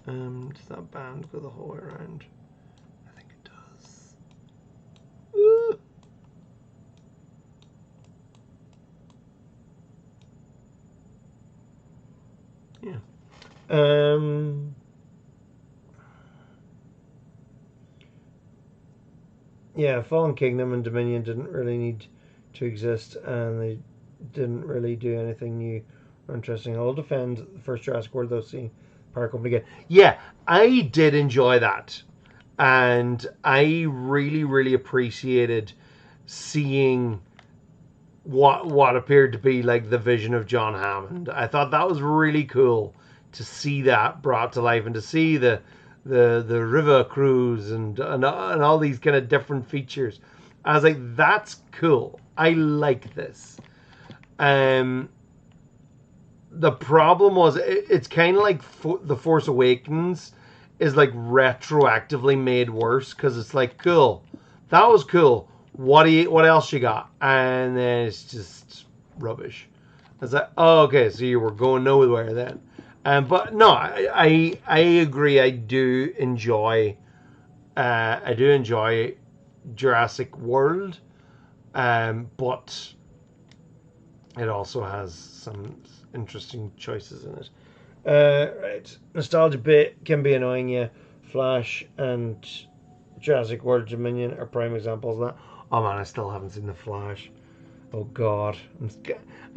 Does that band go the whole way around? I think it does. Ooh. Yeah. Yeah, Fallen Kingdom and Dominion didn't really need to exist, and they didn't really do anything new or interesting. I'll defend the first Jurassic World, though, seeing Park open again. Yeah, I did enjoy that, and I really, really appreciated seeing what appeared to be like the vision of John Hammond. I thought that was really cool to see that brought to life, and to see the river cruise and all these kind of different features. I was like, that's cool. I like this. The problem was it's kind of like The Force Awakens is like retroactively made worse, because it's like, cool, that was cool. What else you got? And then it's just rubbish. I was like, oh, okay, so you were going nowhere then. But no, I agree. I do enjoy Jurassic World, but it also has some interesting choices in it. Right. Nostalgia bit can be annoying, yeah. Flash and Jurassic World Dominion are prime examples of that. Oh man, I still haven't seen The Flash. Oh god. I'm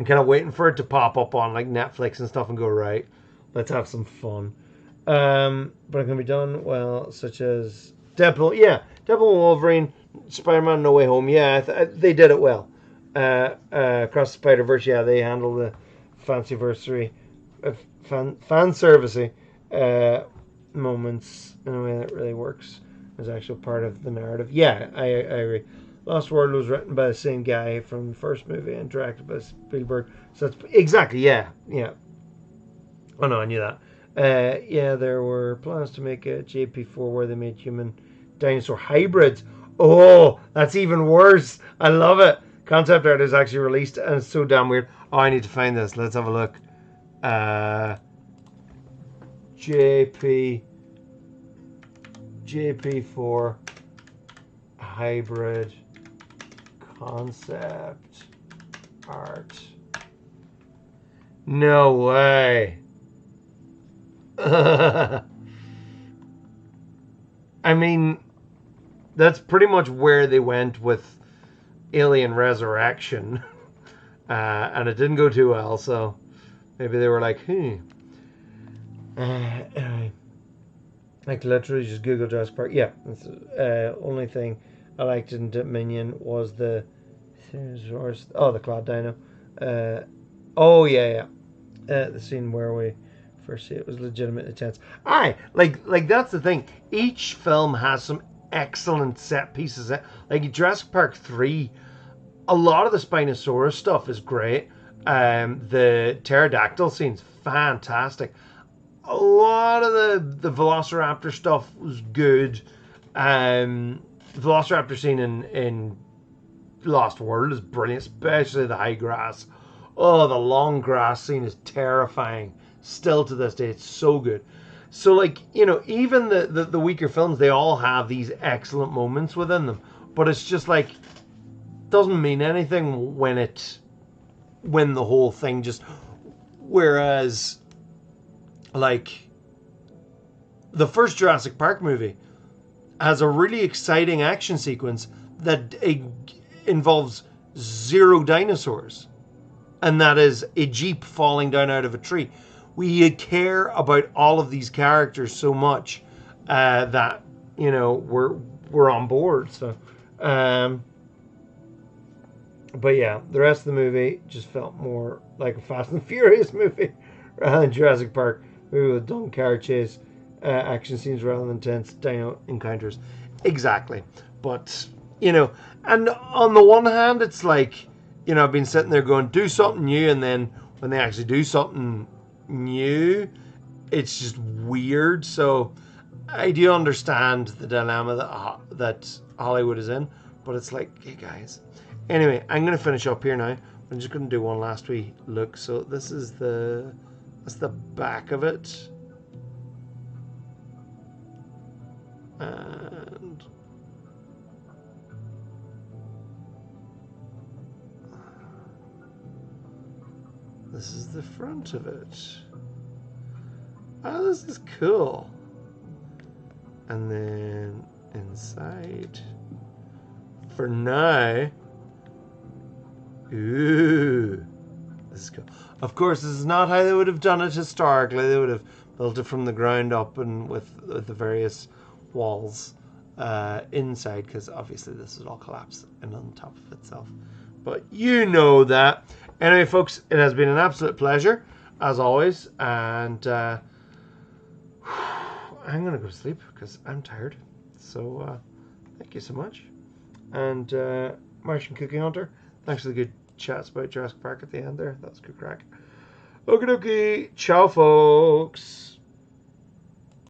kind of waiting for it to pop up on like Netflix and stuff and go, right, let's have some fun. But it can be done well, such as Deadpool. Yeah, Deadpool and Wolverine, Spider-Man No Way Home. Yeah, they did it well. Across the Spider-Verse, yeah, they handled the fancyversary, fan servicey moments in a way that really works as actual part of the narrative. Yeah, I agree. Lost World was written by the same guy from the first movie and directed by Spielberg. So that's exactly, yeah. Oh no, I knew that. Yeah, there were plans to make a JP4 where they made human dinosaur hybrids. Oh, that's even worse. I love it. Concept art is actually released and it's so damn weird. Oh, I need to find this. Let's have a look. JP4 hybrid concept art. No way. I mean, that's pretty much where they went with Alien Resurrection. And it didn't go too well, so maybe they were like, anyway. Like literally just Google Jurassic Park. Yeah, that's only thing I liked in Dominion was the Cloud Dino. The scene where we first see it was legitimately tense. Like that's the thing. Each film has some excellent set pieces. Like Jurassic Park 3, a lot of the Spinosaurus stuff is great. The pterodactyl scene's fantastic. A lot of the Velociraptor stuff was good. The Velociraptor scene in Lost World is brilliant, especially the high grass. Oh, the long grass scene is terrifying. Still to this day, it's so good. So, like, even the weaker films, they all have these excellent moments within them. But it's just like, doesn't mean anything when the whole thing just... Whereas, like, the first Jurassic Park movie has a really exciting action sequence that involves 0 dinosaurs. And that is a Jeep falling down out of a tree. We care about all of these characters so much that, we're on board. So, but yeah, the rest of the movie just felt more like a Fast and Furious movie rather than Jurassic Park movie with dumb car chase action scenes rather than intense dino encounters. Exactly. But, and on the one hand, it's like, I've been sitting there going, do something new, and then when they actually do something new, it's just weird. So I do understand the dilemma that Hollywood is in, but it's like, hey guys. Anyway, I'm going to finish up here now. I'm just going to do one last wee look. So this is that's the back of it. And this is the front of it. Oh, this is cool. And then inside, for now, ooh, this is cool. Of course, this is not how they would have done it historically. They would have built it from the ground up and with the various walls inside, because obviously this is all collapsed and on top of itself. But you know that. Anyway, folks, it has been an absolute pleasure, as always. And I'm going to go to sleep because I'm tired. So thank you so much. And Martian Cookie Hunter, thanks for the good chats about Jurassic Park at the end there. That was good crack. Okie dokie. Ciao, folks.